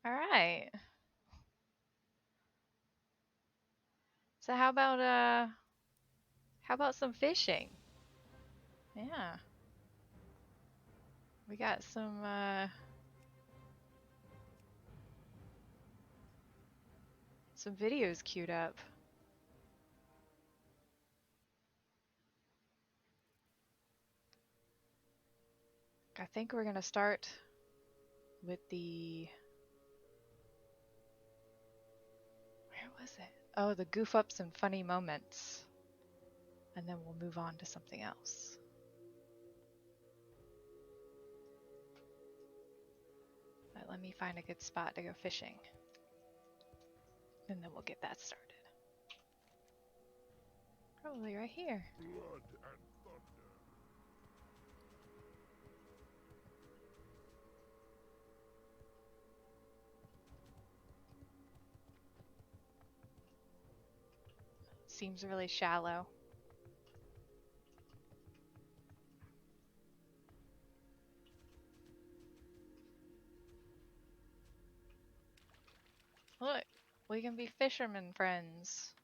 All right. So how about some fishing? Yeah. We got some videos queued up. I think we're gonna start with where was it? Oh, the goof ups and funny moments. And then we'll move on to something else. But let me find a good spot to go fishing. And then we'll get that started. Probably right here. Blood and thunder. Seems really shallow. Look, we can be fisherman friends.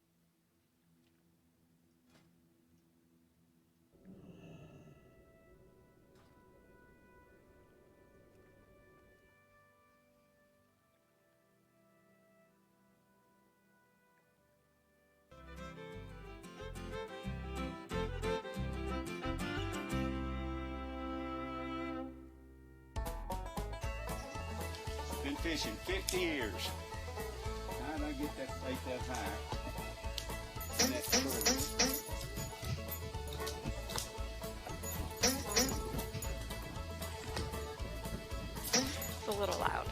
Been fishing 50 years. How did I get that bait that high? And that short? It's a little loud.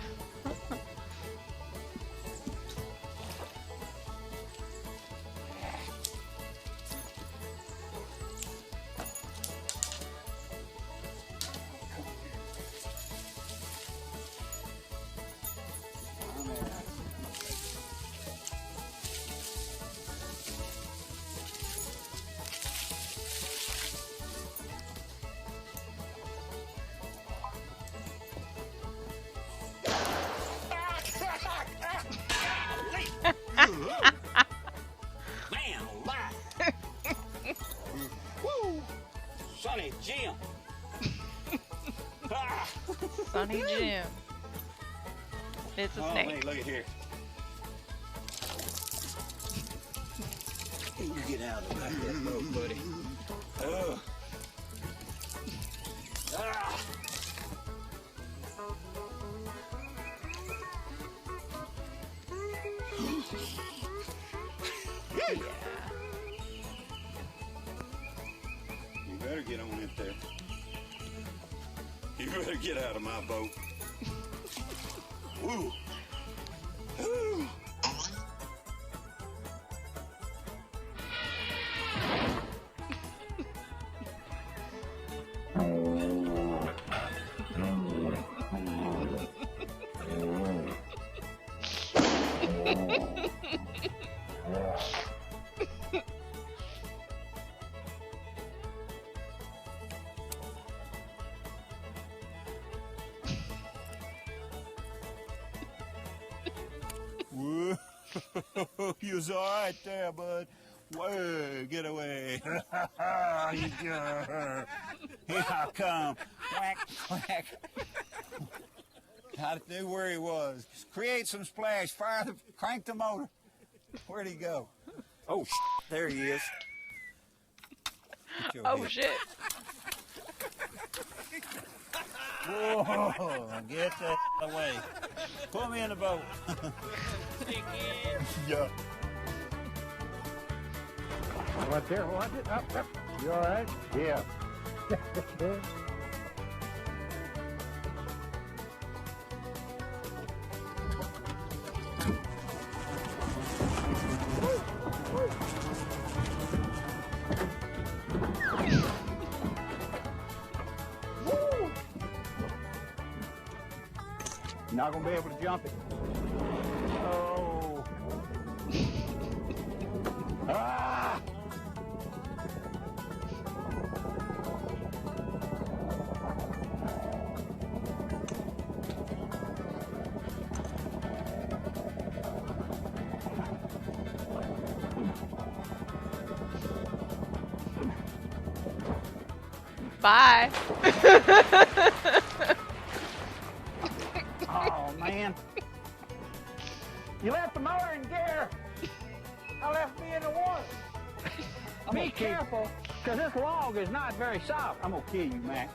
Man alive! Woo! Sonny Jim! Sunny Jim. It's a Oh, snake. hey, look at here. You get out of the back of that boat, buddy. Oh. Ah. Yeah. You better get on it there. You better get out of my boat. Woo! Woo! Whoa. You was all right there, bud. Whoa, get away. Here I come. Quack, quack. I knew where he was. Create some splash. Crank the motor. Where'd he go? Oh, there he is. Oh head. shit. Whoa, get that away. Put me in the boat. Yeah. What there? Watch it. Up, up. You all right? Yeah. You're not gonna be able to jump it. Oh. Ah! Bye. Oh, man. You left the motor in gear. I left me in the water. Be careful, because this log is not very soft. I'm gonna kill you, Mac.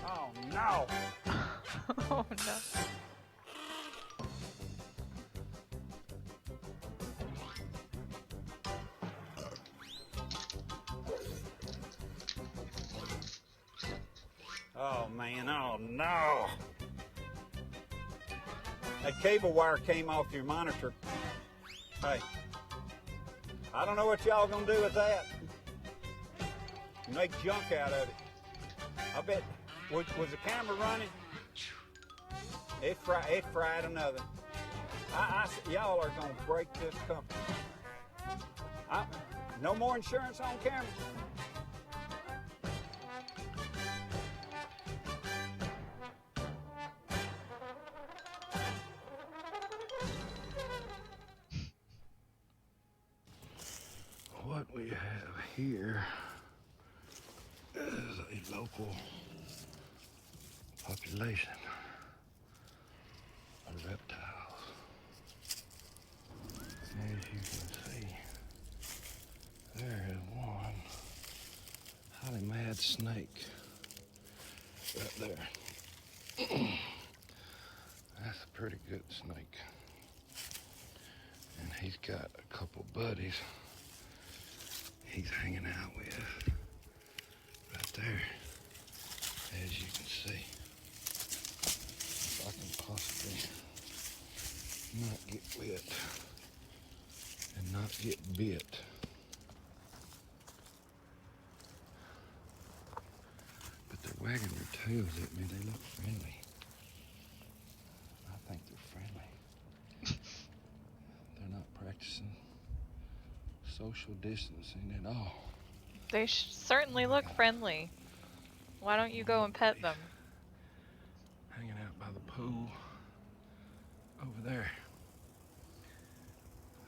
Oh, no. Oh no. Oh man, oh no. That cable wire came off your monitor. Hey, I don't know what y'all gonna do with that. Make junk out of it. I bet, was the camera running? It fried another. Y'all are gonna break this company. No more insurance on camera. What we have here is a local population of reptiles. As you can see, there is one highly mad snake right there. That's a pretty good snake. And he's got a couple buddies he's hanging out with right there, as you can see. If I can possibly not get wet and not get bit. But they're wagging their tails at me. They look friendly. I think they're friendly. They're not practicing social distancing at all. They certainly look friendly. Why don't you go and pet them? Hanging out by the pool over there.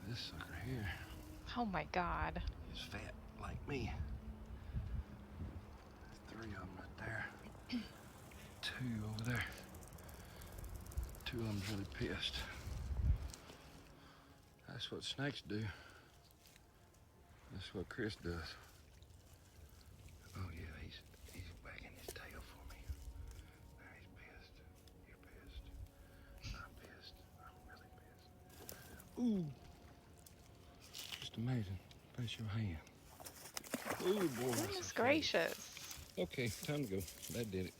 This sucker here Oh my god. is fat like me. There's 3 of them right there. 2 over there. 2 of them's really pissed. That's what snakes do. That's what Chris does. Oh yeah, he's wagging his tail for me. Now he's pissed. You're pissed. I'm pissed. I'm really pissed. Ooh. Just amazing. Place your hand. Ooh, boy. Goodness gracious. Okay, time to go. That did it.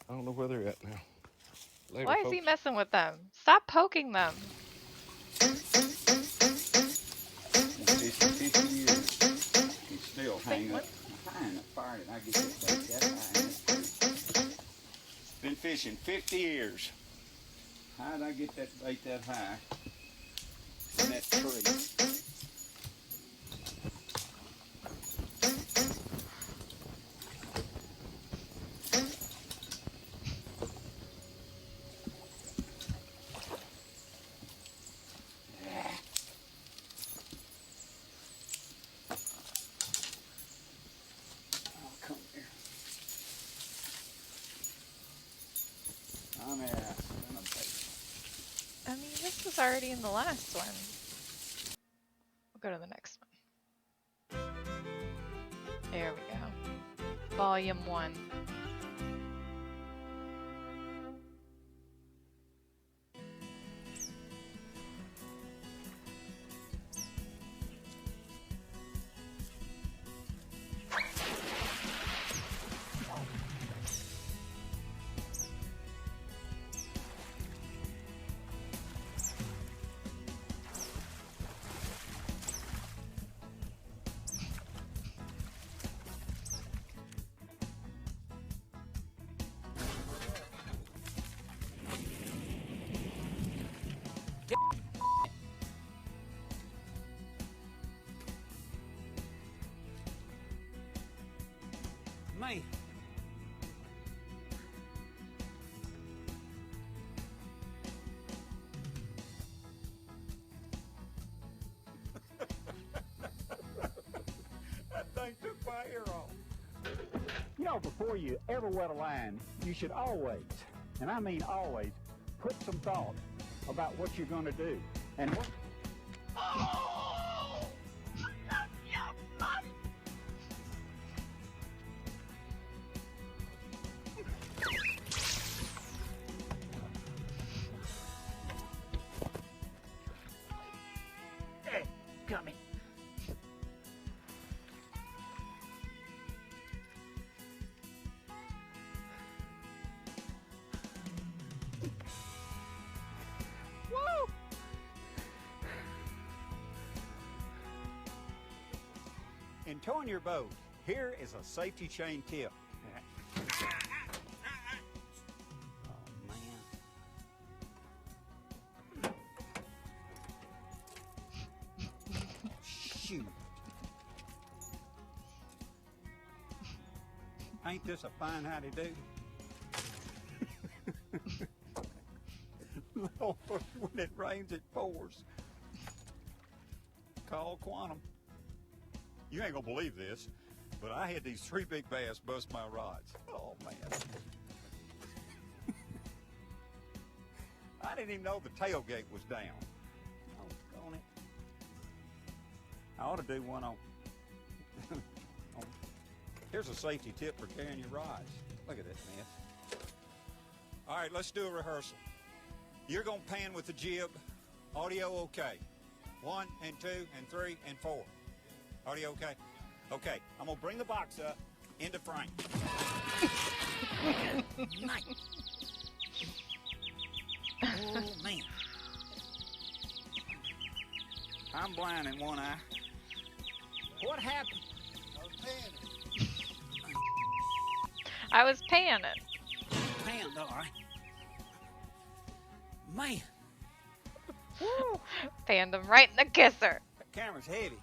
I don't know where they're at now. Later, Why is he folks. messing with them? Stop poking them. Fishing 50 years. He's still hanging up. High enough fire and I get this bait that high. Been fishing 50 years. How did I get that bait that high in that tree? I mean, this was already in the last one. We'll go to the next one. There we go. Volume 1. Man. That thing took my ear off. You know, before you ever wet a line, you should always, and I mean always, put some thought about what you're going to do. And what... Hey, come here. Woo! In towing your boat, here is a safety chain tip. Oh, man. Shoot. Ain't this a fine howdy-do? Lord, when it rains, it pours. Call Quantum. You ain't gonna believe this, but I had these 3 big bass bust my rods. Oh, man. I didn't even know the tailgate was down. Oh, on it. I ought to do one on. Here's a safety tip for carrying your rods. Look at this mess. All right, let's do a rehearsal. You're gonna pan with the jib. Audio okay. 1 and 2 and 3 and 4. Audio okay? Okay, I'm gonna bring the box up into frame. Nice. Oh, man. I'm blind in one eye. What happened? I was panning. I was panning. Panned, all right. Man, Woo! Panned him right in the kisser. that camera's heavy.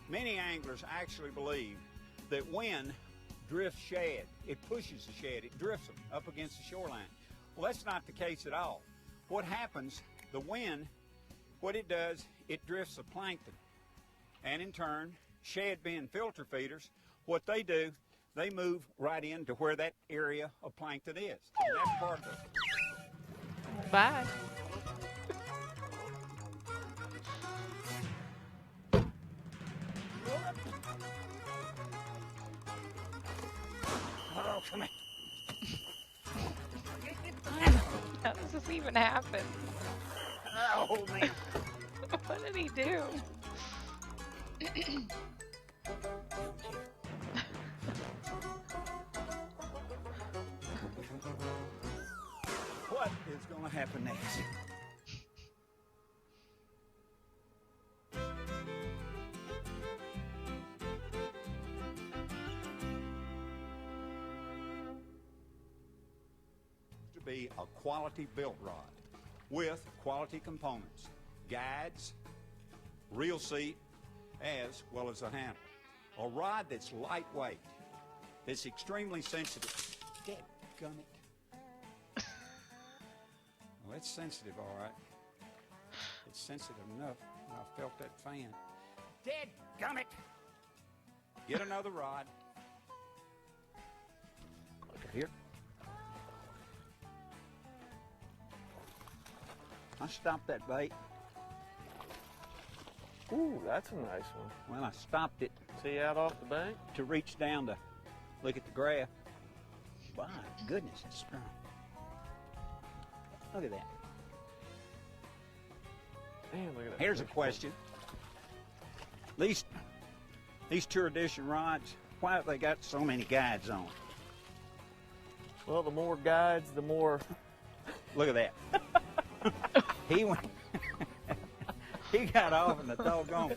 Many anglers actually believe that wind drifts shad. It pushes the shad, it drifts them up against the shoreline. Well, that's not the case at all. What happens, the wind, what it does, it drifts the plankton. And in turn, shad being filter feeders, what they do, they move right into where that area of plankton is. And that's part of it. Bye. Oh, come here. How does this even happen? Oh, man. What did he do? What is going to happen next? To be a quality built rod with quality components, guides, reel seat, as well as a handle. A rod that's lightweight, that's extremely sensitive. Dadgummit. Well, it's sensitive, all right. It's sensitive enough. I felt that fan. Dadgummit! Get another rod. Look at here. I stopped that bait. Ooh, that's a nice one. Well, I stopped it See out off the bank? to reach down to look at the graph. My goodness, it's strong. Look at that. Man, look at that. Here's a fish. question. These Tour Edition rods, why have they got so many guides on? Well, the more guides, the more. Look at that. He went. He got off in the doggone.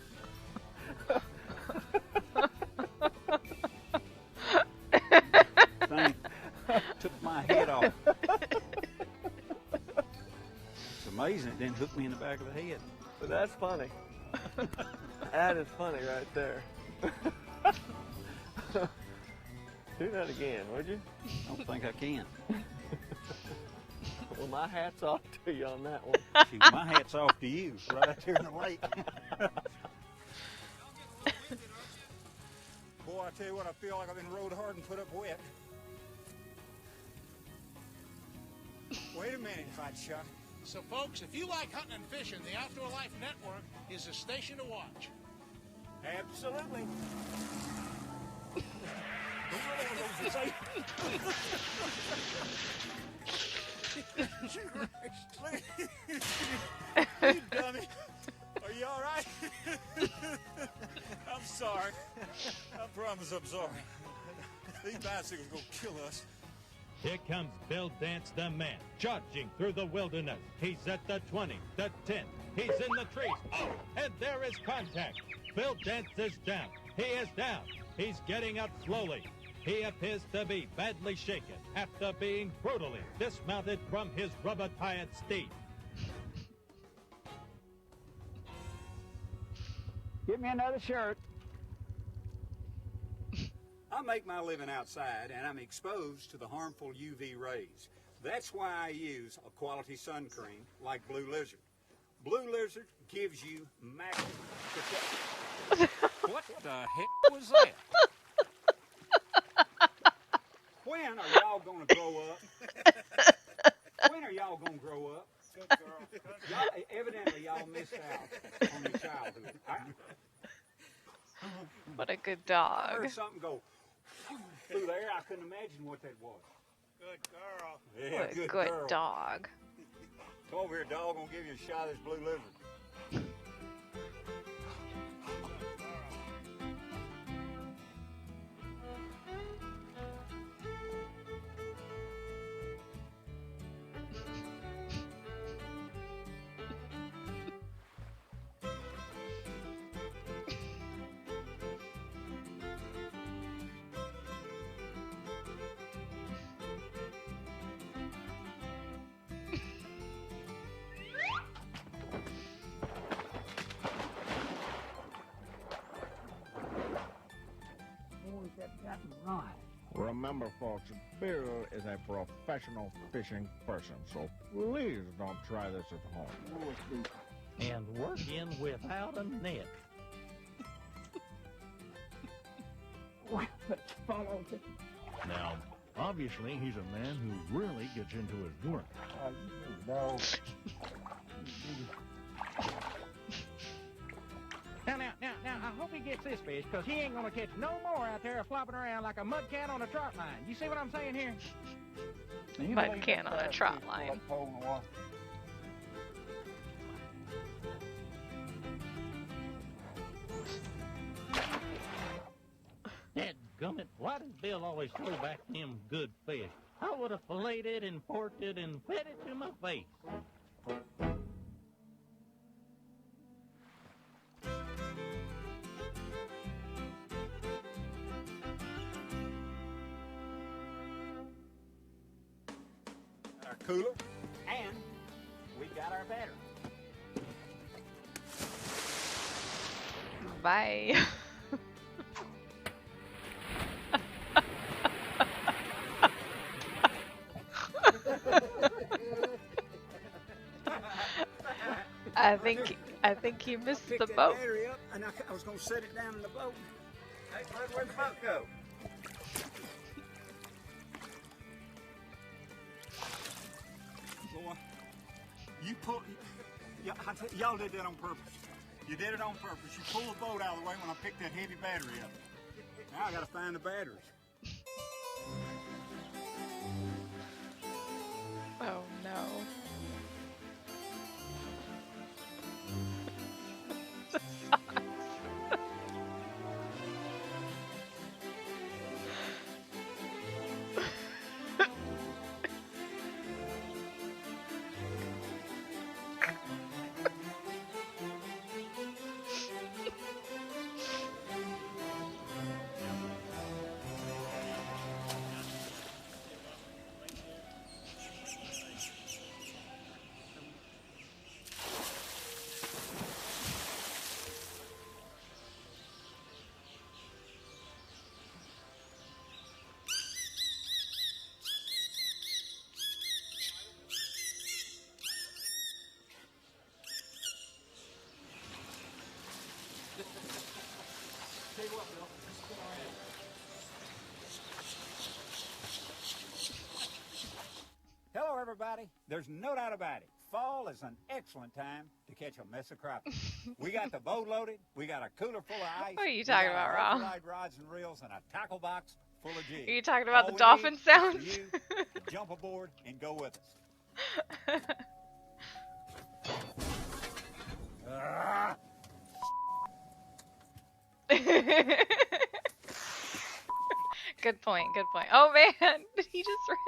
Thing took my head off. blazing, it then hooked me in the back of the head. But that's funny. That is funny right there. Do that again, would you? I don't think I can. Well, my hat's off to you on that one. Shoot, my hat's off to you, right out there in the lake. Boy, I tell you what, I feel like I've been rode hard and put up wet. Wait a minute, hotshot. So, folks, if you like hunting and fishing, the Outdoor Life Network is the station to watch. Absolutely. You dummy. Are you all right? I'm sorry. I promise I'm sorry. These bicycles are going to kill us. Here comes Bill Dance the man, charging through the wilderness. He's at the 20, the 10. He's in the trees. Oh, and there is contact. Bill Dance is down. He is down. He's getting up slowly. He appears to be badly shaken after being brutally dismounted from his rubber-tired steed. Give me another shirt. I make my living outside, and I'm exposed to the harmful UV rays. That's why I use a quality sun cream like Blue Lizard. Blue Lizard gives you maximum protection. What the heck was that? When are y'all gonna grow up? When are y'all gonna grow up? Good girl. Evidently, y'all missed out on your childhood. What a good I dog. heard something go through there. I couldn't imagine what that was. Good girl. Yeah, What a good girl. dog. Come over here, dog. I'm gonna give you a shot of this Blue Lizard. Remember, folks, Bill is a professional fishing person, so please don't try this at home. And working without a net. Now, obviously, he's a man who really gets into his work. Now, I hope he gets this fish, because he ain't going to catch no more out there flopping around like a mud cat on a trot line. You see what I'm saying here? Mud can on a trot line. Dadgummit, why does Bill always throw back them good fish? I would have filleted it and forked it and fed it to my face. Our cooler, and we got our battery. Bye. I think he missed Pick the that boat. battery up, and I was gonna set it down in the boat. Hey, where'd the boat go? Boy, you pull. Y'all did that on purpose. You did it on purpose. You pulled the boat out of the way when I picked that heavy battery up. Now I gotta find the batteries. Oh no. Hello, everybody. There's no doubt about it. Fall is an excellent time to catch a mess of crappie. We got the boat loaded. We got a cooler full of ice. What are you we talking got about, our Rob? ultralight rods and reels and a tackle box full of jigs. Are you talking about All the we dolphin need is sounds? for you to jump aboard and go with us. Ah! Good point, good point. Oh man, did he just rip?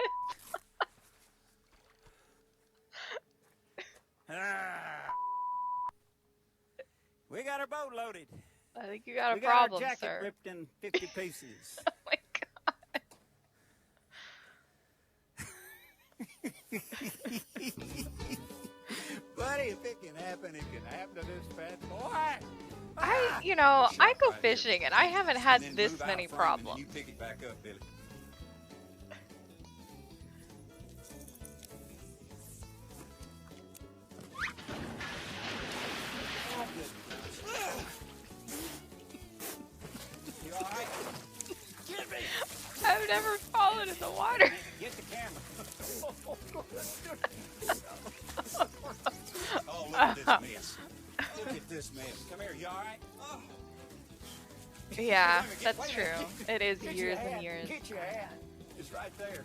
Ah! We got our boat loaded. I think you got a we got problem, our jacket sir. ripped in 50 pieces. Oh my Buddy, if it can happen to this fat boy. I go Right here. fishing and I haven't had And then this move out many front, and then problems. You pick it back up, Billy. You all right? Get me! I've never fallen in the water. Get the camera. Oh, look at this mess. Look at this mess. Come here, you all right? Oh. Yeah, Wait a minute, that's wait a true. minute. It is Get your years hat. and years. Get your hat. It's right there.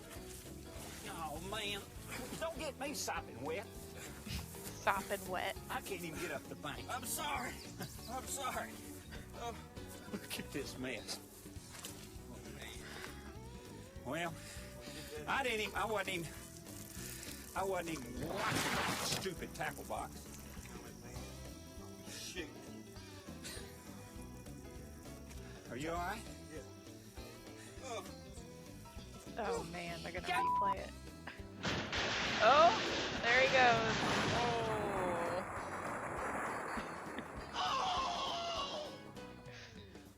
Oh, man. Don't get me sopping wet. Sopping wet. I can't even get up the bank. I'm sorry. I'm sorry. Oh, look at this mess. Well, I wasn't even watching that stupid tackle box. Shoot. Are you all right? Yeah. Oh man, they're gonna replay it. Oh, there he goes. Oh.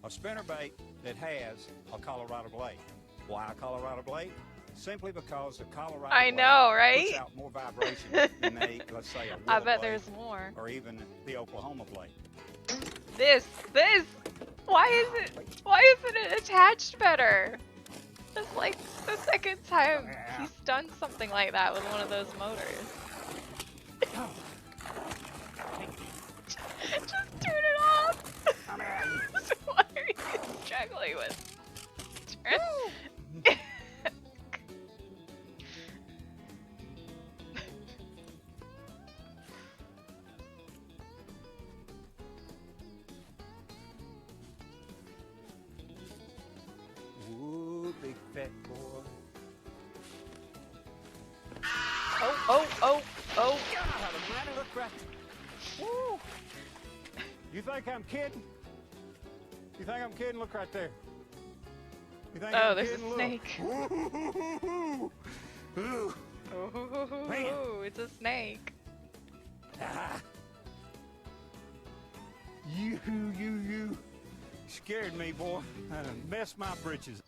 A spinnerbait that has a Colorado blade. Why a Colorado blade? Simply because the Colorado I blade know, right? puts out more vibration than let's say, a I willow bet blade there's more. or even the Oklahoma blade. This. Why isn't it attached better? It's like the second time he's done something like that with one of those motors. Just turn it off. What are you struggling with? Turn. Ooh, big fat boy. Oh. God, man, look right. Woo. You think I'm kidding? You think I'm kidding? Look right there. You think Oh, I'm there's a kidding? Look. snake. Ooh. Ooh. Man. Oh, it's a snake. Ah. You scared me, boy. I done messed my britches.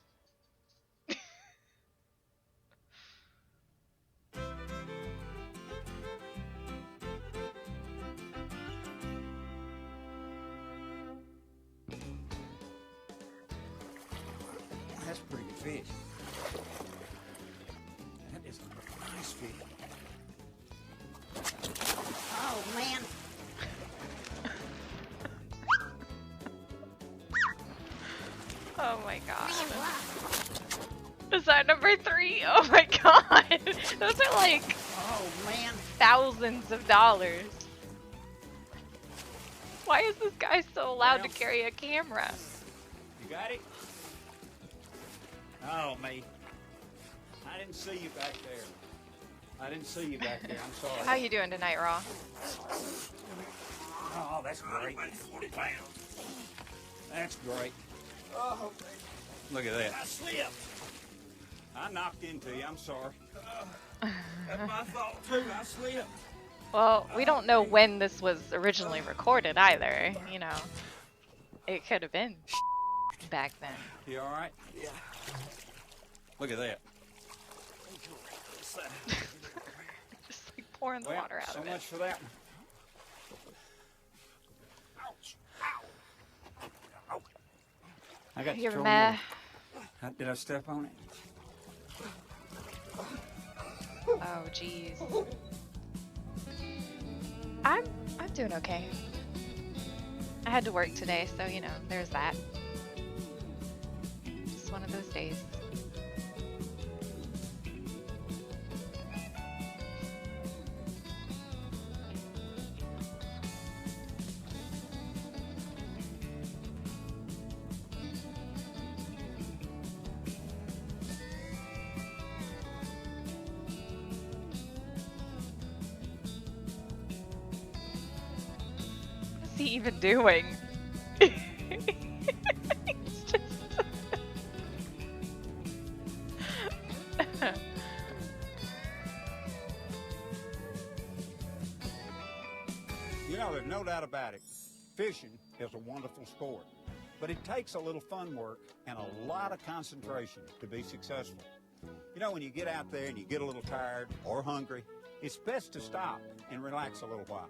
That's a pretty good fish. That is a nice fish. Oh, man. Oh my god. Is that number 3? Oh my god. Those are like thousands of dollars. Why is this guy so allowed to Well. carry a camera? You got it? Oh, me. I didn't see you back there. I'm sorry. How you doing tonight, Raw? Oh, that's great. 40 pounds. That's great. Oh, look at that. I slipped. I knocked into you. I'm sorry. That's my fault, too. I slipped. Well, we don't know when this was originally recorded either, you know. It could have been back then. You all right? Yeah. Look at that. Just like pouring the water out so of it. much for that one. Ouch. Ow. I got You to ever throw met? more. Did I step on it? Oh, jeez. I'm doing okay. I had to work today, so you know, there's that. Just one of those days. What's he even doing? It's just You know, there's no doubt about it. Fishing is a wonderful sport, but it takes a little fun work and a lot of concentration to be successful. You know, when you get out there and you get a little tired or hungry, it's best to stop and relax a little while.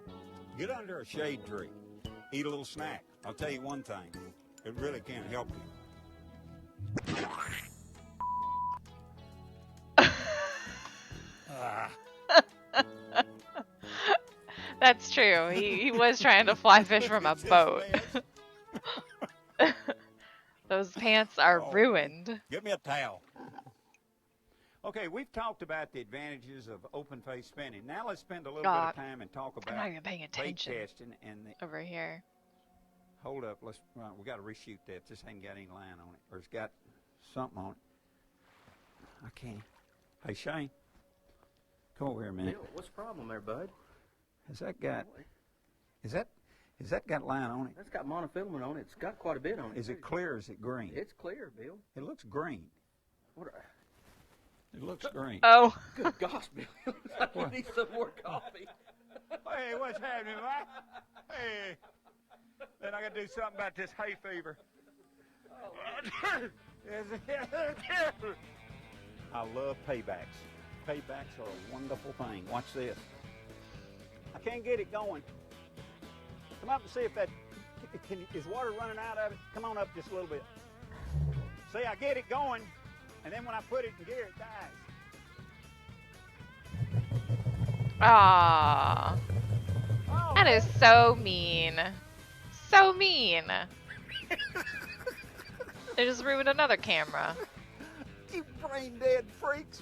Get under a shade tree, eat a little snack. I'll tell you one thing, it really can help you. That's true. He was trying to fly fish from a boat. Those pants are Oh. ruined. Get me a towel. Okay, we've talked about the advantages of open face spinning. Now let's spend a little bit of time and talk I'm not about even paying bait attention casting and the, over here. hold up, we got to reshoot that. This ain't got any line on it, or it's got something on it. I can't. Hey Shane, come over here a minute. Bill, what's the problem there, bud? Has that got? Is that got line on it? That's got monofilament on it. It's got quite a bit on it. Is it clear or is it green? It's clear, Bill. It looks green. What? It looks green. Oh. Good gosh, Bill. I need some more coffee. Hey, what's happening, Mike? Hey, then I got to do something about this hay fever. I love paybacks. Paybacks are a wonderful thing. Watch this. I can't get it going. Come up and see if that, is water running out of it? Come on up just a little bit. See, I get it going, and then when I put it in gear, it dies. Ah. Oh, That is so mean. So mean. They just ruined another camera. You brain dead freaks.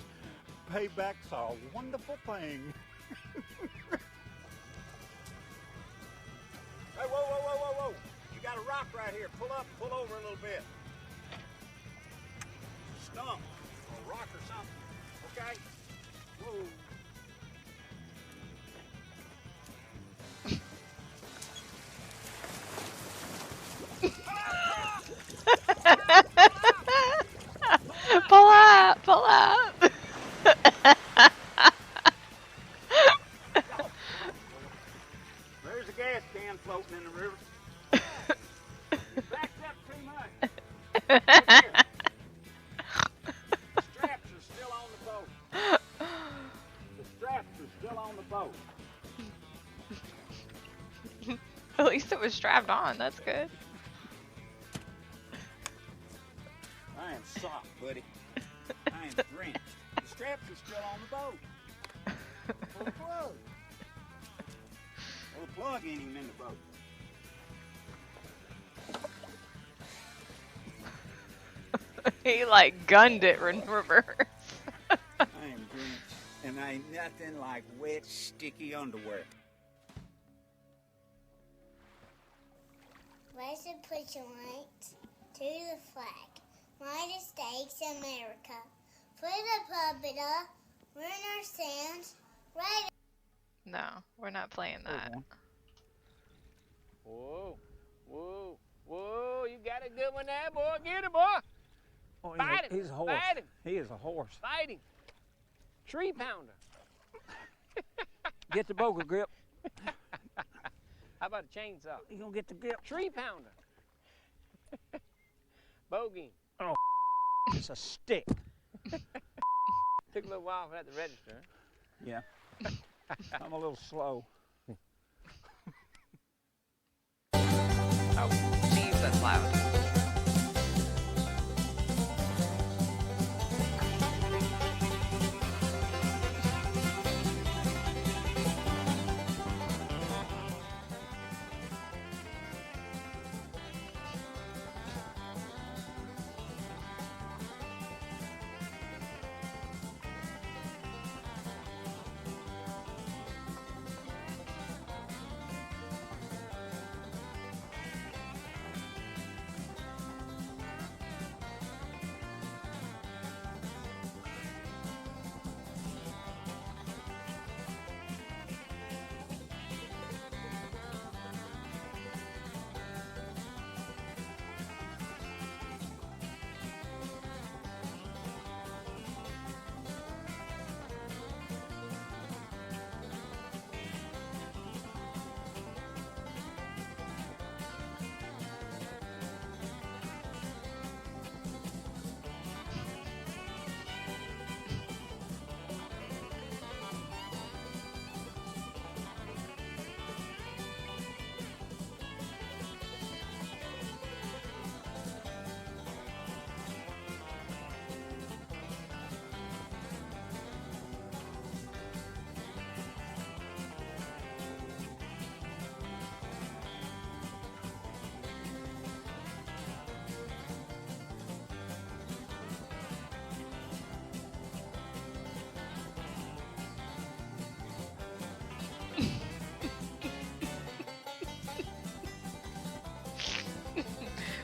Paybacks are a wonderful thing. Hey, whoa, whoa, whoa, whoa, whoa. You got a rock right here. Pull up, pull over a little bit. Stump or rock or something. Okay? Whoa. Pull up, pull up. There's a gas can floating in the river. You backed up too much. Look here. The straps are still on the boat. The straps are still on the boat. At least it was strapped on. That's good. I am soft, buddy. I am drenched. The straps are still on the boat. Pull the plug. Well, the plug ain't even in the boat. He like gunned it in reverse. I am drenched, and I ain't nothing like wet, sticky underwear. Raise and put your right to the flag. United States of America. Put a puppet up. We're in our sands. Right. No, we're not playing that. Whoa, whoa, whoa! You got a good one there, boy. Get him, boy. Oh, Fight him. he's a horse. Fight him. He is a horse. Fight him. Tree pounder. Get the boga grip. How about a chainsaw? You gonna get the grip? Tree pounder. Bogey. Oh, it's a stick. Took a little while for that to register. Yeah. I'm a little slow. Oh, jeez, that's loud.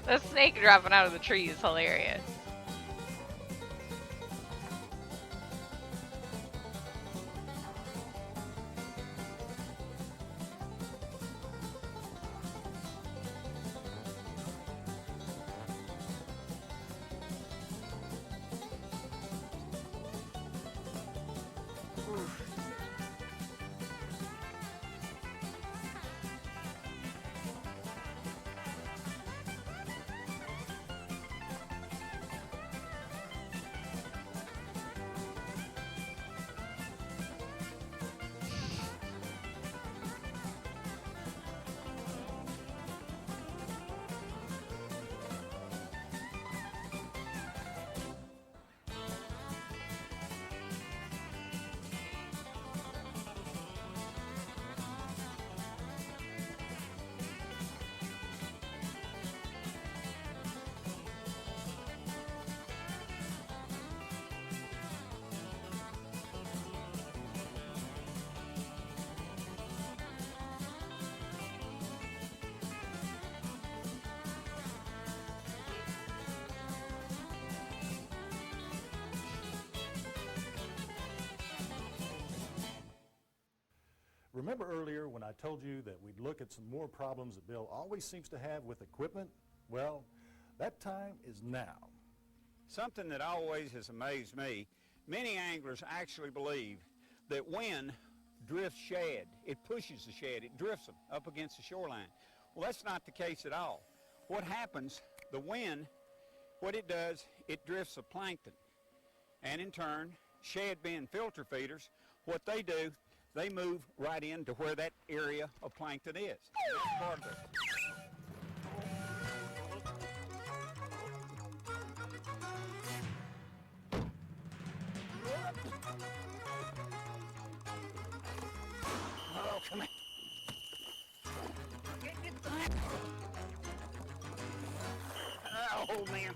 The snake dropping out of the tree is hilarious. Remember earlier when I told you that we'd look at some more problems that Bill always seems to have with equipment? Well, that time is now. Something that always has amazed me, many anglers actually believe that wind drifts shad. It pushes the shad, it drifts them up against the shoreline. Well, that's not the case at all. What happens, the wind, what it does, it drifts the plankton. And in turn, shad being filter feeders, what they do, they move right into where that area of plankton is. That's part of it. Oh, come on. Get the... Oh, man.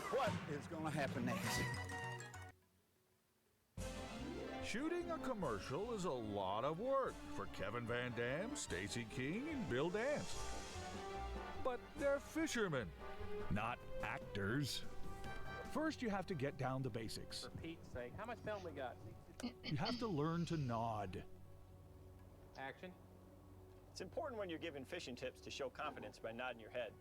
What is going to happen next? Shooting a commercial is a lot of work for Kevin Van Dam, Stacy King, and Bill Dance. But they're fishermen, not actors. First, you have to get down to basics. For Pete's sake, how much film we got? You have to learn to nod. Action. It's important when you're giving fishing tips to show confidence by nodding your head.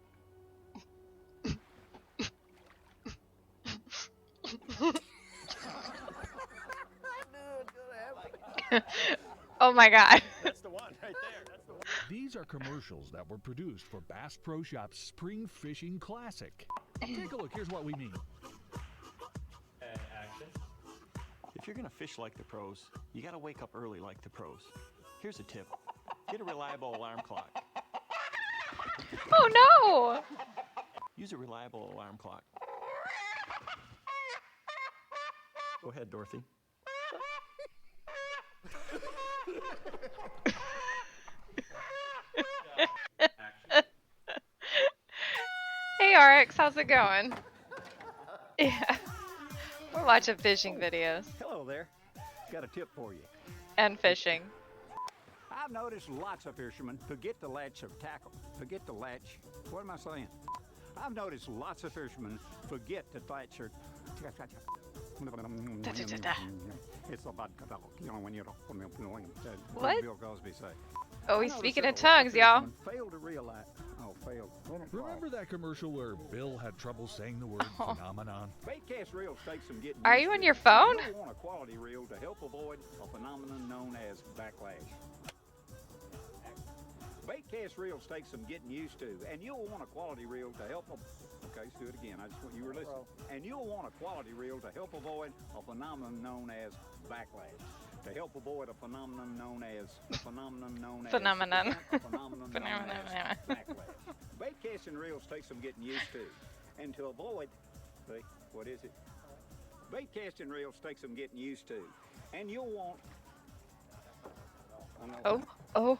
Oh my God. That's the one right there. That's the one. These are commercials that were produced for Bass Pro Shop's Spring Fishing Classic. Take a look, here's what we mean. Action. If you're gonna fish like the pros, you gotta wake up early like the pros. Here's a tip. Get a reliable alarm clock. Oh no! Use a reliable alarm clock. Go ahead, Dorothy. Hey RX, how's it going? Yeah. We're watching fishing videos. Hello there. Got a tip for you. And fishing. I've noticed lots of fishermen forget to latch their tackle. Forget to latch. What am I saying? I've noticed lots of fishermen forget to latch their. It's about when you what? Bill Cosby say. Oh, he's speaking in tongues, y'all. Failed to realize. Oh, failed. Remember that commercial where Bill had trouble saying the word phenomenon? Baitcast reels take some getting. Are you on your phone? You want a quality reel to help avoid a phenomenon known as backlash. Baitcast reels take some getting used to, and you'll want a quality reel to help them. Okay, let's do it again. I just want you were listening. And you'll want a quality reel to help avoid a phenomenon known as backlash. To help avoid a phenomenon known as phenomenon. Backlash. Bait casting reels take some getting used to, and to avoid, see, what is it? Bait casting reels take some getting used to, and you'll want. Oh.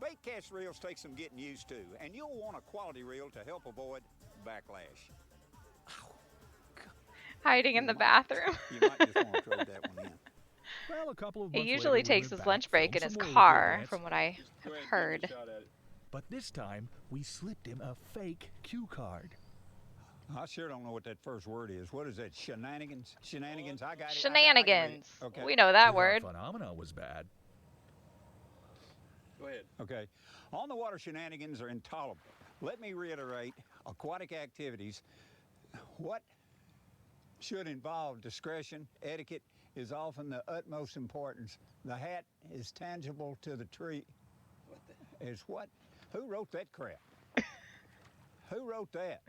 Bait cast reels take some getting used to, and you'll want a quality reel to help avoid backlash. Hiding in the bathroom. You might just want to trade that one in. Well, a couple of He months usually later, we takes went his back, lunch break in filmed his some more with car, Bill Dance, from what I have heard. but this time we slipped him a fake cue card. I sure don't know what that first word is. What is that? Shenanigans? Shenanigans? I got it. Shenanigans. Okay. We know that We thought word. Phenomena was bad. Go ahead. Okay. On the water shenanigans are intolerable. Let me reiterate, aquatic activities, what should involve discretion, etiquette is often the utmost importance. The hat is tangible to the tree. Is what? Who wrote that crap? Who wrote that?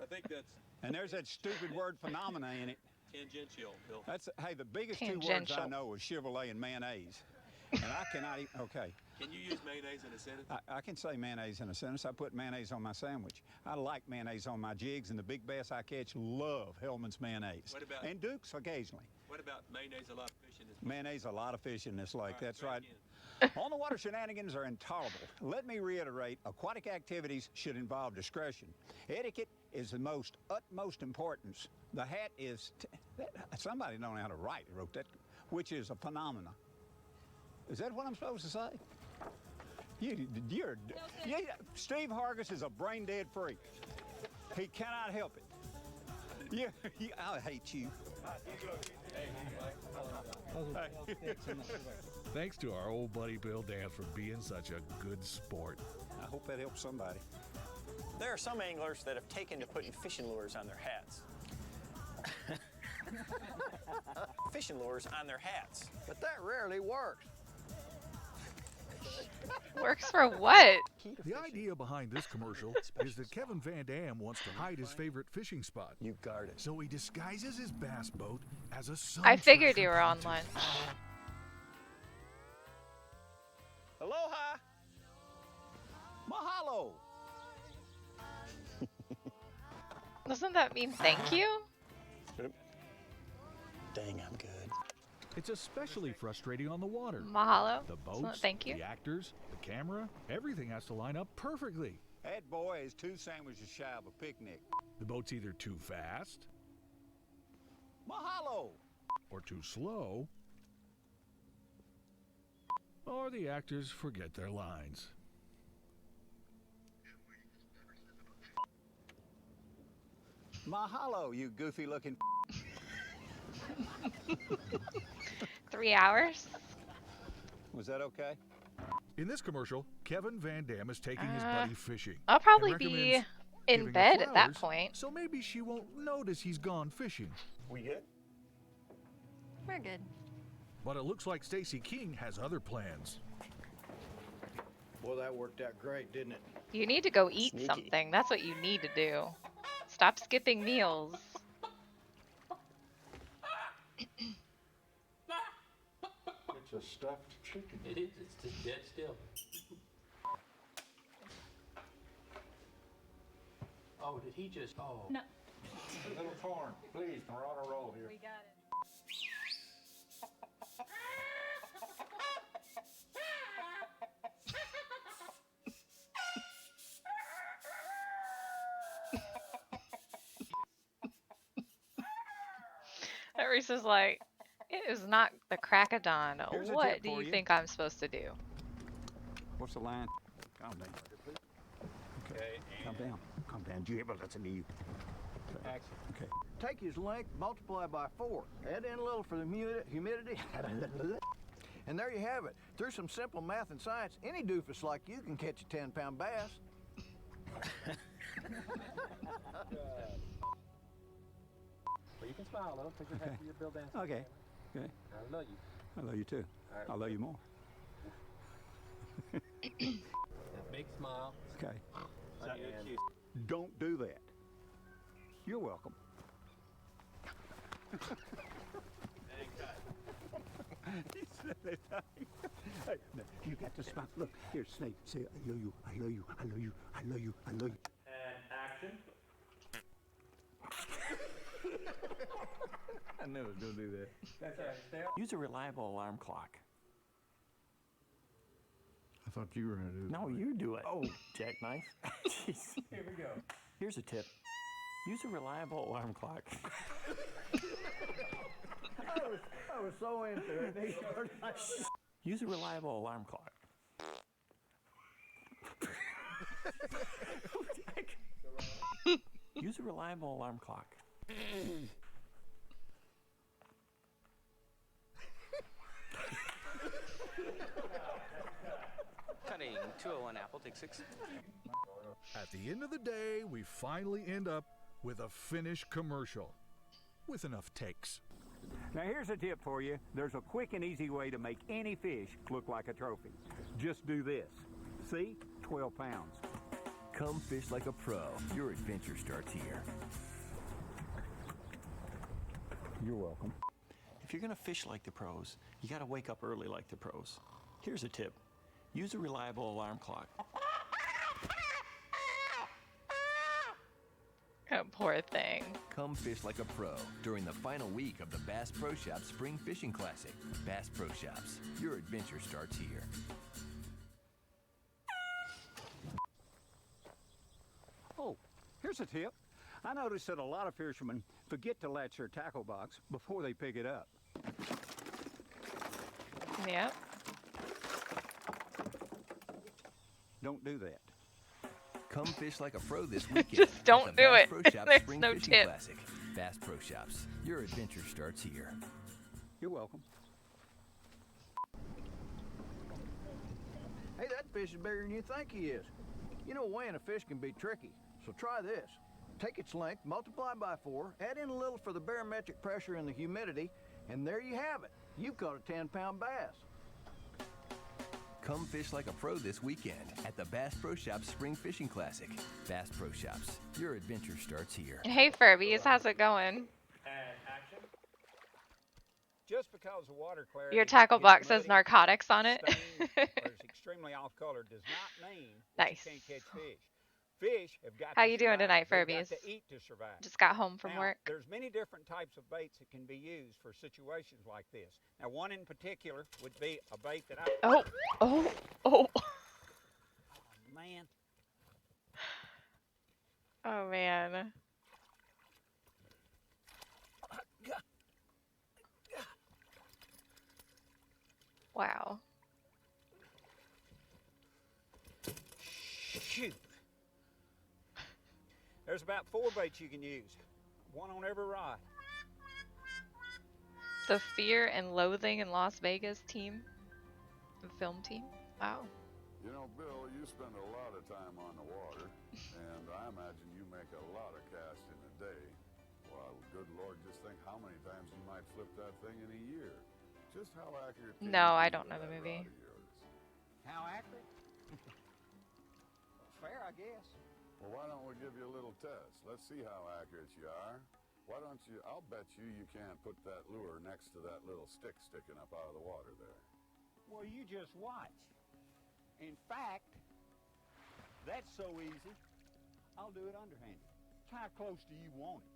I think that's And there's that stupid word phenomena in it. tangential, Bill. That's, hey, the biggest two words Tangential. I know is Chevrolet and mayonnaise. And I cannot even, okay. Can you use mayonnaise in a sentence? I can say mayonnaise in a sentence. I put mayonnaise on my sandwich. I like mayonnaise on my jigs, and the big bass I catch love Hellman's mayonnaise. What about- And Duke's occasionally. What about mayonnaise, a lot of fish in this? Mayonnaise, a lot of fish in this lake. All right, That's try it right. again. On the water shenanigans are intolerable. Let me reiterate, aquatic activities should involve discretion. Etiquette is the utmost importance. The hat is, somebody don't know how to write, wrote that, which is a phenomena. Is that what I'm supposed to say? Steve Hargis is a brain dead freak. He cannot help it. I hate you. Thanks to our old buddy Bill Dance for being such a good sport. I hope that helps somebody. There are some anglers that have taken to putting fishing lures on their hats. Fishing lures on their hats. But that rarely works. Works for what? The idea behind this commercial is that Kevin Van Dam wants to hide his favorite fishing spot. You guard it. So he disguises his bass boat as a sun I figured you tracking were on contest. lunch. Aloha. Mahalo. Doesn't that mean thank you? Dang, I'm good. It's especially frustrating on the water. Mahalo. The Isn't that boats, thank you? the actors, the camera, everything has to line up perfectly. That boy is 2 sandwiches shy of a picnic. The boat's either too fast Mahalo. or too slow, or the actors forget their lines. Mahalo, you goofy looking. 3 hours? Was that okay? In this commercial, Kevin Van Dam is taking his Uh, buddy fishing. I'll probably and be recommends in giving her bed at that flowers, point. So maybe she won't notice he's gone fishing. We good? We're good. But it looks like Stacey King has other plans. Well, that worked out great, didn't it? You need to go eat Sneaky. something. That's what you need to do. Stop skipping meals. It's a stuffed chicken. It is. It's just dead still. Oh, did he just? Oh. No. Little corn, please, we're on a roll here. We got it. Reese is like, it is not the crack of dawn. Here's a What tip do for you you. think I'm supposed to do? What's the line? Calm down. Okay. Calm down. Calm down. Do you ever listen to you? Action. Okay. Take his length, multiply by 4. Add in a little for the humidity. And there you have it. Through some simple math and science, any doofus like you can catch a 10-pound bass. Well, you can smile though. Take your hat for your Bill Dance. Okay. Okay. I love you. I love you too. All right. I love you more. That big smile. Okay. And Don't do that. You're welcome. Hey, no, you got to smile. Look, here, Snake. Say, I love you. I love you. I love you. I love you. I love you. And action. I knew it was going to do that. That's all right. Stay up. Use a reliable alarm clock. I thought you were going to do No, you do it. Oh, jackknife. Jeez. Here we go. Here's a tip. Use a reliable alarm clock. I was so into it. He started like, Use a reliable alarm clock. Use a reliable alarm clock. Cutting 201 Apple, take 6. At the end of the day, we finally end up with a finished commercial with enough takes. Now here's a tip for you. There's a quick and easy way to make any fish look like a trophy. Just do this. See? 12 pounds. Come fish like a pro. Your adventure starts here. You're welcome. If you're gonna fish like the pros, you gotta wake up early like the pros. Here's a tip. Use a reliable alarm clock. Oh, poor thing. Come fish like a pro during the final week of the Bass Pro Shops Spring Fishing Classic. Bass Pro Shops. Your adventure starts here. Oh, here's a tip. I noticed that a lot of fishermen forget to latch their tackle box before they pick it up. Yep. Don't do that. Come fish like a pro this weekend. Just don't at the do Bass it. Pro Shops There's Spring no Fishing tip. Classic. Bass Pro Shops. Your adventure starts here. You're welcome. hey, that fish is bigger than you think he is. You know, weighing a fish can be tricky, so try this. Take its length, multiply by 4, add in a little for the barometric pressure and the humidity, and there you have it. You've caught a 10-pound bass. Come fish like a pro this weekend at the Bass Pro Shops Spring Fishing Classic. Bass Pro Shops. Your adventure starts here. Hey, Furbies, how's it going? And action. Just because the water clarity Your tackle gets box says muddy, narcotics on it. stained, or is extremely off color does not mean that Nice. you can't catch fish. Fish have got How to you doing survive. tonight, They've got Furbies? to eat to survive. Just got home from Now, work. There's many different types of baits that can be used for situations like this. Now, one in particular would be a bait that I... Oh, oh, oh. Man. Oh, man. Wow. Shoot. There's about 4 baits you can use. One on every rod. The Fear and Loathing in Las Vegas team, the film team. Wow. You know, Bill, you spend a lot of time on the water, and I imagine you make a lot of casts in a day. Well, good Lord, just think how many times you might flip that thing in a year. Just how accurate can No, you I be don't with know the that movie. rod of yours? How accurate? Fair, I guess. Well, why don't we give you a little test? Let's see how accurate you are. Why don't you, I'll bet you can't put that lure next to that little stick sticking up out of the water there. Well, you just watch. In fact, that's so easy, I'll do it underhanded. How close do you want it?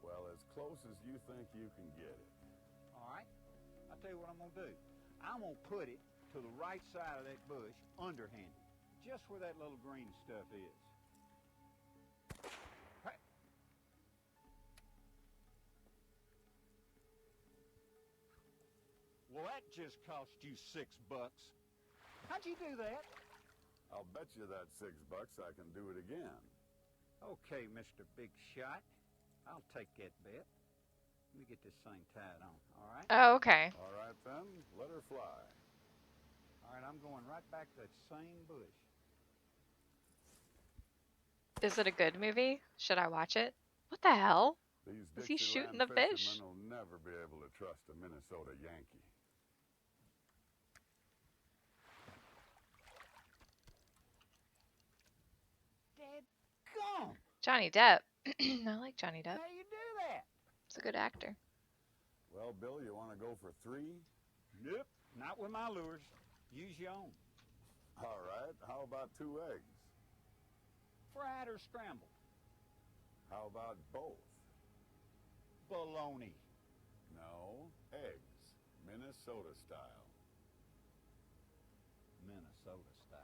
Well, as close as you think you can get it. All right? I'll tell you what I'm going to do. I'm going to put it to the right side of that bush, underhanded, just where that little green stuff is. Hey. Well, that just cost you $6. How'd you do that? I'll bet you that $6 I can do it again. Okay, Mr. Big Shot. I'll take that bet. Let me get this thing tied on, all right? Oh, okay. All right, then. Let her fly. All right, I'm going right back to that same bush. Is it a good movie? Should I watch it? What the hell? These Is he shooting Dixieland the fish? fishermen will never be able to trust a Minnesota Yankee. Dadgum! Johnny Depp. I like Johnny Depp. How you do that? He's a good actor. Well, Bill, you want to go for 3? Nope, not with my lures. Use your own. All right. How about 2 eggs? Fried or scrambled? How about both? Baloney. No, eggs. Minnesota style. Minnesota style.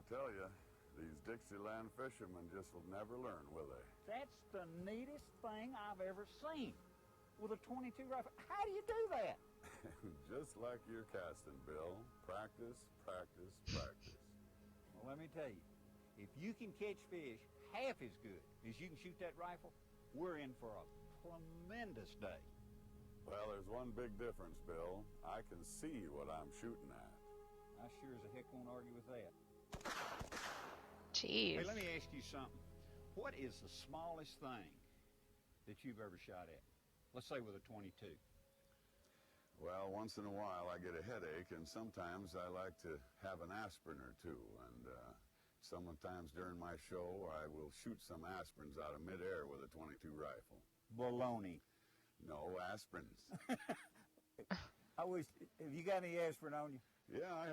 tell you, these Dixieland fishermen just will never learn, will they? That's the neatest thing I've ever seen. With a 22 rifle. How do you do that? Just like your casting, Bill. Practice, practice, practice. Well, let me tell you, if you can catch fish half as good as you can shoot that rifle, we're in for a tremendous day. Well, there's one big difference, Bill. I can see what I'm shooting at. I sure as a heck won't argue with that. Jeez. Hey, let me ask you something. What is the smallest thing that you've ever shot at? Let's say with a 22. Well, once in a while I get a headache, and sometimes I like to have an aspirin or two. And sometimes during my show, I will shoot some aspirins out of midair with a 22 rifle. Baloney. No, aspirins. Have you got any aspirin on you? Yeah, I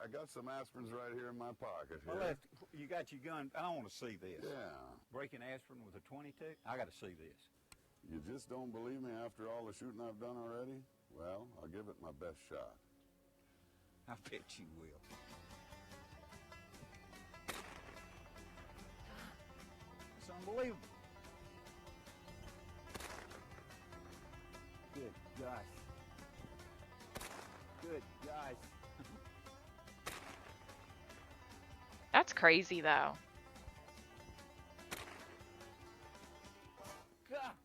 got some aspirins right here in my pocket. Well, Here. you got your gun. I want to see this. Yeah. Breaking aspirin with a 22? I got to see this. You just don't believe me after all the shooting I've done already? Well, I'll give it my best shot. I bet you will. It's unbelievable. Good gosh. Good gosh. That's crazy, though. God.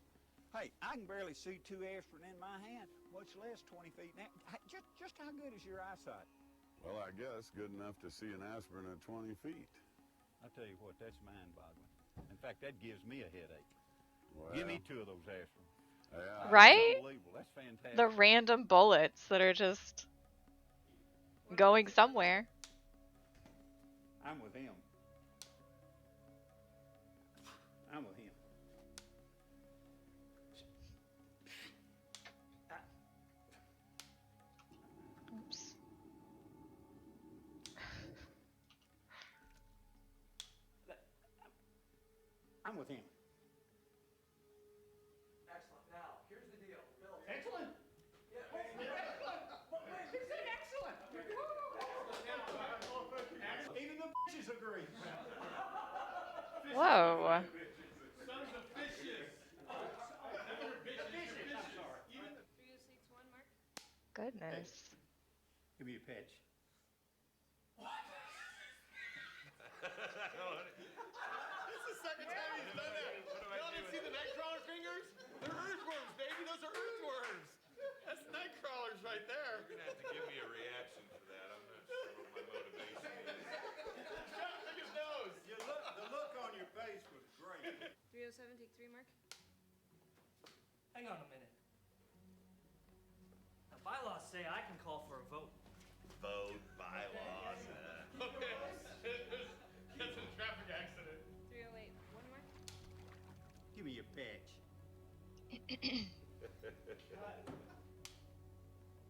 Hey, I can barely see 2 aspirin in my hand, much less 20 feet. Now, just how good is your eyesight? Well, I guess good enough to see an aspirin at 20 feet. I tell you what, that's mind-boggling. In fact, that gives me a headache. Well, Give me 2 of those aspirin. Yeah. Right? That's unbelievable. That's fantastic. The random bullets that are just going somewhere. I'm with him. I'm with him. Oops. I'm with him. Excellent. Now, here's the deal. Bill. Excellent. Yeah, excellent. But wait, he said excellent. Even the bitches agree. Whoa. Sons of fishes. Fishes. I'm sorry. Even the 306-1, Mark. Goodness. Give me a pitch. This is the second time he's done that. Y'all didn't see the nightcrawler fingers? They're earthworms, baby. Those are earthworms. That's nightcrawlers right there. You're gonna have to give me a reaction for that. I'm not sure what my motivation is. Trying to pick his nose. The look on your face was great. 307, take 3, Mark. Hang on a minute. Now, bylaws say I can call for a vote. Vote bylaws. Okay. That's a traffic accident. 308, 1, Mark. Give me your pitch.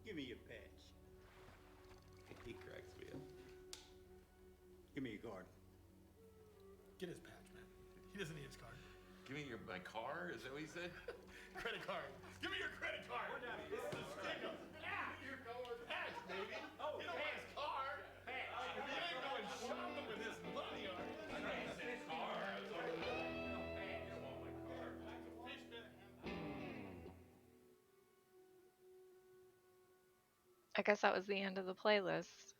Give me your pitch. He cracks me up. Give me your card. Get his patch, man. He doesn't need his card. Give me my car? Is that what he said? Credit card. Give me your credit card. This is a sticker. Yeah. Your patch, baby. Oh, you don't want his car. Patch. You ain't going shopping with his money, are you? I don't want his car. You don't want my car. Fish that. I guess that was the end of the playlist.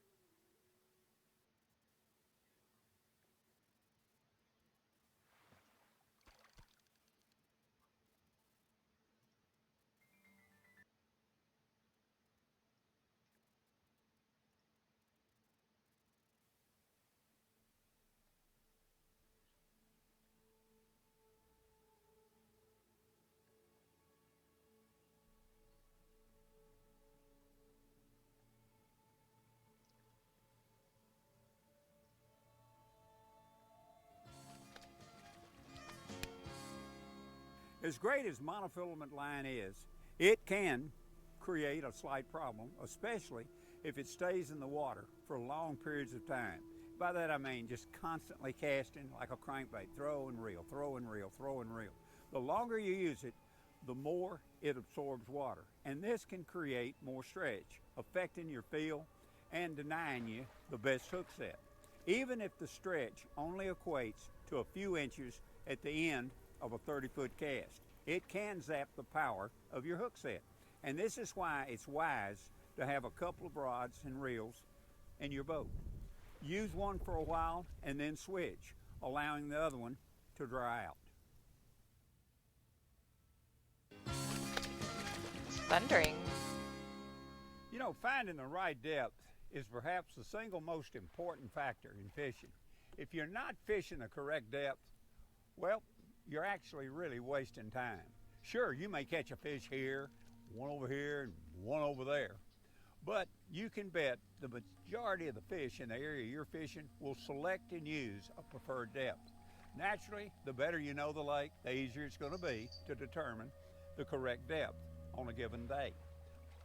As great as monofilament line is, it can create a slight problem, especially if it stays in the water for long periods of time. By that I mean just constantly casting like a crankbait, throw and reel, throw and reel, throw and reel. The longer you use it, the more it absorbs water. And this can create more stretch, affecting your feel and denying you the best hook set. even if the stretch only equates to a few inches at the end of a 30-foot cast. It can zap the power of your hook set. And this is why it's wise to have a couple of rods and reels in your boat. Use one for a while and then switch, allowing the other one to dry out. It's thundering. You know, finding the right depth is perhaps the single most important factor in fishing. If you're not fishing the correct depth, well, you're actually really wasting time. Sure, you may catch a fish here, one over here, and one over there, but you can bet the majority of the fish in the area you're fishing will select and use a preferred depth. Naturally, the better you know the lake, the easier it's going to be to determine the correct depth on a given day.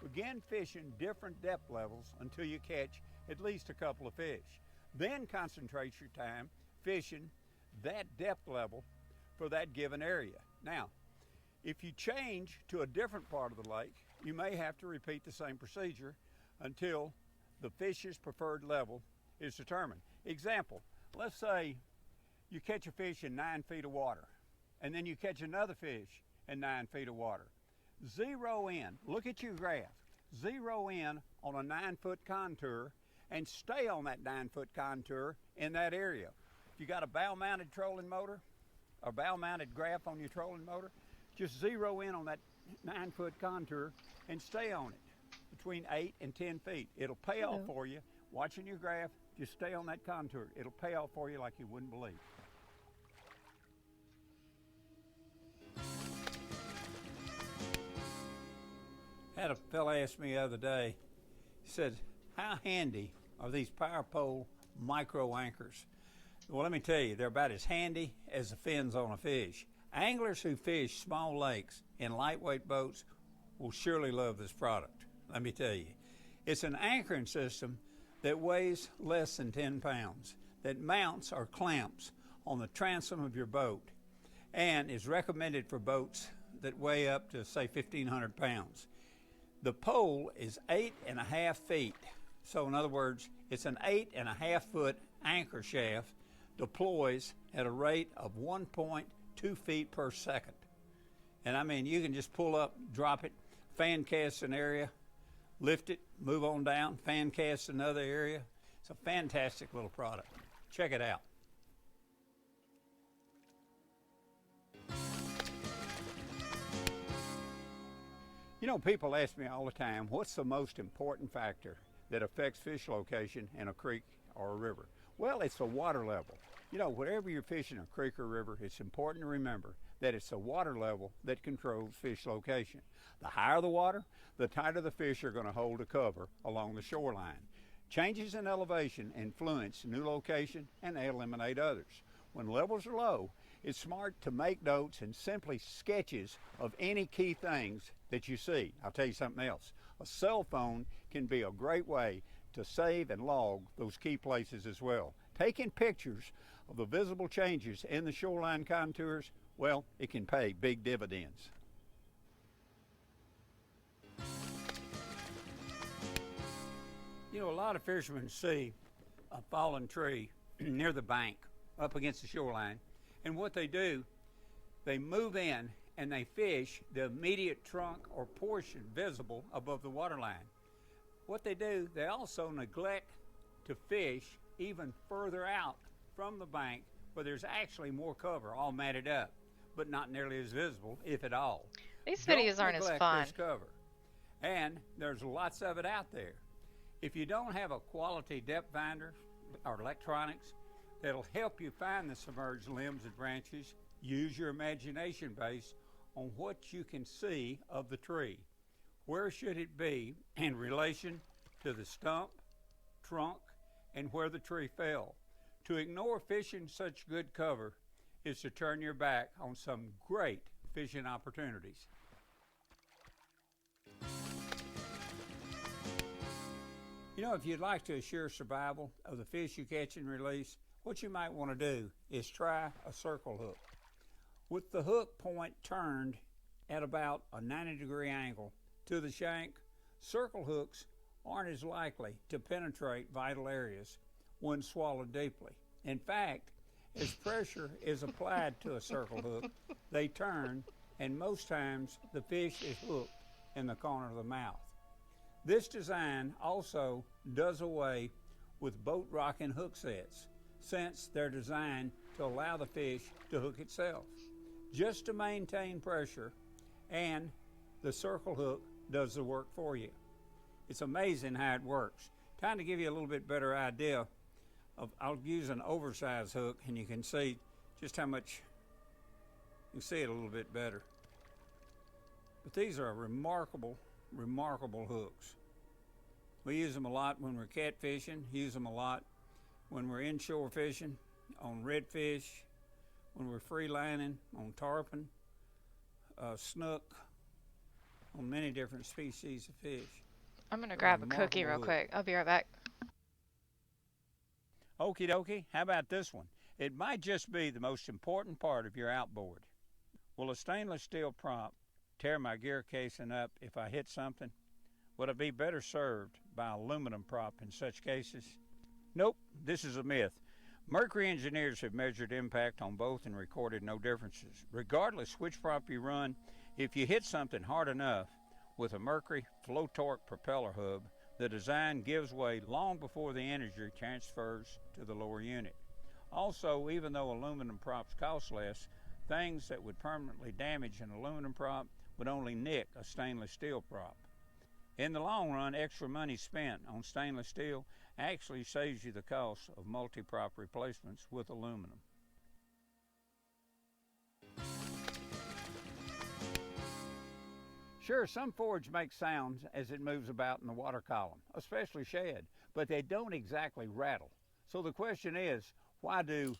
Begin fishing different depth levels until you catch at least a couple of fish. Then concentrate your time fishing that depth level for that given area. Now, if you change to a different part of the lake, you may have to repeat the same procedure until the fish's preferred level is determined. Example, let's say you catch a fish in 9 feet of water, and then you catch another fish in 9 feet of water. Zero in, look at your graph, zero in on a 9-foot contour and stay on that 9-foot contour in that area. If you got a bow-mounted trolling motor, or bow-mounted graph on your trolling motor, just zero in on that 9-foot contour and stay on it between 8 and 10 feet. It'll pay off for you. Watching your graph, just stay on that contour. It'll pay off for you like you wouldn't believe. Had a fella ask me the other day, he said, how handy are these power pole micro anchors? Well, let me tell you, they're about as handy as the fins on a fish. Anglers who fish small lakes in lightweight boats will surely love this product. Let me tell you, it's an anchoring system that weighs less than 10 pounds, that mounts or clamps on the transom of your boat, and is recommended for boats that weigh up to, say, 1,500 pounds. The pole is 8.5 feet. So in other words, it's an 8.5 foot anchor shaft, deploys at a rate of 1.2 feet per second. And I mean, you can just pull up, drop it, fan cast an area, lift it, move on down, fan cast another area. It's a fantastic little product. Check it out. You know, people ask me all the time, what's the most important factor that affects fish location in a creek or a river? Well, it's the water level. You know, wherever you're fishing a creek or river, it's important to remember that it's the water level that controls fish location. The higher the water, the tighter the fish are going to hold to cover along the shoreline. Changes in elevation influence new location and they eliminate others. When levels are low, it's smart to make notes and simply sketches of any key things that you see. I'll tell you something else. A cell phone can be a great way to save and log those key places as well. Taking pictures of the visible changes in the shoreline contours, well, it can pay big dividends. You know, a lot of fishermen see a fallen tree near the bank up against the shoreline, and what they do, they move in and they fish the immediate trunk or portion visible above the waterline. What they do, they also neglect to fish even further out from the bank where there's actually more cover all matted up, but not nearly as visible, if at all. These videos aren't as fun. This cover. And there's lots of it out there. If you don't have a quality depth finder or electronics that'll help you find the submerged limbs and branches, use your imagination base on what you can see of the tree. Where should it be in relation to the stump, trunk, and where the tree fell? To ignore fishing such good cover is to turn your back on some great fishing opportunities. You know, if you'd like to assure survival of the fish you catch and release, what you might want to do is try a circle hook. With the hook point turned at about a 90-degree angle to the shank, circle hooks aren't as likely to penetrate vital areas, when swallowed deeply. In fact, as pressure is applied to a circle hook, they turn, and most times the fish is hooked in the corner of the mouth. This design also does away with boat rocking hook sets, since they're designed to allow the fish to hook itself, just to maintain pressure, and the circle hook does the work for you. It's amazing how it works. Trying to give you a little bit better idea of, I'll use an oversized hook, and you can see just how much, you can see it a little bit better. But these are remarkable, remarkable hooks. We use them a lot when we're catfishing, use them a lot when we're inshore fishing, on redfish, when we're free lining, on tarpon, snook, on many different species of fish. I'm gonna grab a cookie real quick. I'll be right back. Okie dokie, how about this one? It might just be the most important part of your outboard. Will a stainless steel prop tear my gear casing up if I hit something? Would I be better served by aluminum prop in such cases? Nope, this is a myth. Mercury engineers have measured impact on both and recorded no differences. Regardless which prop you run, if you hit something hard enough with a Mercury Flow Torque propeller hub, the design gives way long before the energy transfers to the lower unit. Also, even though aluminum props cost less, things that would permanently damage an aluminum prop would only nick a stainless steel prop. In the long run, extra money spent on stainless steel actually saves you the cost of multi-prop replacements with aluminum. Sure, some forage makes sounds as it moves about in the water column, especially shad, but they don't exactly rattle. So the question is, why do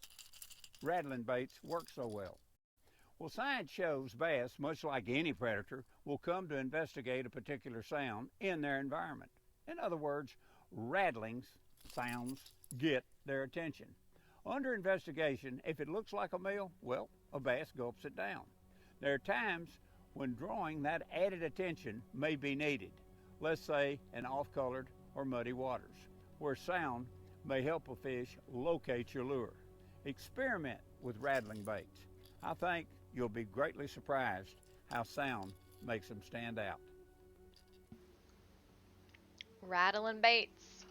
rattling baits work so well? Well, science shows bass, much like any predator, will come to investigate a particular sound in their environment. In other words, rattling sounds get their attention. Under investigation, if it looks like a meal, well, a bass gulps it down. There are times when drawing that added attention may be needed, let's say in off-colored or muddy waters, where sound may help a fish locate your lure. Experiment with rattling baits. I think you'll be greatly surprised how sound makes them stand out. Rattling baits.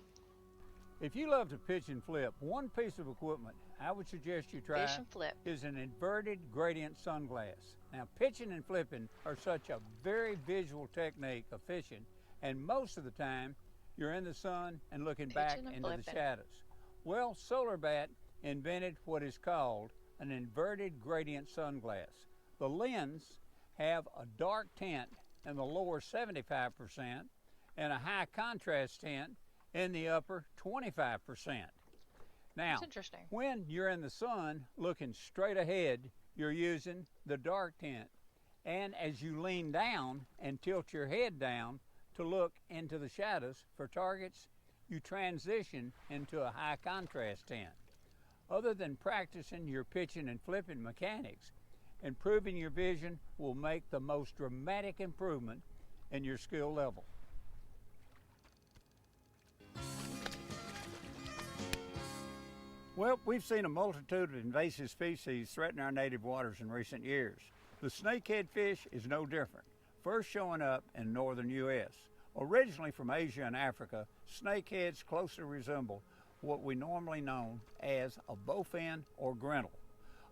If you love to pitch and flip, one piece of equipment I would suggest you try Fish and flip. is an inverted gradient sunglass. Now, pitching and flipping are such a very visual technique of fishing, and most of the time you're in the sun and looking back into the shadows. Well, SolarBat invented what is called an inverted gradient sunglass. The lens have a dark tint in the lower 75% and a high contrast tint in the upper 25%. Now, That's interesting. when you're in the sun looking straight ahead, you're using the dark tint. And as you lean down and tilt your head down to look into the shadows for targets, you transition into a high contrast tint. Other than practicing your pitching and flipping mechanics, improving your vision will make the most dramatic improvement in your skill level. Well, we've seen a multitude of invasive species threaten our native waters in recent years. The snakehead fish is no different, first showing up in northern U.S. Originally from Asia and Africa, snakeheads closely resemble what we normally know as a bowfin or grinnell.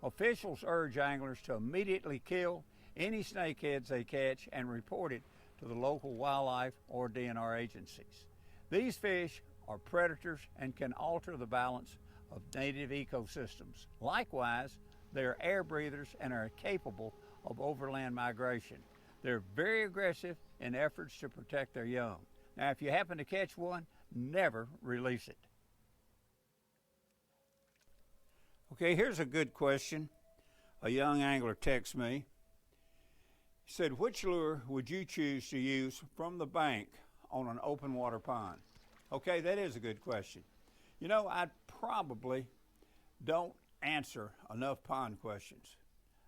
Officials urge anglers to immediately kill any snakeheads they catch and report it to the local wildlife or DNR agencies. These fish are predators and can alter the balance of native ecosystems. Likewise, they are air breathers and are capable of overland migration. They're very aggressive in efforts to protect their young. Now, if you happen to catch one, never release it. Okay, here's a good question. A young angler texts me. He said, which lure would you choose to use from the bank on an open water pond? Okay, that is a good question. You know, I probably don't answer enough pond questions.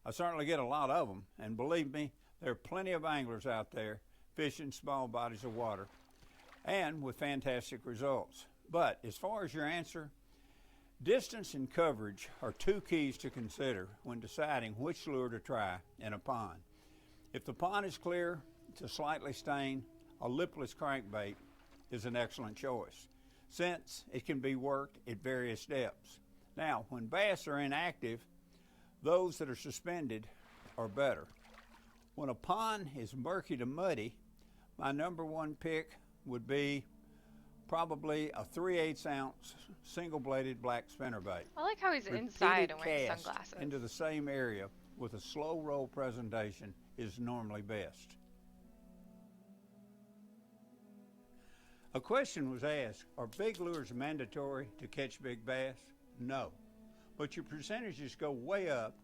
I certainly get a lot of them, and believe me, there are plenty of anglers out there fishing small bodies of water and with fantastic results. But as far as your answer, Distance and coverage are two keys to consider when deciding which lure to try in a pond. If the pond is clear to slightly stained, a lipless crankbait is an excellent choice, since it can be worked at various depths. Now, when bass are inactive, those that are suspended are better. When a pond is murky to muddy, my number one pick would be probably a 3/8 ounce single-bladed black spinnerbait. I like how he's inside and wearing Cast sunglasses. into the same area with a slow roll presentation is normally best. A question was asked, are big lures mandatory to catch big bass? No, but your percentages go way up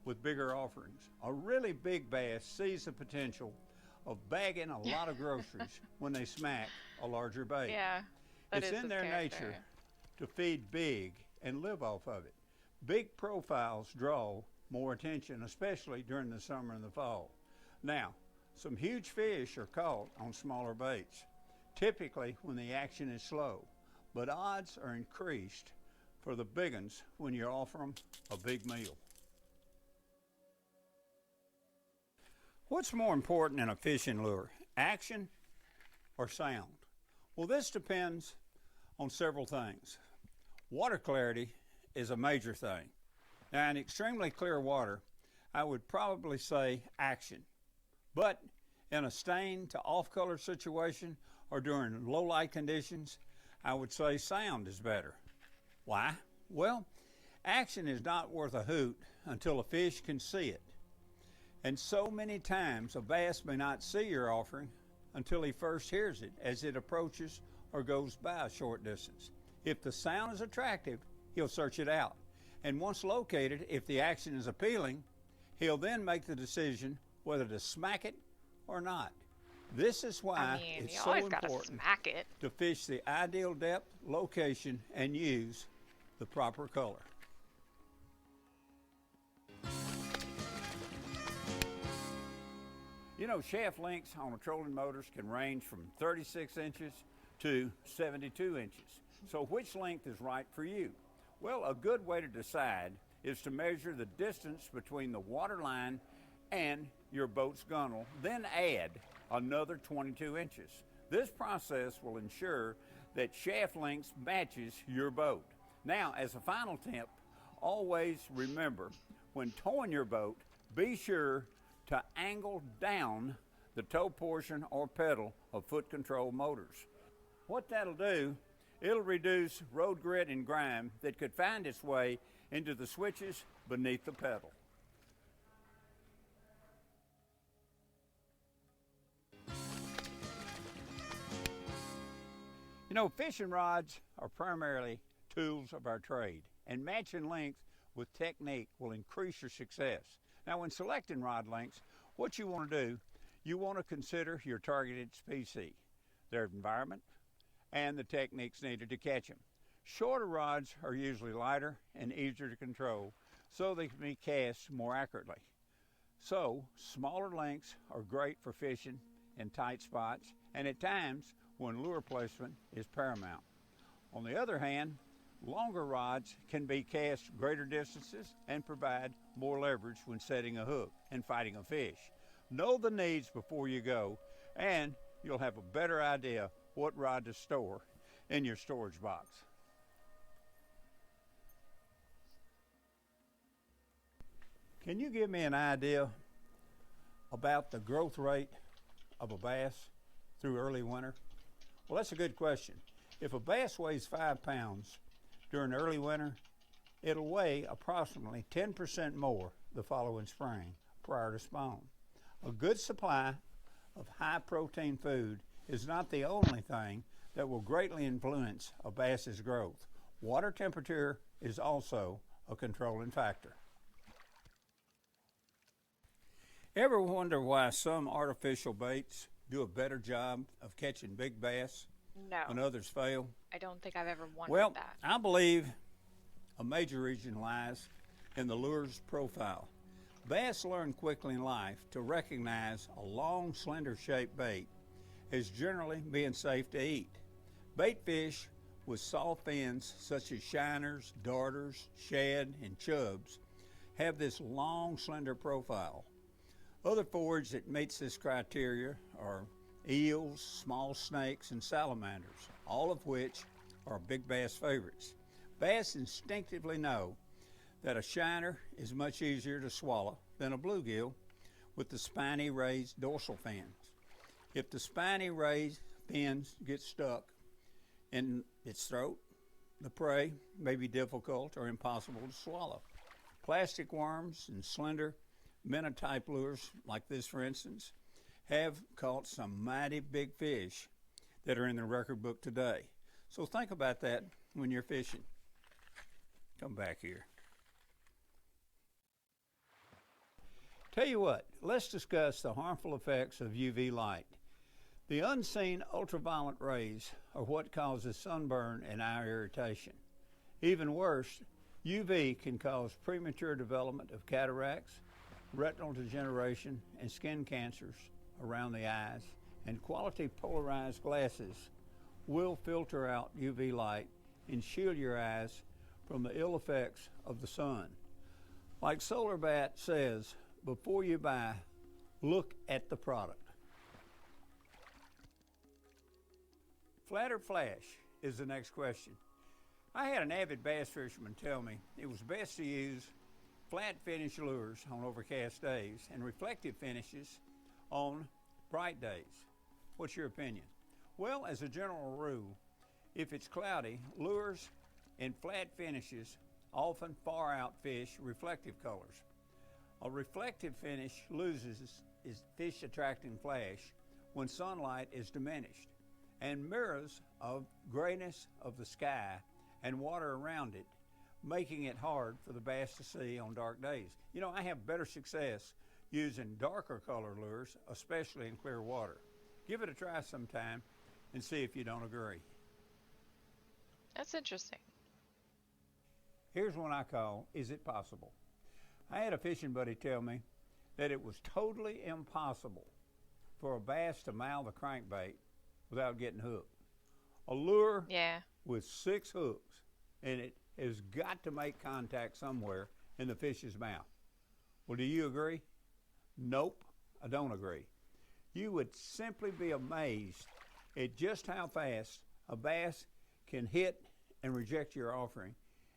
with bigger offerings. A really big bass sees the potential of bagging a lot of groceries when they smack a larger bait. Yeah, that it's is in his their character. nature to feed big and live off of it. Big profiles draw more attention, especially during the summer and the fall. Now, some huge fish are caught on smaller baits, typically when the action is slow, but odds are increased for the big ones when you offer them a big meal. What's more important in a fishing lure, action or sound? Well, this depends on several things. Water clarity is a major thing. Now, in extremely clear water, I would probably say action. But in a stain to off-color situation or during low light conditions, I would say sound is better. Why? Well, action is not worth a hoot until a fish can see it. And so many times a bass may not see your offering until he first hears it as it approaches or goes by a short distance. If the sound is attractive, he'll search it out. And once located, if the action is appealing, he'll then make the decision whether to smack it or not. This is why it's you so always gotta important smack it. to fish the ideal depth, location, and use the proper color. You know, shaft lengths on a trolling motors can range from 36 inches to 72 inches. So which length is right for you? Well, a good way to decide is to measure the distance between the water line and your boat's gunnel, then add another 22 inches. This process will ensure that shaft length matches your boat. Now, as a final tip, always remember, when towing your boat, be sure to angle down the tow portion or pedal of foot control motors. What that'll do, it'll reduce road grit and grime that could find its way into the switches beneath the pedal. You know, fishing rods are primarily tools of our trade, and matching length with technique will increase your success. Now, when selecting rod lengths, what you want to do, you want to consider your targeted species, their environment, and the techniques needed to catch them. Shorter rods are usually lighter and easier to control, so they can be cast more accurately. So, smaller lengths are great for fishing in tight spots, and at times when lure placement is paramount. On the other hand, longer rods can be cast greater distances and provide more leverage when setting a hook and fighting a fish. Know the needs before you go, and you'll have a better idea what rod to store in your storage box. Can you give me an idea about the growth rate of a bass through early winter? Well, that's a good question. If a bass weighs 5 pounds during early winter, it'll weigh approximately 10% more the following spring prior to spawn. A good supply of high protein food is not the only thing that will greatly influence a bass's growth. Water temperature is also a controlling factor. Ever wonder why some artificial baits do a better job of catching big bass No. when others fail? I don't think I've ever wondered Well, that. I believe a major reason lies in the lure's profile. Bass learn quickly in life to recognize a long, slender-shaped bait as generally being safe to eat. Bait fish with soft fins such as shiners, darters, shad, and chubs have this long, slender profile. Other forage that meets this criteria are eels, small snakes, and salamanders, all of which are big bass favorites. Bass instinctively know that a shiner is much easier to swallow than a bluegill with the spiny raised dorsal fins. If the spiny raised fins get stuck in its throat, the prey may be difficult or impossible to swallow. Plastic worms and slender minnow-type lures, like this for instance, have caught some mighty big fish that are in the record book today. So think about that when you're fishing. Come back here. Tell you what, let's discuss the harmful effects of UV light. The unseen ultraviolet rays are what causes sunburn and eye irritation. Even worse, UV can cause premature development of cataracts, retinal degeneration, and skin cancers around the eyes, and quality polarized glasses will filter out UV light and shield your eyes from the ill effects of the sun. Like SolarBat says, before you buy, look at the product. Flat or flash is the next question. I had an avid bass fisherman tell me it was best to use flat finish lures on overcast days and reflective finishes on bright days. What's your opinion? Well, as a general rule, if it's cloudy, lures and flat finishes often far out fish reflective colors. A reflective finish loses its fish attracting flash when sunlight is diminished, and mirrors of grayness of the sky and water around it, making it hard for the bass to see on dark days. You know, I have better success using darker color lures, especially in clear water. Give it a try sometime and see if you don't agree. That's interesting. Here's one I call, Is It Possible? I had a fishing buddy tell me that it was totally impossible for a bass to mouth a crankbait without getting hooked. A lure with 6 hooks, and it has got to make contact somewhere in the fish's mouth. Well, do you agree? Nope, I don't agree. You would simply be amazed at just how fast a bass can hit and reject your offering,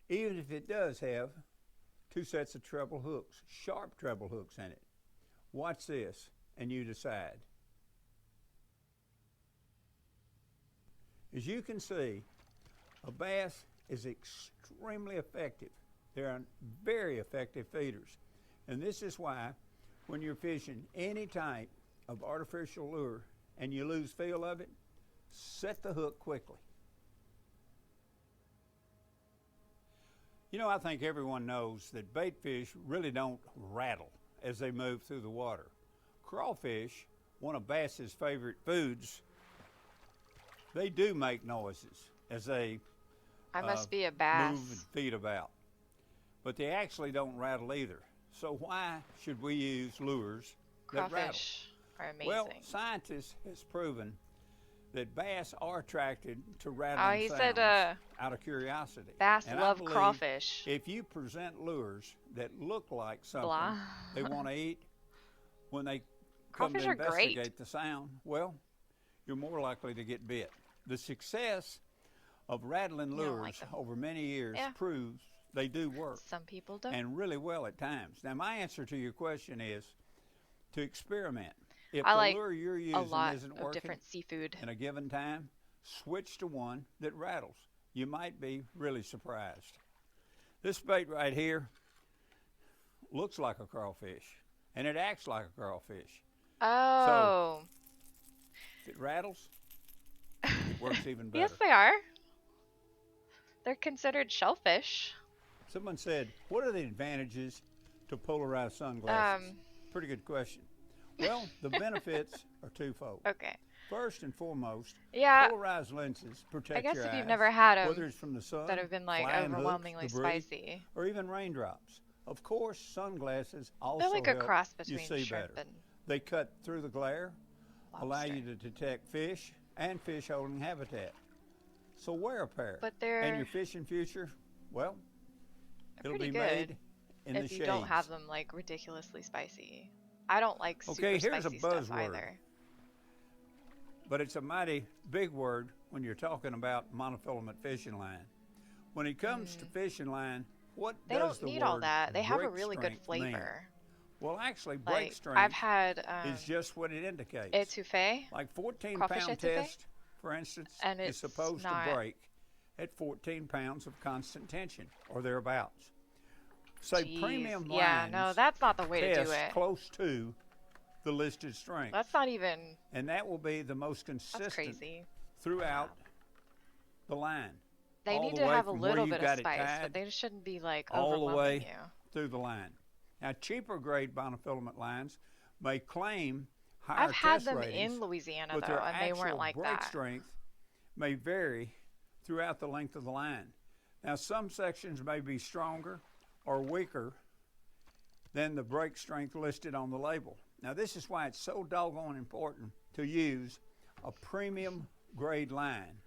even if it does have 2 sets of treble hooks, sharp treble hooks in it. Watch this and you decide. As you can see, a bass is extremely effective. They're very effective feeders. And this is why when you're fishing any type of artificial lure and you lose feel of it, set the hook quickly. You know, I think everyone knows that bait fish really don't rattle as they move through the water. Crawfish, one of bass's favorite foods, they do make noises as they I must be a bass. move and feed about. But they actually don't rattle either. So why should we use lures that rattle? Crawfish are amazing. Well, scientists has proven that bass are attracted to rattling he sounds said, out of curiosity. bass And I love believe crawfish. If you present lures that look like something Blah. they want to eat, when they come Crawfish to are great. investigate the sound, well, you're more likely to get bit. The success of rattling You don't lures like them. over many years Yeah. proves they do work. Some people don't. And really well at times. Now, my answer to your question is to experiment. If I the like lure you're a using lot isn't of working different seafood. in a given time, switch to one that rattles. You might be really surprised. This bait right here looks like a crawfish, and it acts like a crawfish. Oh. If it rattles, it works even better. Yes, they are. They're considered shellfish. Someone said, what are the advantages to polarized sunglasses? Pretty good question. Well, the benefits are twofold. Okay. First and foremost, Yeah. polarized lenses protect I guess your if eyes, you've never had 'em whether it's from the sun, that have been like flying hooks, overwhelmingly debris, spicy. or even raindrops. Of course, sunglasses also They're like a help cross you between see shrimp better. and They cut through the glare, allow lobster. you to detect fish and fish holding habitat. So wear a pair. But they're and your fishing future, well, it'll pretty be good made in the if you shades. don't have them like ridiculously spicy. I don't like super Okay, here's a spicy stuff buzzword. either. But it's a mighty big word when you're talking about monofilament fishing line. When it comes to fishing line, what They does don't the need all word that. They have a break really good strength mean? flavor. Well, actually, break Like strength I've had is just what it indicates. etouffee, Like 14 crawfish pound etouffee, test, for instance, and is it's supposed not- to break at 14 pounds of constant tension, or thereabouts. Say Jeez. premium Yeah, lines no, that's not the way to do test it. close to the listed strength. That's not even. And that will be the most consistent That's crazy. throughout the line. They all need the to way have a from where little you've bit got of it spice, tied but they shouldn't be like all the overwhelming way you. through the line. Now, cheaper grade monofilament lines may claim higher I've had test them ratings, in Louisiana but though, their and they weren't actual like break that. strength may vary throughout the length of the line. Now, some sections may be stronger or weaker than the break strength listed on the label. Now, this is why it's so doggone important to use a premium grade line.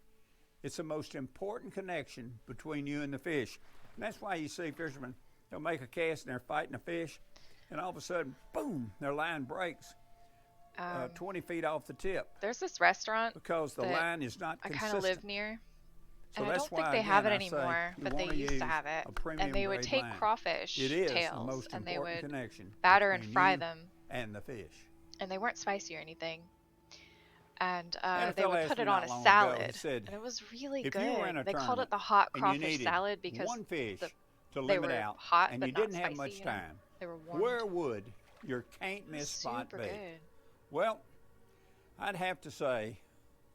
It's the most important connection between you and the fish. And that's why you see fishermen, they'll make a cast and they're fighting a fish, and all of a sudden, boom, their line breaks 20 feet off the tip. There's this restaurant because the that line is not I consistent. kind of live near, So and I that's don't think why, they have it again, I say anymore, you but they wanna used to use have it. a premium And they would grade take line. crawfish It is the tails most and they important would connection batter and between fry you them, and the fish. and they weren't spicy or anything. And And a they fella would asked put me it on not a long ago, he salad, said, and it was really if good. you were in a They called it tournament the hot and you crawfish needed salad because one fish the, to they limit were out, hot, and but you not didn't have spicy, much you know? time, They were warm. where would your can't miss spot Super be? good. Well, I'd have to say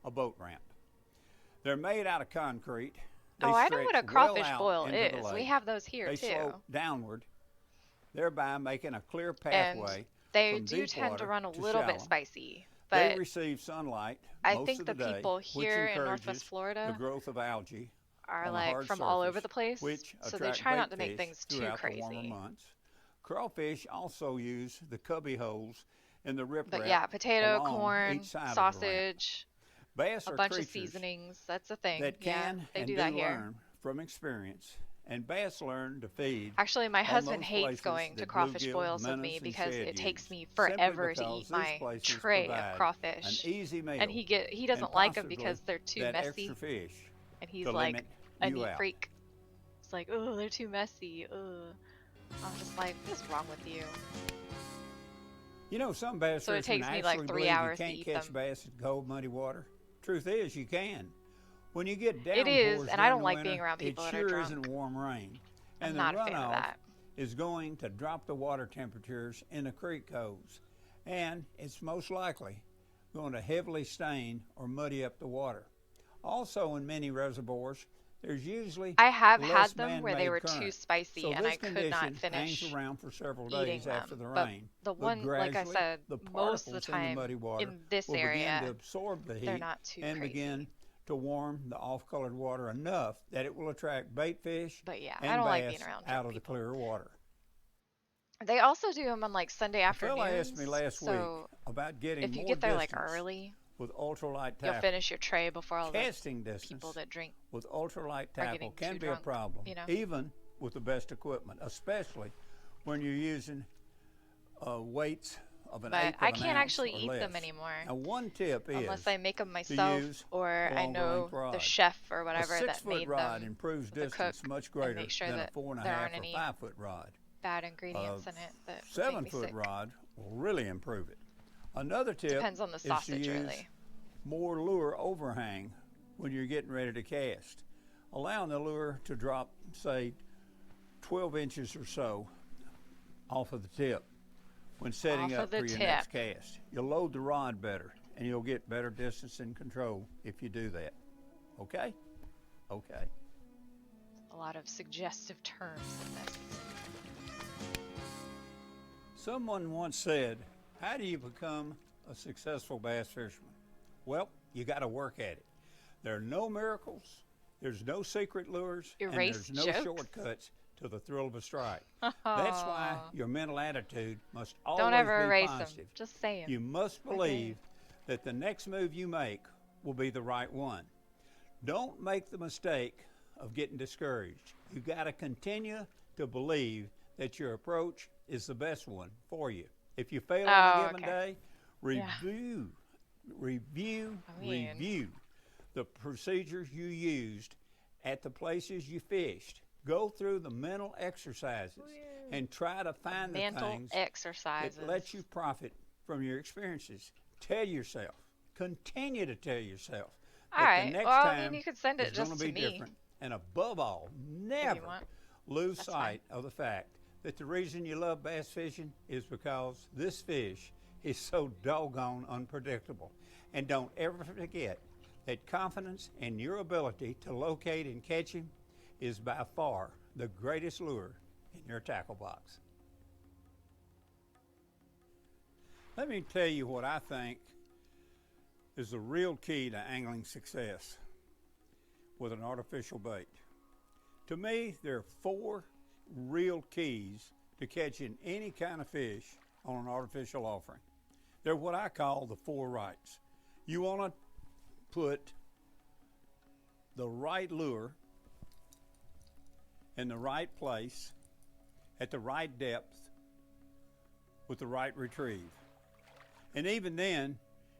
a boat ramp. They're made out of concrete. They Oh, I know what a stretch crawfish well out boil into the is. We lake. have those here They too. slope downward, thereby making a clear And pathway they from do deep tend to water run a to little bit shallow. spicy, They but receive sunlight I most think of the the day, people which here in Northwest encourages Florida the growth of algae are on a like hard from all over surface, the place, which so they attract try not bait to make fish things too throughout the warmer crazy. months. Crawfish also use the cubby holes in the riprap. But yeah, potato, along corn, each side of the ramp. sausage, Bass a are bunch of creatures seasonings. That's the thing. that Yeah, can they and do do that here. learn from experience, and bass learn to feed. Actually, my on husband those hates places going to that crawfish bluegill, boils with minnows, me and because shad it takes use, me simply forever to because eat these my places tray of provide crawfish. an easy meal And he doesn't and like them possibly because they're too that messy. extra fish And he's to like limit a you neat out. freak. It's like, oh, they're too messy. Ugh. I'm just like, what is wrong with you? You know, some bass So it fishermen takes me, like, actually 3 believe hours to you can't eat catch them. bass in cold, muddy water. Truth is, you can. When you get down It is, and I don't like being around people it that sure are drunk. isn't warm rain. I'm And not the a fan of runoff that. is going to drop the water temperatures in the creek coves. And it's most likely going to heavily stain or muddy up the water. Also, in many reservoirs, there's usually I have had less them where they man-made were too current. spicy So and this I could condition not finish hangs around for several eating days after the them. But rain. the But one, like I gradually, said, the most of the particles in time muddy water in this will area, begin to absorb the heat they're not too and crazy. begin to warm the off-colored water enough that it will attract bait fish But yeah, and I don't like bass being around out drunk of the clear water. They also do them on like Sunday A afternoons. fella asked me last week so about getting if you more get there like distance early, with ultralight you'll tackle. finish your tray before all the Casting distance people that drink with ultralight are tackle getting can too be drunk, a problem, you know? even with the best equipment, especially when you're using weights of an But eighth of I an can't ounce actually or eat them less. anymore. Now, one tip is unless I make them to myself use or a I longer know length rod. the chef or whatever a that 6-foot made rod them improves the distance cook much and greater make sure than a that 4.5 there or aren't any 5-foot rod. bad ingredients in it that would make me 7-foot sick. rod will really improve it. Another tip Depends on the is to sausage, use really. more lure overhang when you're getting ready to cast, allowing the lure to drop, say, 12 inches or so off of the tip when setting Off up of the for your tip. next cast. You'll load the rod better, and you'll get better distance and control if you do that. Okay? Okay. A lot of suggestive terms in this. Someone once said, how do you become a successful bass fisherman? Well, you got to work at it. There are no miracles, there's no secret lures, Erase and there's no jokes? shortcuts to the thrill of a strike. That's why your mental attitude must always Don't ever be erase positive. them. Just say them. You must believe that the next move you make will be the right one. Don't make the mistake of getting discouraged. You got to continue to believe that your approach is the best one for you. If you fail on a given day, review the procedures you used at the places you fished. Go through the mental exercises and try to find the things that let you profit from your experiences. Tell yourself, continue to tell yourself that the next time you could send it is going just to be to me. different. And above all, never lose sight of the fact that the reason you love bass fishing is because this fish is so doggone unpredictable. And don't ever forget that confidence in your ability to locate and catch him is by far the greatest lure in your tackle box. Let me tell you what I think is the real key to angling success with an artificial bait. To me, there are 4 real keys to catching any kind of fish on an artificial offering. They're what I call the 4 rights. You want to put the right lure in the right place at the right depth with the right retrieve. And even then,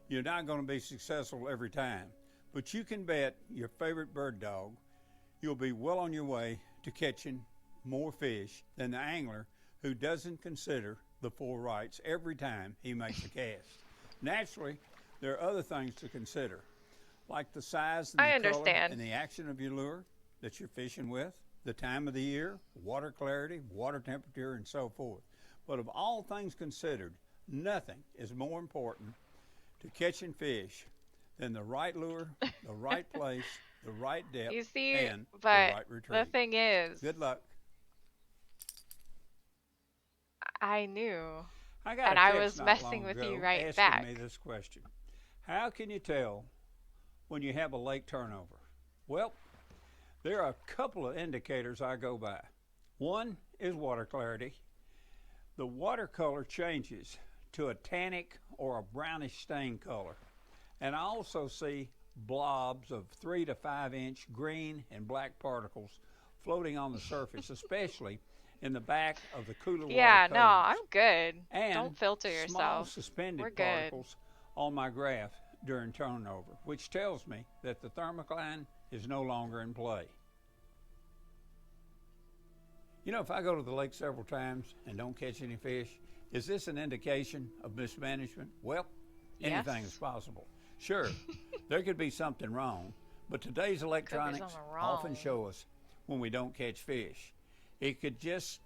you're not going to be successful every time. But you can bet your favorite bird dog you'll be well on your way to catching more fish than the angler who doesn't consider the 4 rights every time he makes a cast. Naturally, there are other things to consider, like the size and the color and the action of your lure that you're fishing with, the time of the year, water clarity, water temperature, and so forth. But of all things considered, nothing is more important to catching fish than the right lure, the right place, the right depth, and the right retrieve. The thing is, good luck. I knew, and I was messing with you right back. Asking me this question: how can you tell when you have a lake turnover? Well, there are a couple of indicators I go by. One is water clarity. The water color changes to a tannic or a brownish stain color. And I also see blobs of 3 to 5 inch green and black particles floating on the surface, especially in the back of the cooler water Yeah, cones. no, I'm good. And don't filter yourself. Small suspended We're good. particles on my graph during turnover, which tells me that the thermocline is no longer in play. You know, if I go to the lake several times and don't catch any fish, is this an indication of mismanagement? Well, anything is possible. Sure, there could be something wrong, but today's electronics often show us when we don't catch fish. It could just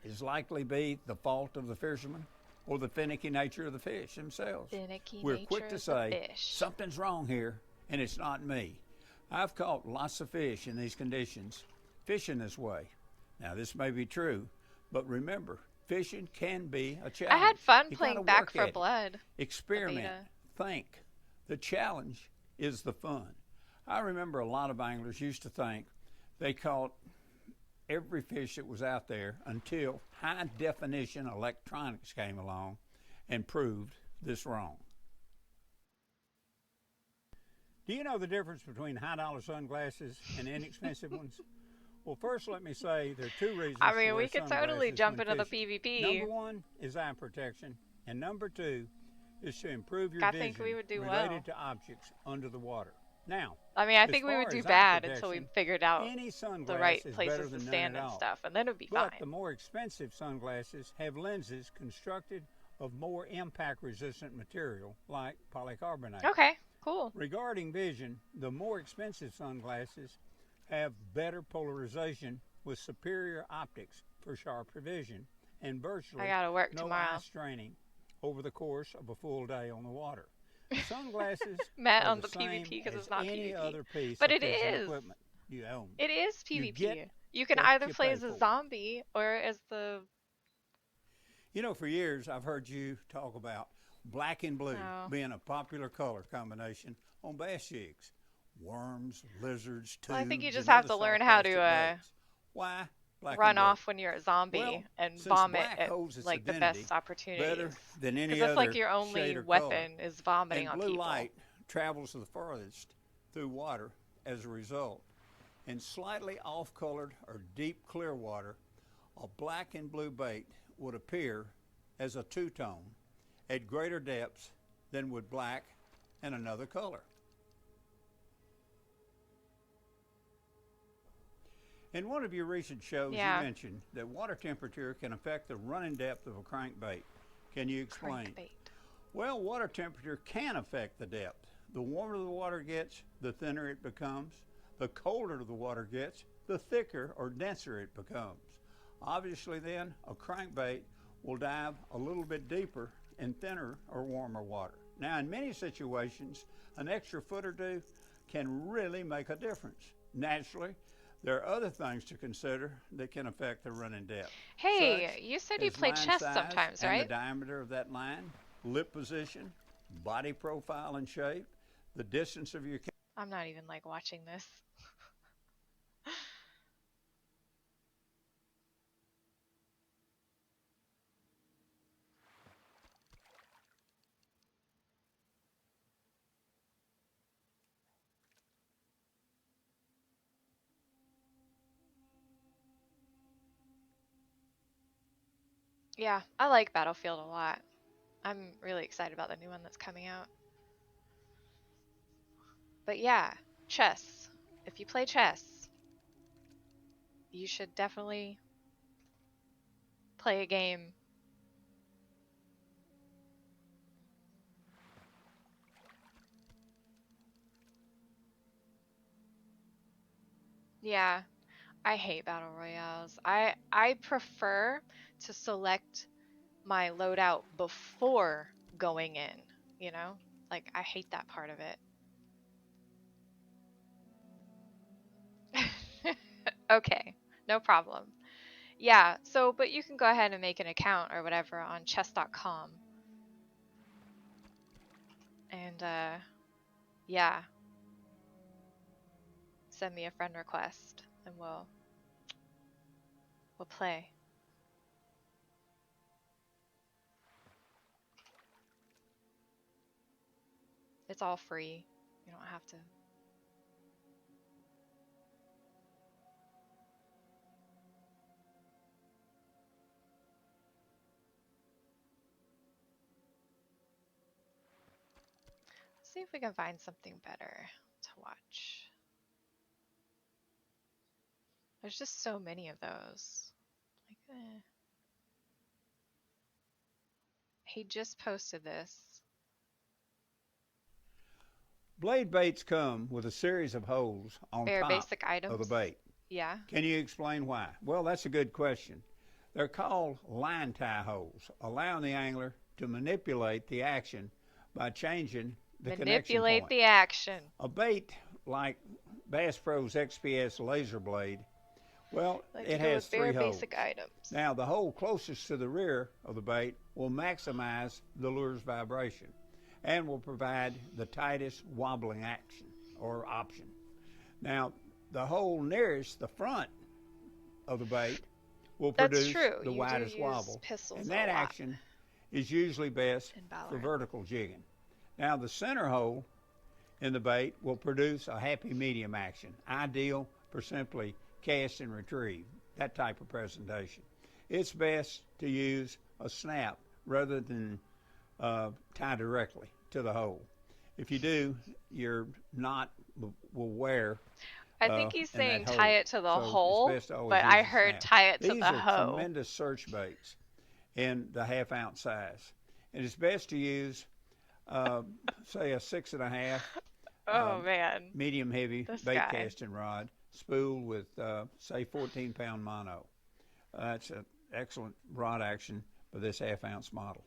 as likely be the fault of the fisherman or the finicky nature of the fish themselves. We're quick to say, something's wrong here, and it's not me. I've caught lots of fish in these conditions, fishing this way. Now, this may be true, but remember, fishing can be a challenge. I had fun You playing gotta Back work for at it. Blood. Experiment, think. The challenge is the fun. I remember a lot of anglers used to think they caught every fish that was out there until high-definition electronics came along and proved this wrong. Do you know the difference between high-dollar sunglasses and inexpensive ones? Well, first let me say there are 2 reasons. I mean, to we wear could totally sunglasses jump when into the fishing. PvP. Number 1 is eye protection, and number 2 is to improve your I vision think we would do related well. to objects under the water. Now, I mean, I as think we far would do as eye bad until we protection, figured out any the sunglass right is places better to than stand none at and all. stuff, and then it'd be But fine. the more expensive sunglasses have lenses constructed of more impact-resistant material, like polycarbonate. Okay, cool. Regarding vision, the more expensive sunglasses have better polarization with superior optics for sharper vision and virtually I gotta work no tomorrow. eye straining over the course of a full day on the water. Sunglasses Matt are on the same PvP because as it's not any PvP. other piece But of it fishing is. equipment you own. It is You PvP. get You can what either you play pay as a for. zombie or as the. You know, for years I've heard you talk about black and blue Oh. being a popular color combination on bass jigs. Worms, lizards, tubes, Well, I think you just and have other to learn soft how plastic to baits. Why black run and blue? off when you're a zombie Well, and since vomit black at holds its like the identity best opportunities. better than any that's like other your only shade or weapon color. is vomiting and on blue people. light travels the farthest through water as a result. In slightly off-colored or deep clear water, a black and blue bait would appear as a two-tone at greater depths than would black and another color. In one of your recent shows, you mentioned that water temperature can affect the running depth of a crankbait. Can you explain? Crankbait. Well, water temperature can affect the depth. The warmer the water gets, the thinner it becomes. The colder the water gets, the thicker or denser it becomes. Obviously then, a crankbait will dive a little bit deeper in thinner or warmer water. Now, in many situations, an extra foot or two can really make a difference. Naturally, there are other things to consider that can affect the running depth. Hey, you said you play chess sometimes, right? And the diameter of that line, lip position, body profile and shape, the distance of your... I'm not even like watching this. Yeah, I like Battlefield a lot. I'm really excited about the new one that's coming out. But yeah, chess. If you play chess, you should definitely play a game. Yeah, I hate battle royales. I prefer to select my loadout before going in, you know? Like, I hate that part of it. Okay, no problem. Yeah, so, but you can go ahead and make an account or whatever on chess.com. And, yeah. Send me a friend request and we'll play. It's all free. You don't have to. Let's see if we can find something better to watch. There's just so many of those. Like, He just posted this. Blade baits come with a series of holes on They're top basic items. of the bait. Yeah. Can you explain why? Well, that's a good question. They're called line tie holes, allowing the angler to manipulate the action by changing the connection point. Manipulate the action. A bait like Bass Pro's XPS laser blade, well, it has three holes. Basic items. Now, the hole closest to the rear of the bait will maximize the lure's vibration and will provide the tightest wobbling action or option. Now, the hole nearest the front of the bait will produce the widest wobble. And that action is usually best for vertical jigging. Now, the center hole in the bait will produce a happy medium action, ideal for simply cast and retrieve, that type of presentation. It's best to use a snap rather than tie directly to the hole. If you do, you're not will wear. I think he's saying tie it to the hole, but I heard tie it to the hoe. These are tremendous search baits in the half-ounce size. And it's best to use, say, a 6.5 medium heavy bait casting rod spooled with, say, 14-pound mono. That's an excellent rod action for this half-ounce model.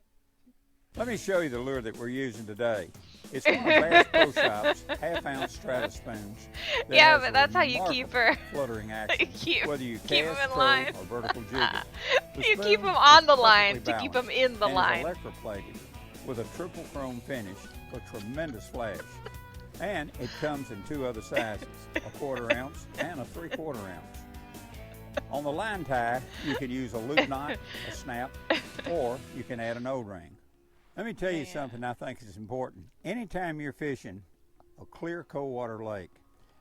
Let me show you the lure that we're using today. It's one of Bass Pro Shop's half-ounce Stratus spoons. Yeah, but that's how you keep her. Fluttering action. Whether you keep cast, them in line. Or vertical jigging. You keep them on the line to keep them in the line. It's electroplated with a triple chrome finish for tremendous flash. And it comes in two other sizes, a 1/4 ounce and a 3/4 ounce. On the line tie, you can use a loop knot, a snap, or you can add an O-ring. Let me tell you something I think is important. Anytime you're fishing a clear cold water lake,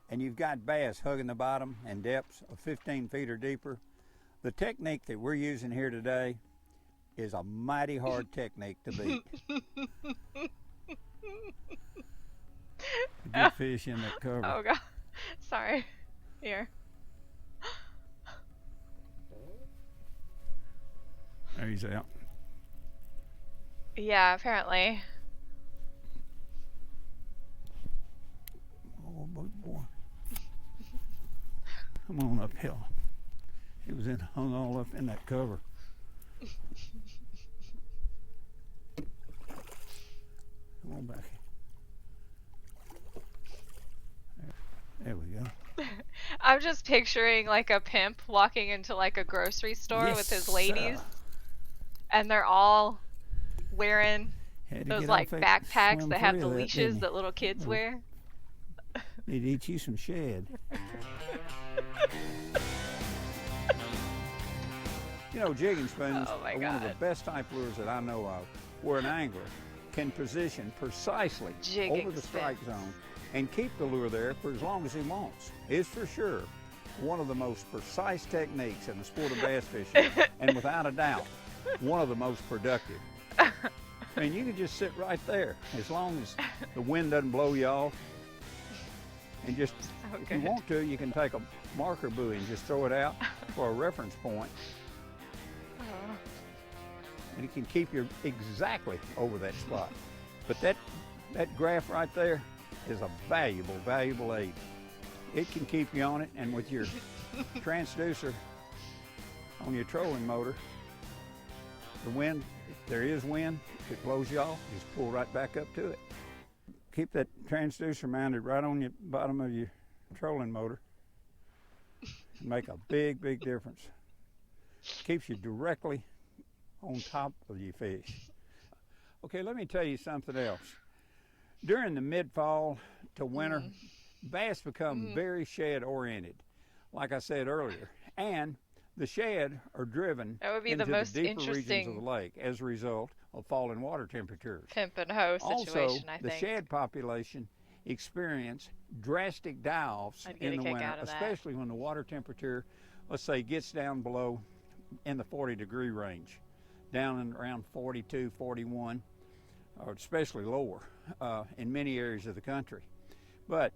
and you've got bass hugging the bottom in depths of 15 feet or deeper, the technique that we're using here today is a mighty hard technique to beat. Good fish in that cover. Oh god. Sorry. Here. There he's out. Yeah, apparently. Oh boy. Come on uphill. He was hung all up in that cover. Come on back. There we go. I'm just picturing like a pimp walking into like a grocery store with his ladies, and they're all wearing those like backpacks that have the leashes that little kids wear. They'd eat you some shad. You know, jigging spoons are one of the best type lures that I know of, where an angler can position precisely over the strike zone and keep the lure there for as long as he wants. It's for sure one of the most precise techniques in the sport of bass fishing, and without a doubt, one of the most productive. I mean, you can just sit right there as long as the wind doesn't blow you off, and just, if you want to, you can take a marker buoy and just throw it out for a reference point. And it can keep you exactly over that spot. But that graph right there is a valuable, valuable aid. It can keep you on it, and with your transducer on your trolling motor, the wind, if there is wind, if it blows you off, just pull right back up to it. Keep that transducer mounted right on the bottom of your trolling motor. Make a big, big difference. Keeps you directly on top of your fish. Okay, let me tell you something else. During the mid-fall to winter, bass become very shad oriented, like I said earlier, and the shad are driven into the deeper regions of the lake as a result of falling water temperatures. Pimp and hoe situation, also, I think. the shad population experience drastic die-offs in the winter, especially when the water temperature, let's say, gets down below in the 40-degree range, down in around 42, 41, or especially lower in many areas of the country. But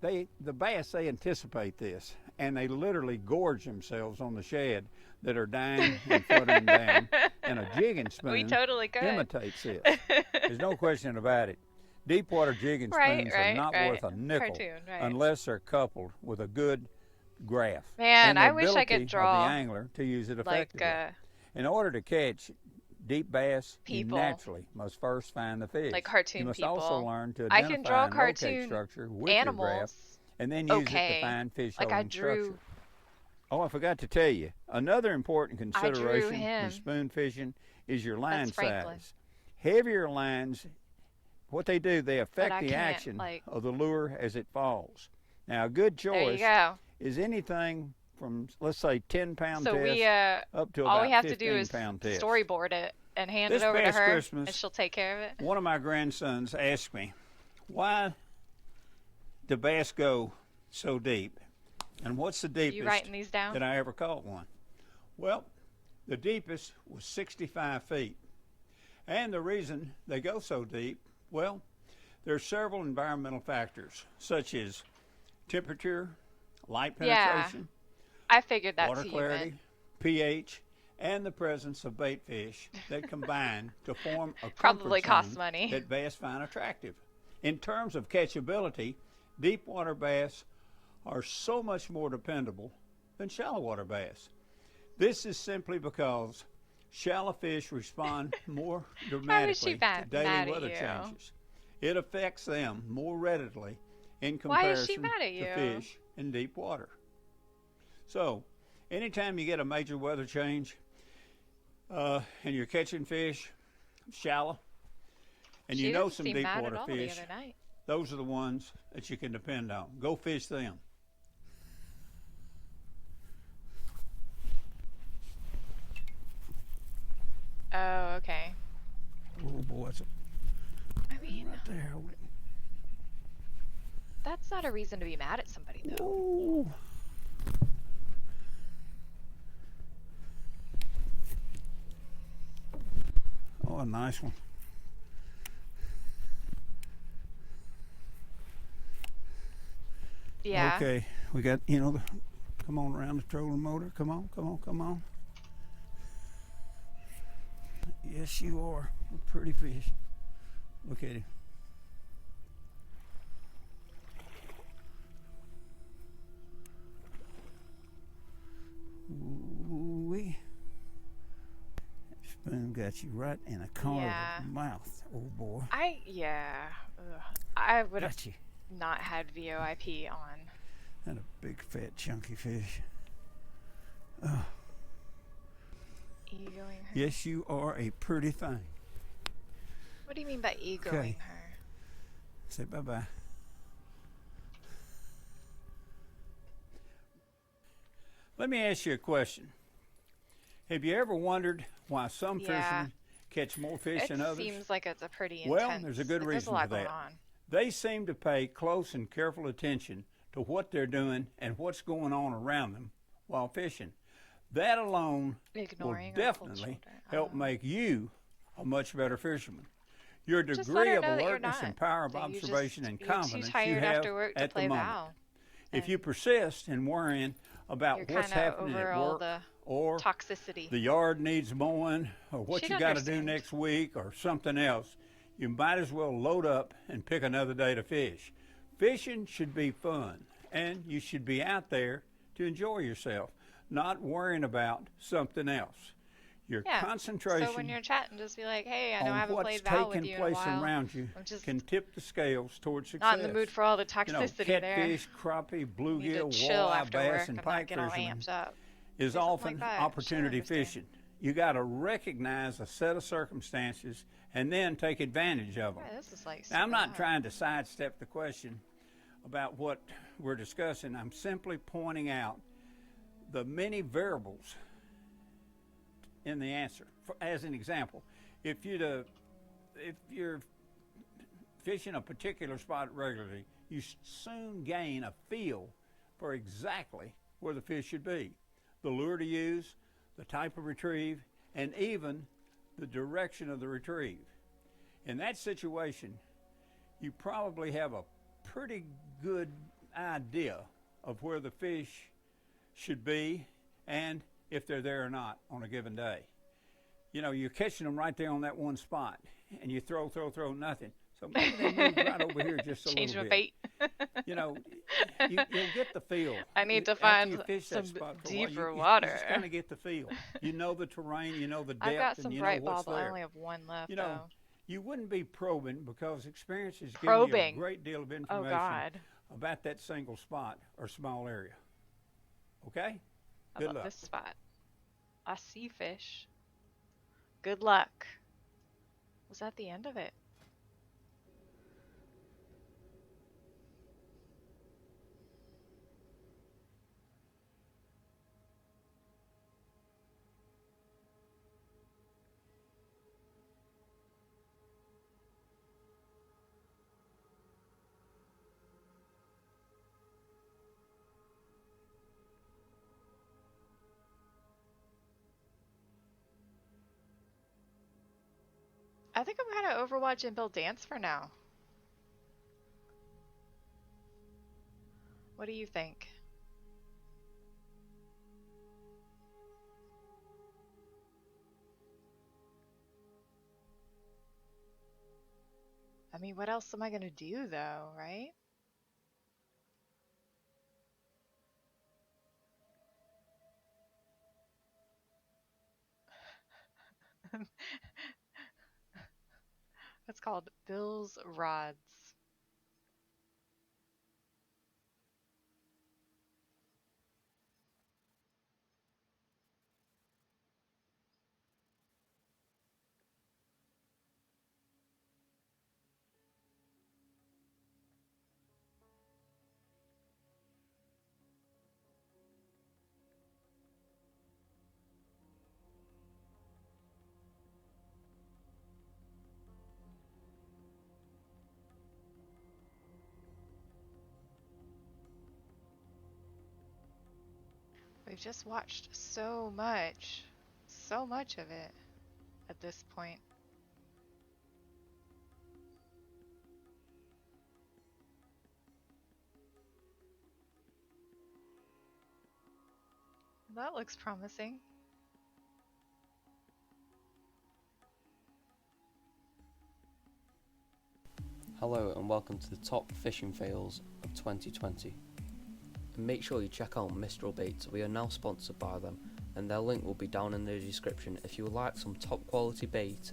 the bass, they anticipate this, and they literally gorge themselves on the shad that are dying and fluttering down, and a jigging spoon imitates it. There's no question about it. Deep water jigging spoons are not worth a nickel unless they're coupled with a good graph. Man, and I wish I could draw of the angler to use it effectively. Like, in order to catch deep bass, you naturally must first find the fish. Like cartoon you must people. also learn to I identify can draw and cartoon locate structure with animals. your graph, and then use it to find fish like holding structure. Oh, I forgot to tell you, another important consideration in spoon fishing is your line size. Heavier lines, what they do, they affect the action of the lure as it falls. Now, a good choice is anything from, let's say, 10-pound test up to all about we have to do is 15-pound test. storyboard it and hand it over to her, and she'll take care of it. One of my grandsons asked me, why do bass go so deep? And what's the deepest you writing these down? that I ever caught one? Well, the deepest was 65 feet. And the reason they go so deep, well, there's several environmental factors, such as temperature, light penetration, I figured that water clarity, pH, and the presence of bait fish that combine to form a probably comfort costs zone money that bass find attractive. In terms of catchability, deep water bass are so much more dependable than shallow water bass. This is simply because shallow fish respond more dramatically to daily weather changes. It affects them more readily in comparison to fish in deep water. So, anytime you get a major weather change and you're catching fish shallow, and you know some deep water fish, those are the ones that you can depend on. Go fish them. Oh, okay. Oh boy, that's I mean, right there. That's not a reason to be mad at somebody, though. Ooh. Oh, a nice one. Yeah. Okay, we got, you know, come on around the trolling motor. Come on, come on, come on. Yes, you are. A pretty fish. Look at him. Ooh-wee. Spoon got you right in a corner of the mouth, oh boy. I would have Got you. not had VOIP on. And a big fat chunky fish. Oh. Egoing her. Yes, you are a pretty thing. What do you mean by egoing Okay. her? Say bye-bye. Let me ask you a question. Have you ever wondered why some fishermen catch more fish than others? It seems like it's a pretty intense. Well, there's a good there's reason a lot for that. going on. They seem to pay close and careful attention to what they're doing and what's going on around them while fishing. That alone Ignoring will definitely help make you a much better fisherman. Your Just let degree her of know that you're alertness not. and power of That observation and you're too confidence tired you have after work to at the play moment. Val. If you persist in worrying about You're what's kinda happening over at all work the or toxicity. the yard needs mowing or what She'd you got to do understand. next week or something else, you might as well load up and pick another day to fish. Fishing should be fun, and you should be out there to enjoy yourself, not worrying about something else. Your concentration So when you're chatting, just be like, "Hey, I know I on haven't what's played Val with taking you in a place while. around you I'm just can tip the scales towards success. not in the mood for all the You know, toxicity there. catfish, crappie, Need bluegill, to chill walleye, after work bass, and and not pike get all fishermen amped up. is Say something often like that. She'll opportunity understand. fishing. You got to recognize a set of circumstances and then take advantage of them. Yeah, this is like Now, I'm super not hot. trying to sidestep the question about what we're discussing. I'm simply pointing out the many variables in the answer. As an example, if you're fishing a particular spot regularly, you soon gain a feel for exactly where the fish should be, the lure to use, the type of retrieve, and even the direction of the retrieve. In that situation, you probably have a pretty good idea of where the fish should be and if they're there or not on a given day. You know, you're catching them right there on that one spot, and you throw, nothing. So maybe they move right over here just a Change little my bit. bait. You know, you'll get the feel. I need to After find you fish that some spot for a while, deeper you water. just kind of get the feel. You know the terrain, you know the depth, I've got some and you bright know what's ball, but I there. only have one left, You know, though. you wouldn't be probing because experience has given you Probing. a great deal of Oh, information God. about that single spot or small area. Okay? How Good about luck. this spot? I see fish. Good luck. Was that the end of it? I think I'm gonna Overwatch and build dance for now. What do you think? I mean, what else am I gonna do though, right? It's called Bill's Rods. We've just watched so much of it at this point. That looks promising. Hello and welcome to the top fishing fails of 2020. And make sure you check out Mistral Baits. We are now sponsored by them, and their link will be down in the description if you would like some top quality bait.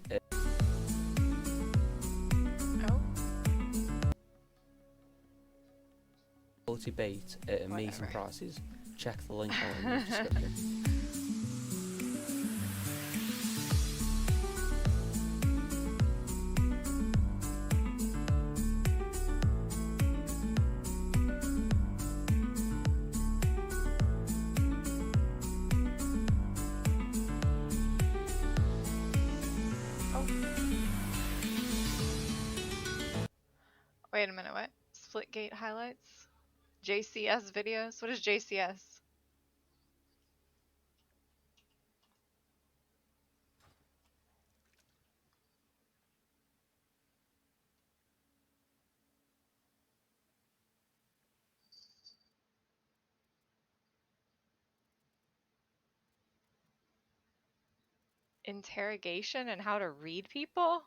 Quality bait at amazing prices. Check the link out in the description. Wait a minute, what? Splitgate highlights? JCS videos? What is JCS? Interrogation and how to read people?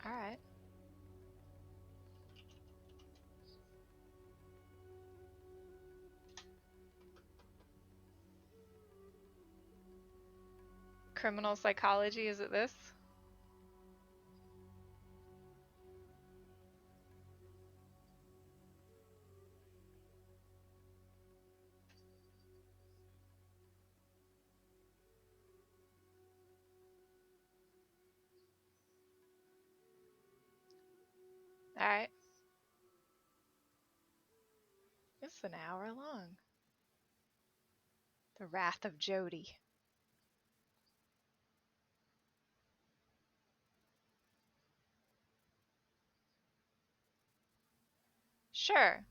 Alright. Criminal psychology, is it this? Alright. It's an hour long. The Wrath of Jody. Sure.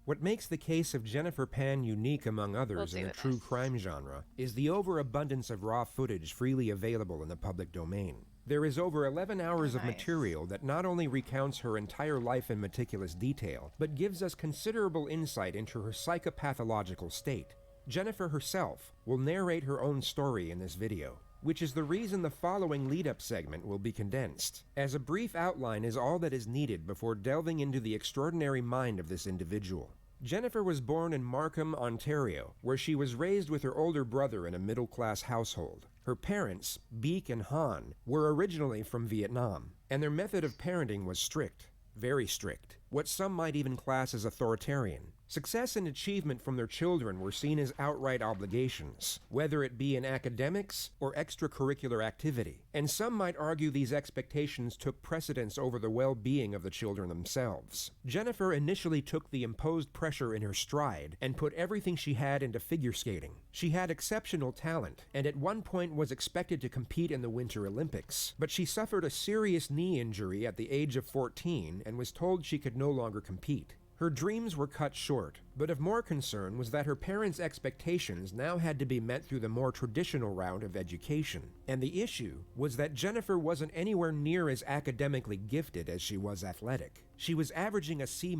What makes the case of Jennifer Pan unique among others in the true crime genre is the overabundance of raw footage freely available in the public domain. There is over 11 hours of material that not only recounts her entire life in meticulous detail, but gives us considerable insight into her psychopathological state. Jennifer herself will narrate her own story in this video, which is the reason the following lead-up segment will be condensed, as a brief outline is all that is needed before delving into the extraordinary mind of this individual. Jennifer was born in Markham, Ontario, where she was raised with her older brother in a middle-class household. Her parents, Beek and Han, were originally from Vietnam, and their method of parenting was strict, very strict, what some might even class as authoritarian. Success and achievement from their children were seen as outright obligations, whether it be in academics or extracurricular activity, and some might argue these expectations took precedence over the well-being of the children themselves. Jennifer initially took the imposed pressure in her stride and put everything she had into figure skating. She had exceptional talent, and at one point was expected to compete in the Winter Olympics, but she suffered a serious knee injury at the age of 14 and was told she could no longer compete. Her dreams were cut short, but of more concern was that her parents' expectations now had to be met through the more traditional route of education. And the issue was that Jennifer wasn't anywhere near as academically gifted as she was athletic. She was averaging a C-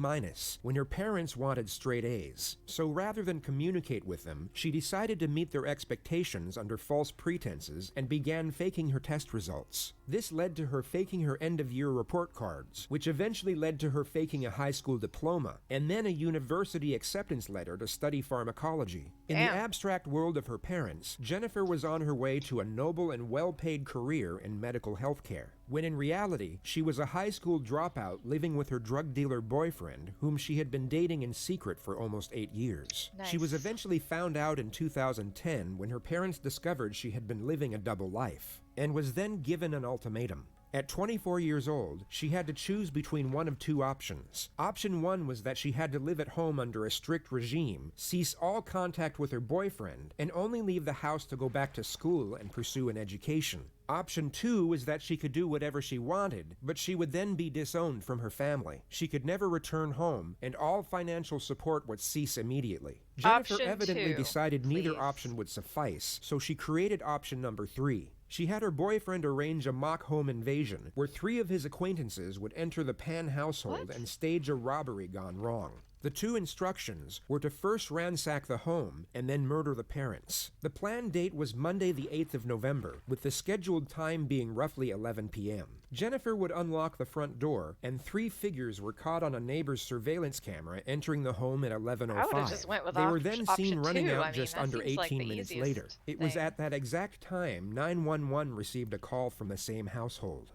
when her parents wanted straight A's. So rather than communicate with them, she decided to meet their expectations under false pretenses and began faking her test results. This led to her faking her end-of-year report cards, which eventually led to her faking a high school diploma, and then a university acceptance letter to study pharmacology. In the abstract world of her parents, Jennifer was on her way to a noble and well-paid career in medical health care, when in reality, she was a high school dropout living with her drug dealer boyfriend, whom she had been dating in secret for almost 8 years. Nice. She was eventually found out in 2010 when her parents discovered she had been living a double life, and was then given an ultimatum. At 24 years old, she had to choose between one of two options. Option 1 was that she had to live at home under a strict regime, cease all contact with her boyfriend, and only leave the house to go back to school and pursue an education. Option 2 was that she could do whatever she wanted, but she would then be disowned from her family. She could never return home, and all financial support would cease immediately. Jennifer Option evidently 2, decided neither please. option would suffice, so she created option number 3. She had her boyfriend arrange a mock home invasion, where 3 of his acquaintances would enter the Pan household and stage a robbery gone wrong. The 2 instructions were to first ransack the home and then murder the parents. The planned date was Monday the 8th of November, with the scheduled time being roughly 11 p.m. Jennifer would unlock the front door, and 3 figures were caught on a neighbor's surveillance camera entering the home at 11:05. I would've just went with They were then seen option running 2. out I mean, just that under seems like 18 the minutes easiest later. It was thing. at that exact time 911 received a call from the same household.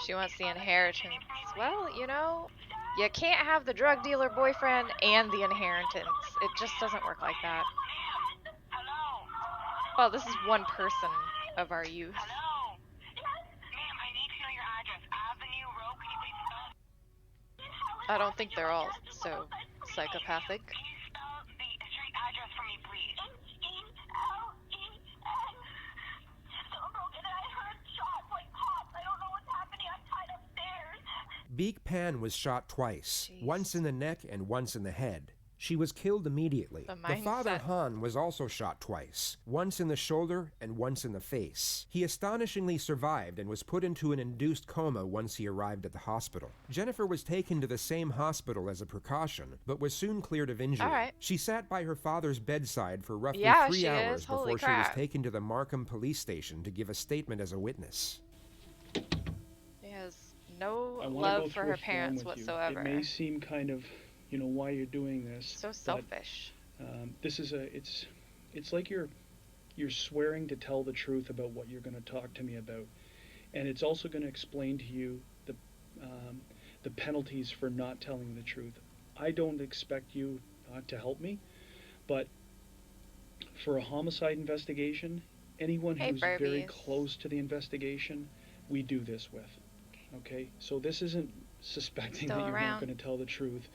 She wants the inheritance. Well, you know, you can't have the drug dealer boyfriend and the inheritance. It just doesn't work like that. Well, this is one person of our youth. I don't think they're all so psychopathic. Beek Pan was shot twice, once in the neck and once in the head. She was killed immediately. The father, Han, was also shot twice, once in the shoulder and once in the face. He astonishingly survived and was put into an induced coma once he arrived at the hospital. Jennifer was taken to the same hospital as a precaution, but was soon cleared of injury. All right. She sat by her father's bedside for roughly 3 hours before she was taken to the Markham police station to give a statement as a witness. She has no love for her parents whatsoever. It may seem kind of, you know, why you're doing this. So selfish. This is it's like you're swearing to tell the truth about what you're going to talk to me about, and it's also going to explain to you the penalties for not telling the truth. I don't expect you to help me, but for a homicide investigation, anyone who's very close to the investigation, we do this with. Okay, so this isn't suspecting that you're not going to tell the truth.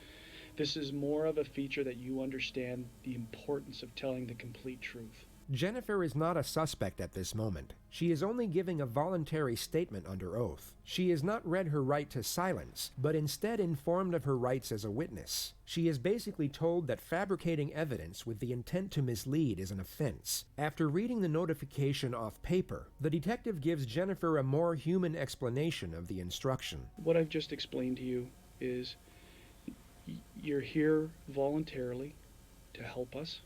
This is more of a feature that you understand the importance of telling the complete truth. Jennifer is not a suspect at this moment. She is only giving a voluntary statement under oath. She has not read her right to silence, but instead informed of her rights as a witness. She is basically told that fabricating evidence with the intent to mislead is an offense. After reading the notification off paper, the detective gives Jennifer a more human explanation of the instruction. What I've just explained to you is you're here voluntarily to help us,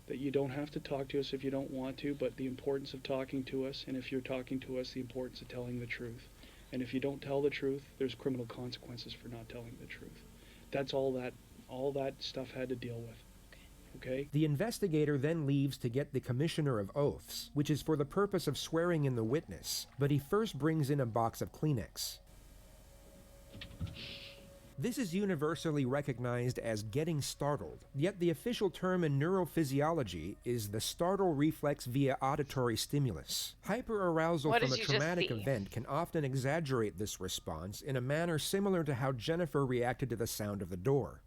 that you don't have to talk to us if you don't want to, but the importance of talking to us, and if you're talking to us, the importance of telling the truth. And if you don't tell the truth, there's criminal consequences for not telling the truth. That's all that stuff had to deal with. Okay? The investigator then leaves to get the Commissioner of Oaths, which is for the purpose of swearing in the witness, but he first brings in a box of Kleenex. This is universally recognized as getting startled, yet the official term in neurophysiology is the startle reflex via auditory stimulus. Hyperarousal from a traumatic event can often exaggerate this response in a manner similar to how Jennifer reacted to the sound of the door.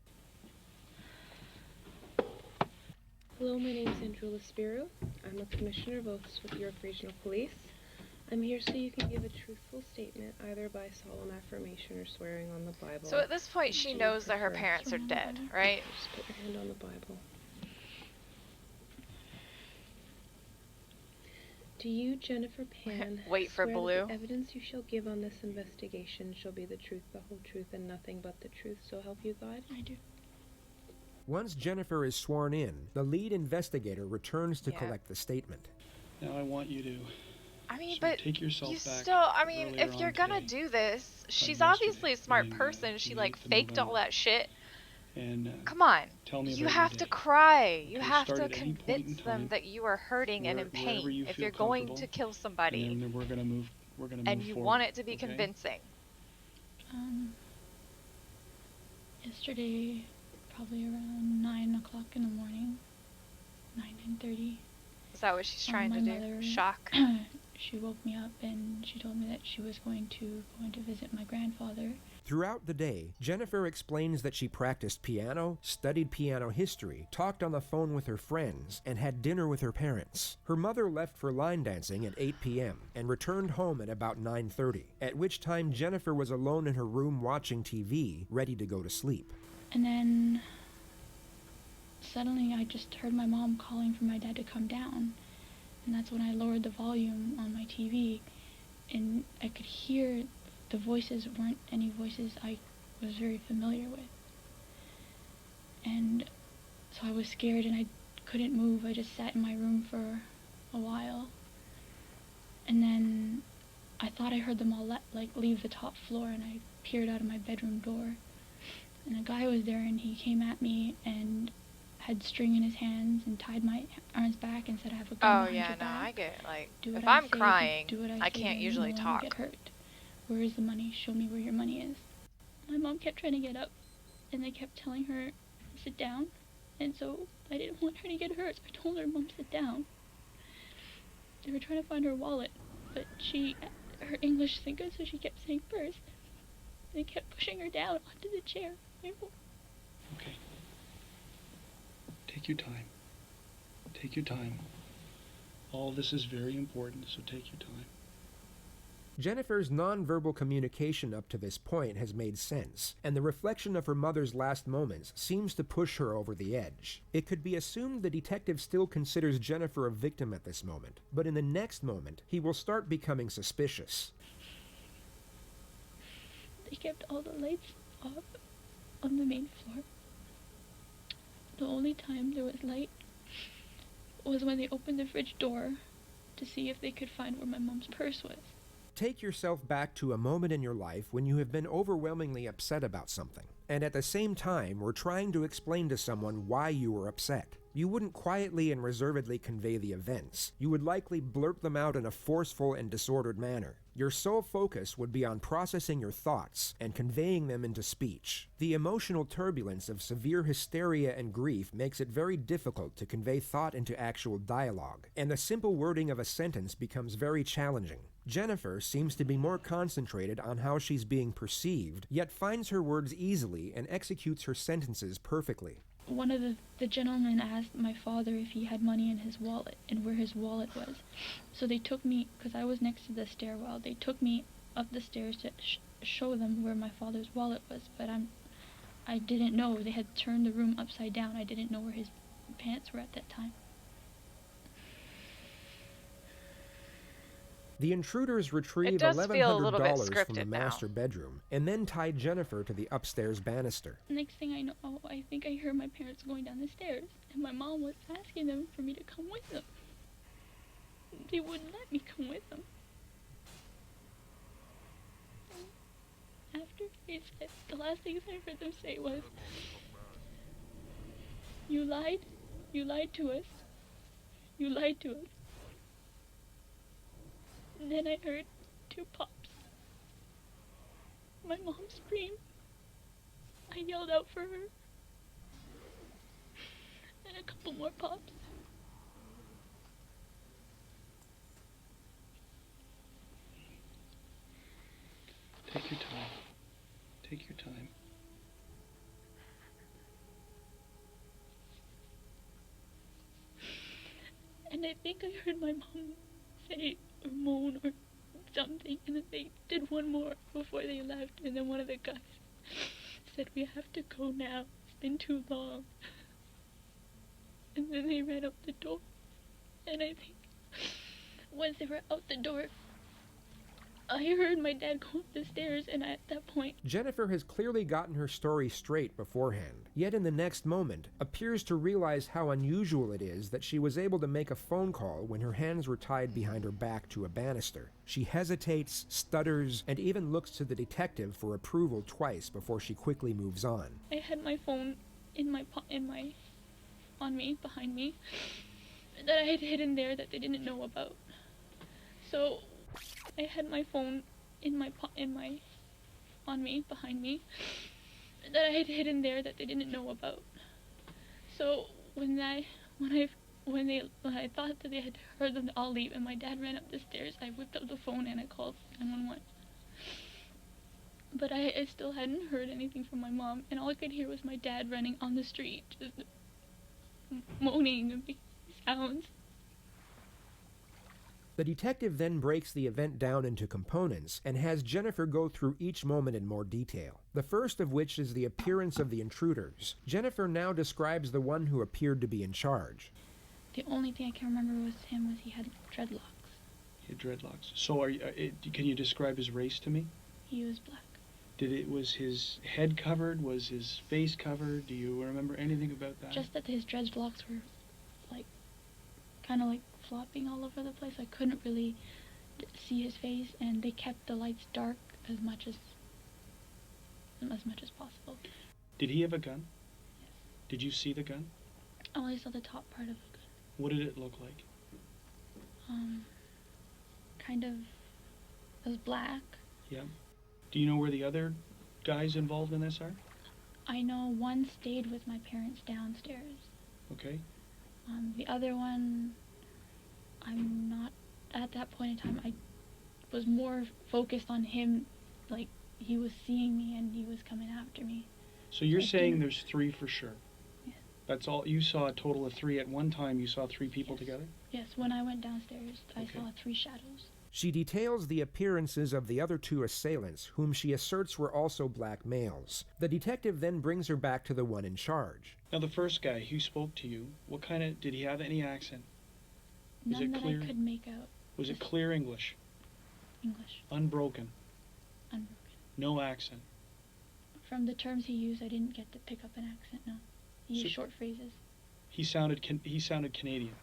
Hello, my name is Andrew Laspiro. I'm the Commissioner of Oaths with York Regional Police. I'm here so you can give a truthful statement, either by solemn affirmation or swearing on the Bible. So at this point, she knows that her parents are dead, right? Just put your hand on the Bible. Do you, Jennifer Pan, wait for swear Blue? that the evidence you shall give on this investigation shall be the truth, the whole truth, and nothing but the truth, so help you God? I do. Once Jennifer is sworn in, the lead investigator returns to collect the statement. Now I want you to but take yourself you back still, if you're gonna do this, she's obviously a smart person. She like faked all that shit And come on, tell me you about have your to day. cry. You Okay, have start to at any point in convince them time, that you are hurting and in wherever pain you if feel you're going comfortable, to kill somebody. And then we're gonna move. We're gonna And move you forward, want it to be okay? convincing. Yesterday, probably around 9 o'clock in the morning, 9:30. Is that what she's trying my to do? mother, Shock? She woke me up and she told me that she was going to visit my grandfather. Throughout the day, Jennifer explains that she practiced piano, studied piano history, talked on the phone with her friends, and had dinner with her parents. Her mother left for line dancing at 8 p.m. and returned home at about 9:30, at which time Jennifer was alone in her room watching TV, ready to go to sleep. And then suddenly I just heard my mom calling for my dad to come down. And that's when I lowered the volume on my TV, and I could hear the voices weren't any voices I was very familiar with. And so I was scared and I couldn't move. I just sat in my room for a while. And then I thought I heard them all leave the top floor, and I peered out of my bedroom door. And a guy was there, and he came at me and had string in his hands and tied my arms back and said, I have a gun behind your back. I get, like, Do if what I I'm say, crying, do what I say, can't and usually you won't talk. Get hurt. Where is the money? Show me where your money is. My mom kept trying to get up, and they kept telling her, sit down. And so I didn't want her to get hurt, so I told her, Mom, sit down. They were trying to find her wallet, but her English isn't good, so she kept saying purse. They kept pushing her down onto the chair. Okay. Take your time. Take your time. All this is very important, so take your time. Jennifer's nonverbal communication up to this point has made sense, and the reflection of her mother's last moments seems to push her over the edge. It could be assumed the detective still considers Jennifer a victim at this moment, but in the next moment, he will start becoming suspicious. They kept all the lights off on the main floor. The only time there was light was when they opened the fridge door to see if they could find where my mom's purse was. Take yourself back to a moment in your life when you have been overwhelmingly upset about something, and at the same time were trying to explain to someone why you were upset. You wouldn't quietly and reservedly convey the events. You would likely blurt them out in a forceful and disordered manner. Your sole focus would be on processing your thoughts and conveying them into speech. The emotional turbulence of severe hysteria and grief makes it very difficult to convey thought into actual dialogue, and the simple wording of a sentence becomes very challenging. Jennifer seems to be more concentrated on how she's being perceived, yet finds her words easily and executes her sentences perfectly. One of the gentlemen asked my father if he had money in his wallet and where his wallet was. So they took me, because I was next to the stairwell, they took me up the stairs to show them where my father's wallet was, but I didn't know. They had turned the room upside down. I didn't know where his pants were at that time. The intruders retrieve $1,100 from the master bedroom and then tie Jennifer to the upstairs banister. Next thing I know, I think I heard my parents going down the stairs, and my mom was asking them for me to come with them. They wouldn't let me come with them. After they said, the last things I heard them say was, you lied to us, you lied to us. And then I heard 2 pops. My mom screamed. I yelled out for her. And a couple more pops. Take your time. Take your time. And I think I heard my mom say or moan or something, and then they did one more before they left, and then one of the guys said, we have to go now, it's been too long. And then they ran out the door, and I think once they were out the door, I heard my dad go up the stairs, and at that point... Jennifer has clearly gotten her story straight beforehand, yet in the next moment appears to realize how unusual it is that she was able to make a phone call when her hands were tied behind her back to a banister. She hesitates, stutters, and even looks to the detective for approval twice before she quickly moves on. I had my phone on me, behind me, that I had hidden there that they didn't know about. So I had my phone on me, behind me, that I had hidden there that they didn't know about. So when I thought that they had heard them all leave and my dad ran up the stairs, I whipped up the phone and I called 911. But I still hadn't heard anything from my mom, and all I could hear was my dad running on the street, just moaning and making sounds. The detective then breaks the event down into components and has Jennifer go through each moment in more detail. The first of which is the appearance of the intruders. Jennifer now describes the one who appeared to be in charge. The only thing I can remember was he had dreadlocks. He had dreadlocks. So can you describe his race to me? He was black. Was his head covered? Was his face covered? Do you remember anything about that? Just that his dreadlocks were kind of like flopping all over the place. I couldn't really see his face, and they kept the lights dark as much as possible. Did he have a gun? Yes. Did you see the gun? I only saw the top part of the gun. What did it look like? Kind of, it was black. Yeah. Do you know where the other guys involved in this are? I know one stayed with my parents downstairs. Okay. The other one, I'm not, at that point in time, I was more focused on him, like he was seeing me and he was coming after me. So you're saying there's 3 for sure? Yes. That's all, you saw a total of 3 at one time, you saw 3 people together? Yes, when I went downstairs, I saw 3 shadows. She details the appearances of the other 2 assailants, whom she asserts were also black males. The detective then brings her back to the one in charge. Now the first guy who spoke to you, did he have any accent? None that I could make out. Was it clear English? English. Unbroken? Unbroken. No accent? From the terms he used, I didn't get to pick up an accent, no. He used short phrases. He sounded Canadian?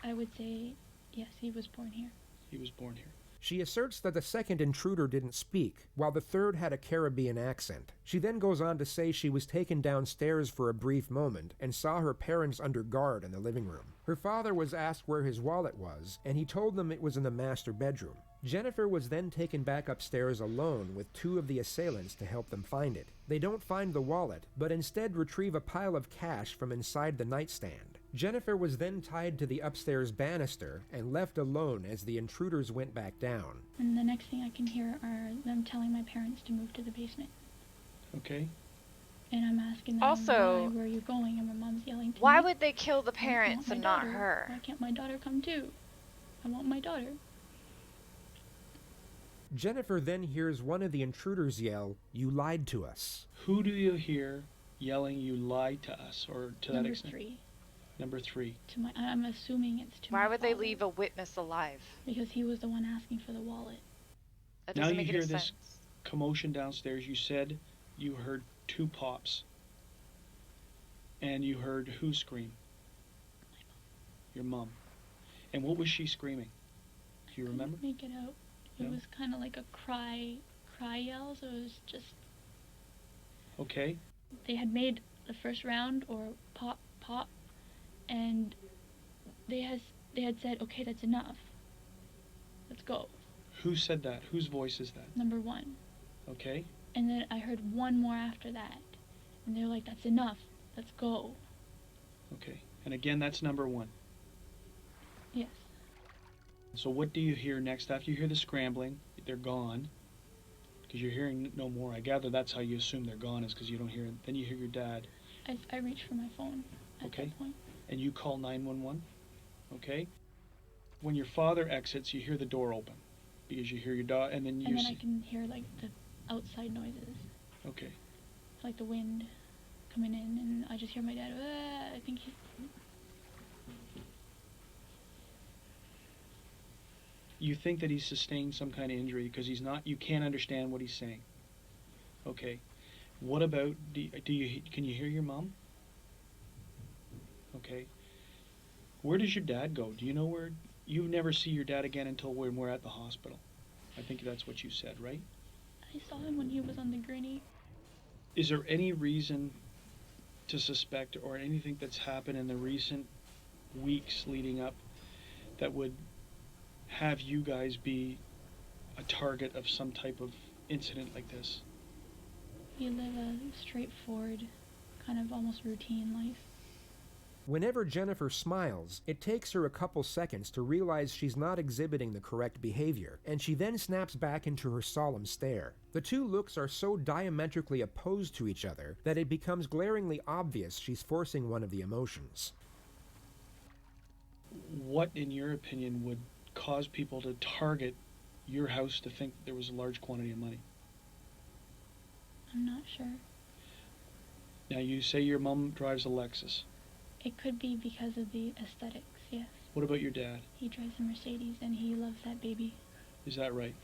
I would say, yes, he was born here. He was born here. She asserts that the second intruder didn't speak, while the third had a Caribbean accent. She then goes on to say she was taken downstairs for a brief moment and saw her parents under guard in the living room. Her father was asked where his wallet was, and he told them it was in the master bedroom. Jennifer was then taken back upstairs alone with 2 of the assailants to help them find it. They don't find the wallet, but instead retrieve a pile of cash from inside the nightstand. Jennifer was then tied to the upstairs banister and left alone as the intruders went back down. And the next thing I can hear are them telling my parents to move to the basement. Okay. And I'm asking them, also, where are you going? And my mom's yelling to me. Why would they kill the parents and not her? Why can't my daughter come too? I want my daughter. Jennifer then hears one of the intruders yell, "You lied to us." Who do you hear yelling, "You lied to us," or to that extent? Number 3. Number 3. I'm assuming it's to Why my would father, they leave a witness alive? Because he was the one asking for the wallet. That now doesn't you make hear any this sense. commotion downstairs. You said you heard 2 pops. And you heard who scream? Your mom. And what was she screaming? Do you remember? Make it out. It was kind of like a cry yell, so it was just... Okay. They had made the first round, or pop, and they had said, okay, that's enough. Let's go. Who said that? Whose voice is that? Number 1. Okay. And then I heard one more after that. And they were like, that's enough. Let's go. Okay. And again, that's number 1. Yes. So what do you hear next? After you hear the scrambling, they're gone. Because you're hearing no more. I gather that's how you assume they're gone, is because you don't hear it. Then you hear your dad. I reached for my phone at that point. And you call 911. Okay. When your father exits, you hear the door open. Because you hear your dog, and then you And then I can hear like the outside noises. Okay. Like the wind coming in, and I just hear my dad, I think he... You think that he's sustained some kind of injury because he's not, you can't understand what he's saying. Okay. What about, can you hear your mom? Okay. Where does your dad go? Do you know where, you never see your dad again until when we're at the hospital. I think that's what you said, right? I saw him when he was on the gurney. Is there any reason to suspect, or anything that's happened in the recent weeks leading up that would have you guys be a target of some type of incident like this? We live a straightforward, kind of almost routine life. Whenever Jennifer smiles, it takes her a couple seconds to realize she's not exhibiting the correct behavior, and she then snaps back into her solemn stare. The two looks are so diametrically opposed to each other that it becomes glaringly obvious she's forcing one of the emotions. What, in your opinion, would cause people to target your house to think there was a large quantity of money? I'm not sure. Now, you say your mom drives a Lexus. It could be because of the aesthetics, yes. What about your dad? He drives a Mercedes and he loves that baby. Is that right?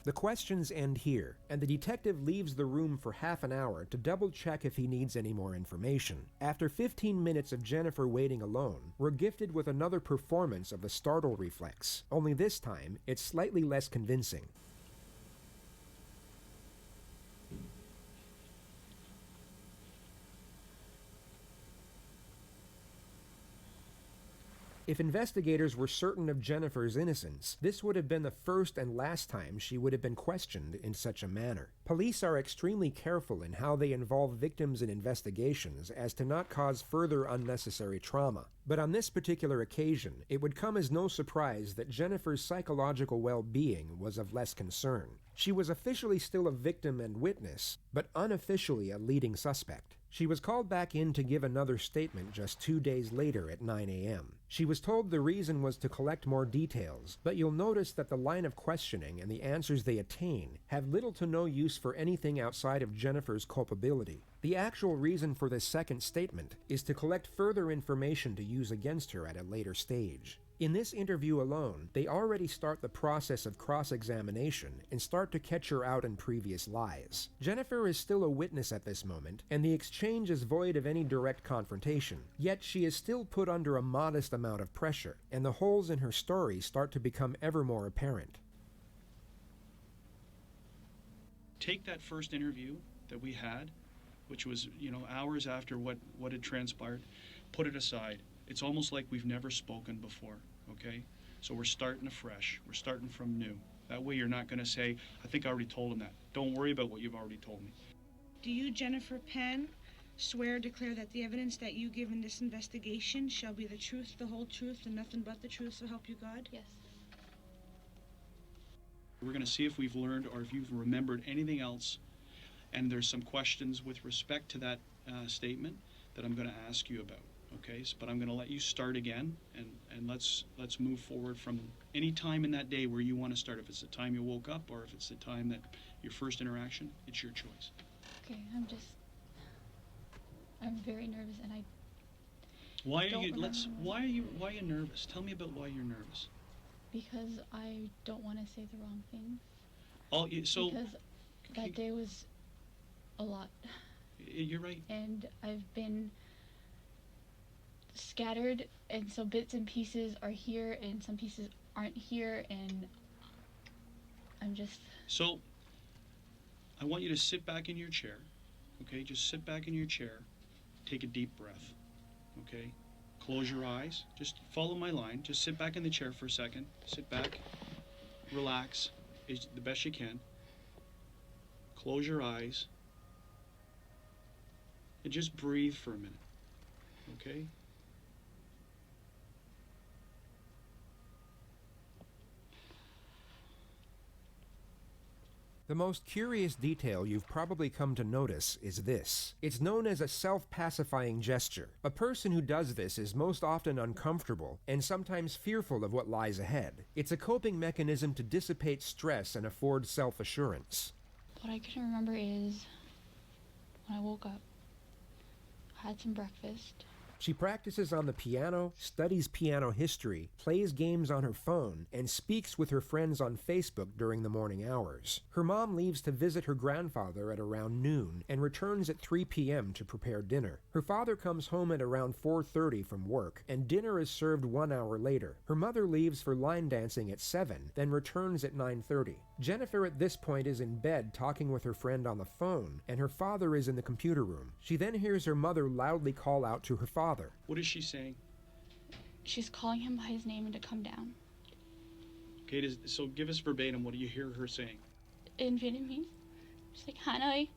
The questions end here, and the detective leaves the room for half an hour to double-check if he needs any more information. After 15 minutes of Jennifer waiting alone, we're gifted with another performance of the startle reflex, only this time it's slightly less convincing. If investigators were certain of Jennifer's innocence, this would have been the first and last time she would have been questioned in such a manner. Police are extremely careful in how they involve victims in investigations as to not cause further unnecessary trauma. But on this particular occasion, it would come as no surprise that Jennifer's psychological well-being was of less concern. She was officially still a victim and witness, but unofficially a leading suspect. She was called back in to give another statement just 2 days later at 9 a.m. She was told the reason was to collect more details, but you'll notice that the line of questioning and the answers they attain have little to no use for anything outside of Jennifer's culpability. The actual reason for this second statement is to collect further information to use against her at a later stage. In this interview alone, they already start the process of cross-examination and start to catch her out in previous lies. Jennifer is still a witness at this moment, and the exchange is void of any direct confrontation. Yet she is still put under a modest amount of pressure, and the holes in her story start to become ever more apparent. Take that first interview that we had, which was, hours after what had transpired, put it aside. It's almost like we've never spoken before, okay? So we're starting afresh. We're starting from new. That way you're not going to say, I think I already told him that. Don't worry about what you've already told me. Do you, Jennifer Penn, swear or declare that the evidence that you give in this investigation shall be the truth, the whole truth, and nothing but the truth, so help you God? Yes. We're going to see if we've learned or if you've remembered anything else. And there's some questions with respect to that statement that I'm going to ask you about. Okay, but I'm going to let you start again, and let's move forward from any time in that day where you want to start. If it's the time you woke up or if it's the time that your first interaction, it's your choice. Okay, I'm very nervous, and I Why are you nervous? Tell me about why you're nervous. Because I don't want to say the wrong things. Because that day was a lot. You're right. And I've been scattered, and so bits and pieces are here and some pieces aren't here, and I'm just... So, I want you to sit back in your chair, okay? Just sit back in your chair, take a deep breath, okay? Close your eyes, just follow my line, just sit back in the chair for a second, sit back, relax, the best you can, close your eyes, and just breathe for a minute, okay? The most curious detail you've probably come to notice is this. It's known as a self-pacifying gesture. A person who does this is most often uncomfortable and sometimes fearful of what lies ahead. It's a coping mechanism to dissipate stress and afford self-assurance. What I can remember is when I woke up, I had some breakfast, She practices on the piano, studies piano history, plays games on her phone, and speaks with her friends on Facebook during the morning hours. Her mom leaves to visit her grandfather at around noon and returns at 3 p.m. to prepare dinner. Her father comes home at around 4:30 from work, and dinner is served 1 hour later. Her mother leaves for line dancing at 7, then returns at 9:30. Jennifer at this point is in bed talking with her friend on the phone, and her father is in the computer room. She then hears her mother loudly call out to her father. What is she saying? She's calling him by his name and to come down. Okay, so give us verbatim. What do you hear her saying? In Vietnamese, she's like, Hanoi,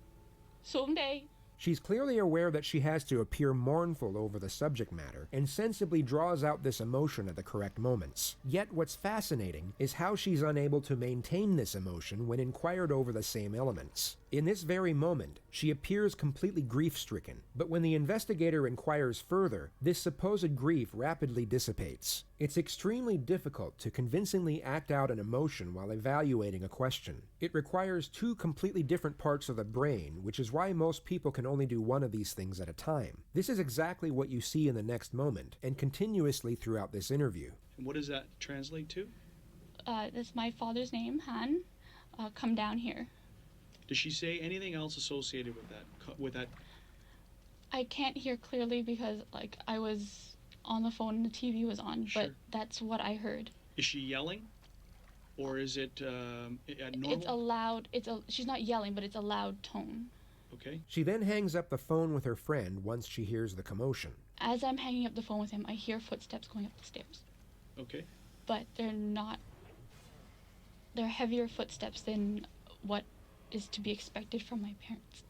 xuống đây. She's clearly aware that she has to appear mournful over the subject matter, and sensibly draws out this emotion at the correct moments. Yet what's fascinating is how she's unable to maintain this emotion when inquired over the same elements. In this very moment, she appears completely grief-stricken, but when the investigator inquires further, this supposed grief rapidly dissipates. It's extremely difficult to convincingly act out an emotion while evaluating a question. It requires two completely different parts of the brain, which is why most people can only do one of these things at a time. This is exactly what you see in the next moment, and continuously throughout this interview. And what does that translate to? That's my father's name, Han. Come down here. Does she say anything else associated with that? I can't hear clearly because, like, I was on the phone and the TV was on, Sure. but that's what I heard. Is she yelling? Or is it normal? It's a loud, she's not yelling, but it's a loud tone. Okay. She then hangs up the phone with her friend once she hears the commotion. As I'm hanging up the phone with him, I hear footsteps going up the stairs. Okay. But they're heavier footsteps than what is to be expected from my parents.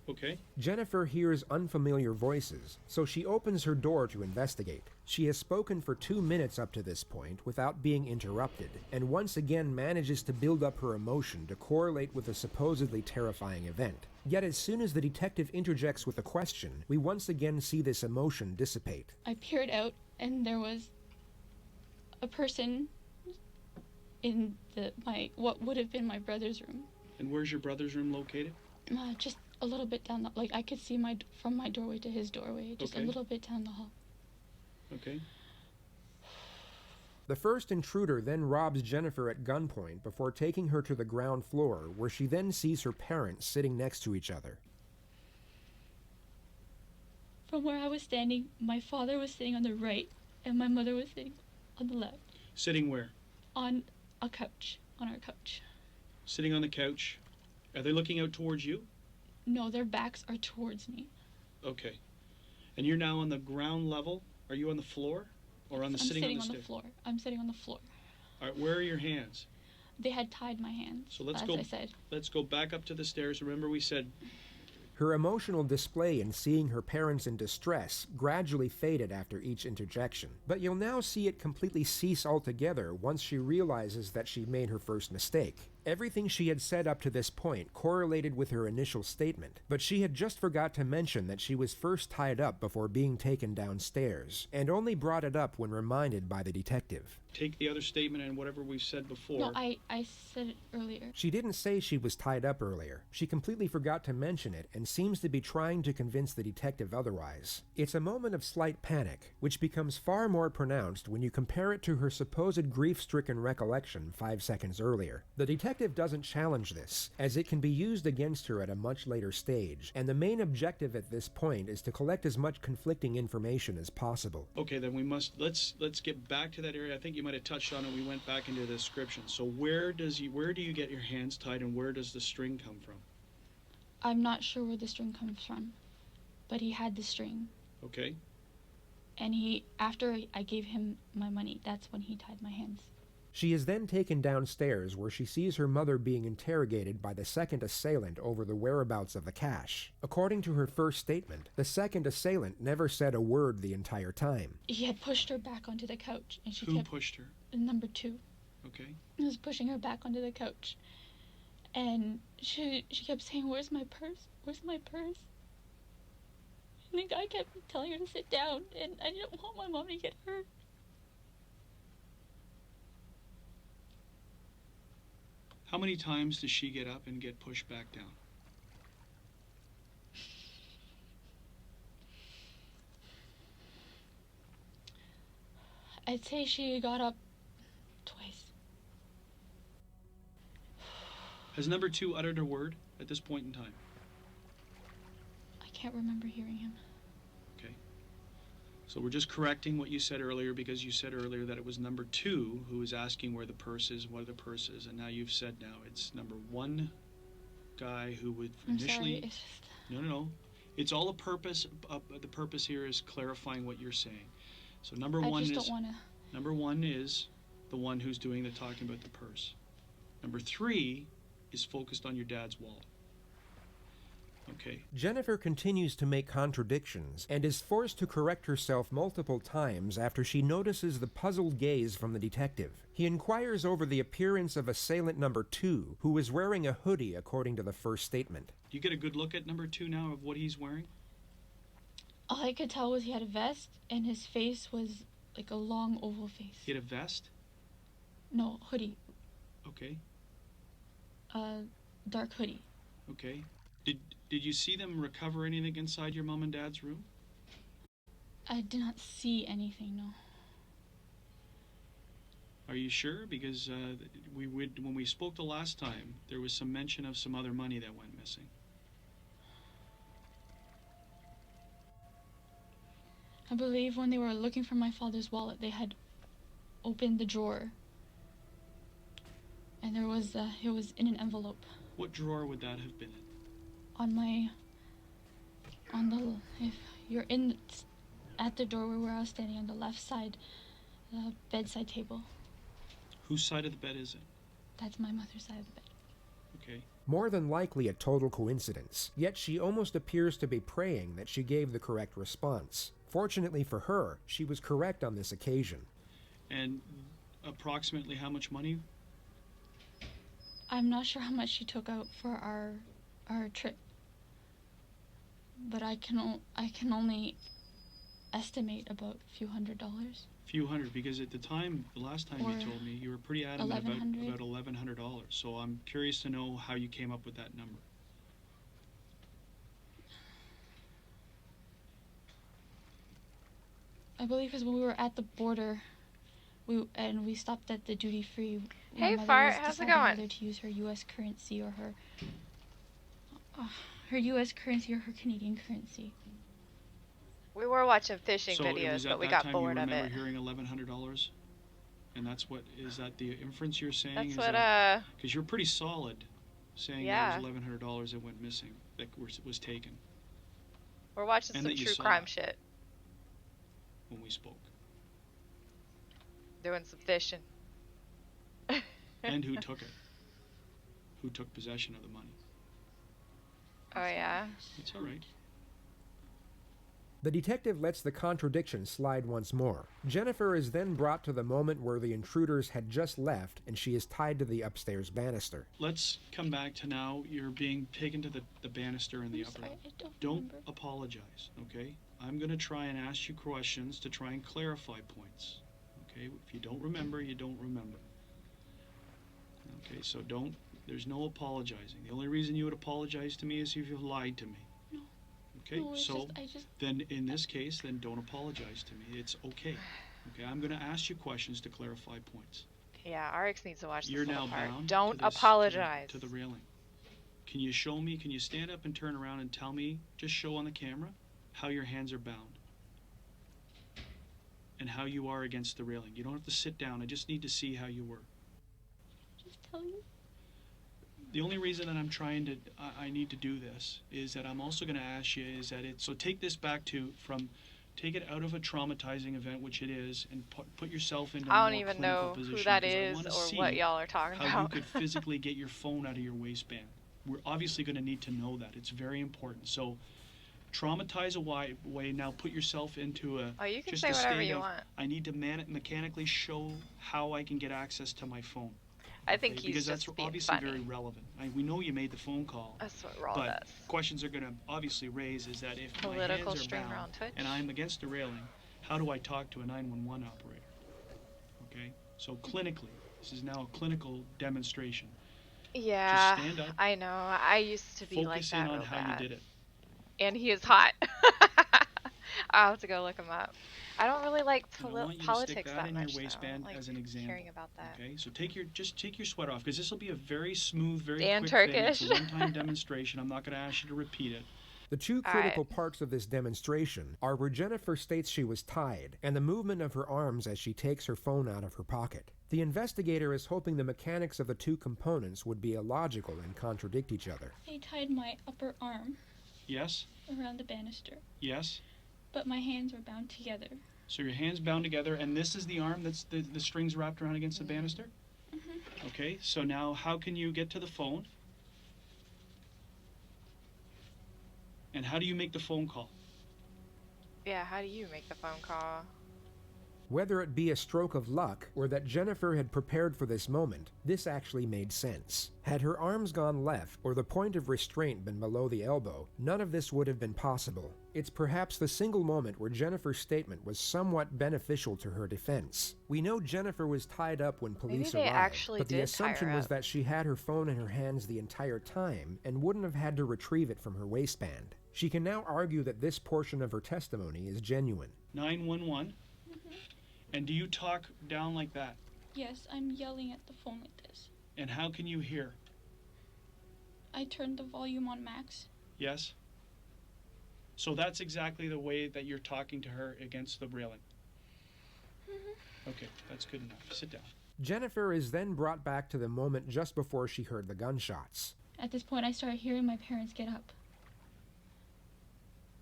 Okay. Jennifer hears unfamiliar voices, so she opens her door to investigate. She has spoken for 2 minutes up to this point without being interrupted, and once again manages to build up her emotion to correlate with a supposedly terrifying event. Yet as soon as the detective interjects with a question, we once again see this emotion dissipate. I peered out, and there was a person in what would have been my brother's room. And where's your brother's room located? Just a little bit down I could see from my doorway to his doorway, just Okay. a little bit down the hall. Okay. The first intruder then robs Jennifer at gunpoint before taking her to the ground floor, where she then sees her parents sitting next to each other. From where I was standing, my father was sitting on the right, and my mother was sitting on the left. Sitting where? On a couch, on our couch. Sitting on the couch. Are they looking out towards you? No, their backs are towards me. Okay. And you're now on the ground level? Are you on the floor? Or on the I'm sitting on the on the stairs? floor. I'm sitting on the floor. All right, where are your hands? They had tied my hands, So let's as go. I said. Let's go back up to the stairs. Remember, we said Her emotional display in seeing her parents in distress gradually faded after each interjection, but you'll now see it completely cease altogether once she realizes that she made her first mistake. Everything she had said up to this point correlated with her initial statement, but she had just forgot to mention that she was first tied up before being taken downstairs, and only brought it up when reminded by the detective. take the other statement and whatever we've said before. No, I said it earlier. She didn't say she was tied up earlier. She completely forgot to mention it and seems to be trying to convince the detective otherwise. It's a moment of slight panic, which becomes far more pronounced when you compare it to her supposed grief-stricken recollection 5 seconds earlier. The detective doesn't challenge this, as it can be used against her at a much later stage, and the main objective at this point is to collect as much conflicting information as possible. Okay, then we must let's get back to that area. I think you might have touched on it. We went back into the description. So where do you get your hands tied, and where does the string come from? I'm not sure where the string comes from, but he had the string. Okay. And after I gave him my money, that's when he tied my hands. She is then taken downstairs, where she sees her mother being interrogated by the second assailant over the whereabouts of the cash. According to her first statement, the second assailant never said a word the entire time. He had pushed her back onto the couch, and she Who kept... pushed her? Number 2. Okay. He was pushing her back onto the couch. And she kept saying, "Where's my purse? Where's my purse?" And the guy kept telling her to sit down, and I didn't want my mom to get hurt. How many times does she get up and get pushed back down? I'd say she got up twice. Has number 2 uttered a word at this point in time? I can't remember hearing him. Okay. So we're just correcting what you said earlier, because you said earlier that it was number 2 who was asking where the purse is, what the purse is, and now you've said now it's number 1 guy who would initially... I'm sorry, No. It's all a purpose. The purpose here is clarifying what you're saying. So number I one just is don't wanna... number 1 is the one who's doing the talking about the purse. Number 3 is focused on your dad's wallet. Okay. Jennifer continues to make contradictions and is forced to correct herself multiple times after she notices the puzzled gaze from the detective. He inquires over the appearance of assailant number 2, who is wearing a hoodie according to the first statement. Do you get a good look at number 2 now of what he's wearing? All I could tell was he had a vest, and his face was like a long oval face. He had a vest? No, hoodie. Okay. Dark hoodie. Okay. Did you see them recover anything inside your mom and dad's room? I did not see anything, no. Are you sure? Because when we spoke the last time, there was some mention of some other money that went missing. I believe when they were looking for my father's wallet, they had opened the drawer. And there was, it was in an envelope. What drawer would that have been in? If you're at the doorway where I was standing on the left side, the bedside table. Whose side of the bed is it? That's my mother's side of the bed. Okay. More than likely a total coincidence, yet she almost appears to be praying that she gave the correct response. Fortunately for her, she was correct on this occasion. And approximately how much money? I'm not sure how much she took out for our trip, but I can only estimate about a few $100s. Few hundred, because at the time, the last time you told me, you were pretty adamant about $1,100. So I'm curious to know how you came up with that number. I believe because when we were at the border, we stopped at the duty free. Hey, my mother Fart, was how's it deciding going? Whether to use her U.S. currency or her U.S. currency or her Canadian currency. We were watching fishing So videos, it was at but we that got time bored you of remember it. hearing $1,100? And that's what, is that the inference you're saying? That's is what, because you're pretty solid saying yeah. there was $1,100 that went missing, that was taken. We're watching And some that you true saw crime that. shit. When we spoke. Doing some fishing. And who took it? Who took possession of the money? Oh, yeah? It's all right. The detective lets the contradiction slide once more. Jennifer is then brought to the moment where the intruders had just left and she is tied to the upstairs banister. Let's come back to now. You're being taken to the banister in the upper level. Don't apologize, okay? I'm going to try and ask you questions to try and clarify points. Okay? If you don't remember, you don't remember. Okay, so there's no apologizing. The only reason you would apologize to me is if you lied to me. No. Okay, No, so then in this case, then don't apologize to me. It's okay. Okay, I'm going to ask you questions to clarify points. Yeah, RX needs to watch You're this now whole part. bound Don't to this, apologize. to the railing. Can you show me, can you stand up and turn around and tell me, just show on the camera, how your hands are bound? And how you are against the railing. You don't have to sit down. I just need to see how you were. Just tell you. The only reason that I'm trying to, I need to do this is that I'm also going to ask you is that so take this back take it out of a traumatizing event, which it is, and put yourself into a I don't more even clinical know position, who that 'cause I is wanna or see what y'all are talking how you about. could physically get your phone out of your waistband. We're obviously going to need to know that. It's very important. So traumatize away. Now put yourself into a Oh, you can just say a whatever state you of, want. I need to mechanically show how I can get access to my phone. I think Okay, he's because just that's being obviously funny. very relevant. We know you made the phone call. That's what Raw but does. questions are going to obviously raise is that if my Political hands are streamer bound on Twitch. and I'm against the railing, how do I talk to a 911 operator? Okay, so clinically, this is now a clinical demonstration. Yeah, Just stand up. I know. I used to be like Focus in that on real how bad. you did it. And he is hot. I'll have to go look them up. I don't really like I want you to politics stick that that in much. your waistband like as an example. Hearing about that. Okay, so just take your sweater off because this will be a very smooth, very Dan quick Turkish. thing. It's a one-time demonstration. I'm not going to ask you to repeat it. The two critical parts of this demonstration are where Jennifer states she was tied and the movement of her arms as she takes her phone out of her pocket. The investigator is hoping the mechanics of the two components would be illogical and contradict each other. They tied my upper arm Yes? around the banister, Yes? but my hands were bound together. So your hands bound together, and this is the arm that's the strings wrapped around against the banister? Mm-hmm. Okay, so now how can you get to the phone? And how do you make the phone call? Yeah, how do you make the phone call? Whether it be a stroke of luck or that Jennifer had prepared for this moment, this actually made sense. Had her arms gone left or the point of restraint been below the elbow, none of this would have been possible. It's perhaps the single moment where Jennifer's statement was somewhat beneficial to her defense. We know Jennifer was tied up when police Maybe they arrived, actually but the did tie her assumption was up. that she had her phone in her hands the entire time and wouldn't have had to retrieve it from her waistband. She can now argue that this portion of her testimony is genuine. 911? And do you talk down like that? Yes, I'm yelling at the phone like this. And how can you hear? I turned the volume on max. Yes? So that's exactly the way that you're talking to her against the railing. Okay, that's good enough. Sit down. Jennifer is then brought back to the moment just before she heard the gunshots. At this point, I started hearing my parents get up.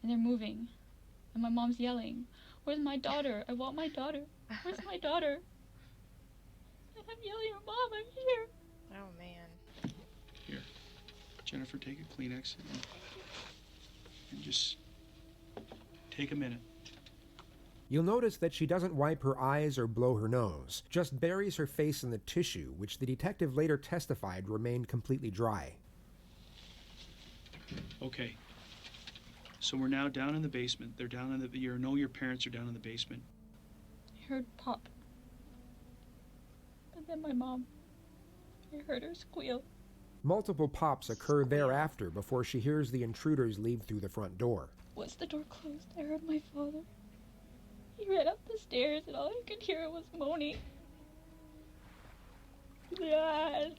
And they're moving. And my mom's yelling, "Where's my daughter? I want my daughter. Where's my daughter?" And I'm yelling, "Mom, I'm here." Oh, man. Here. Jennifer, take a Kleenex and just take a minute. You'll notice that she doesn't wipe her eyes or blow her nose, just buries her face in the tissue, which the detective later testified remained completely dry. Okay. So we're now down in the basement. They're down in the... You know your parents are down in the basement. I heard pop. And then my mom. I heard her squeal. Multiple pops occur thereafter before she hears the intruders leave through the front door. Once the door closed, I heard my father. He ran up the stairs and all I could hear was moaning. Dad.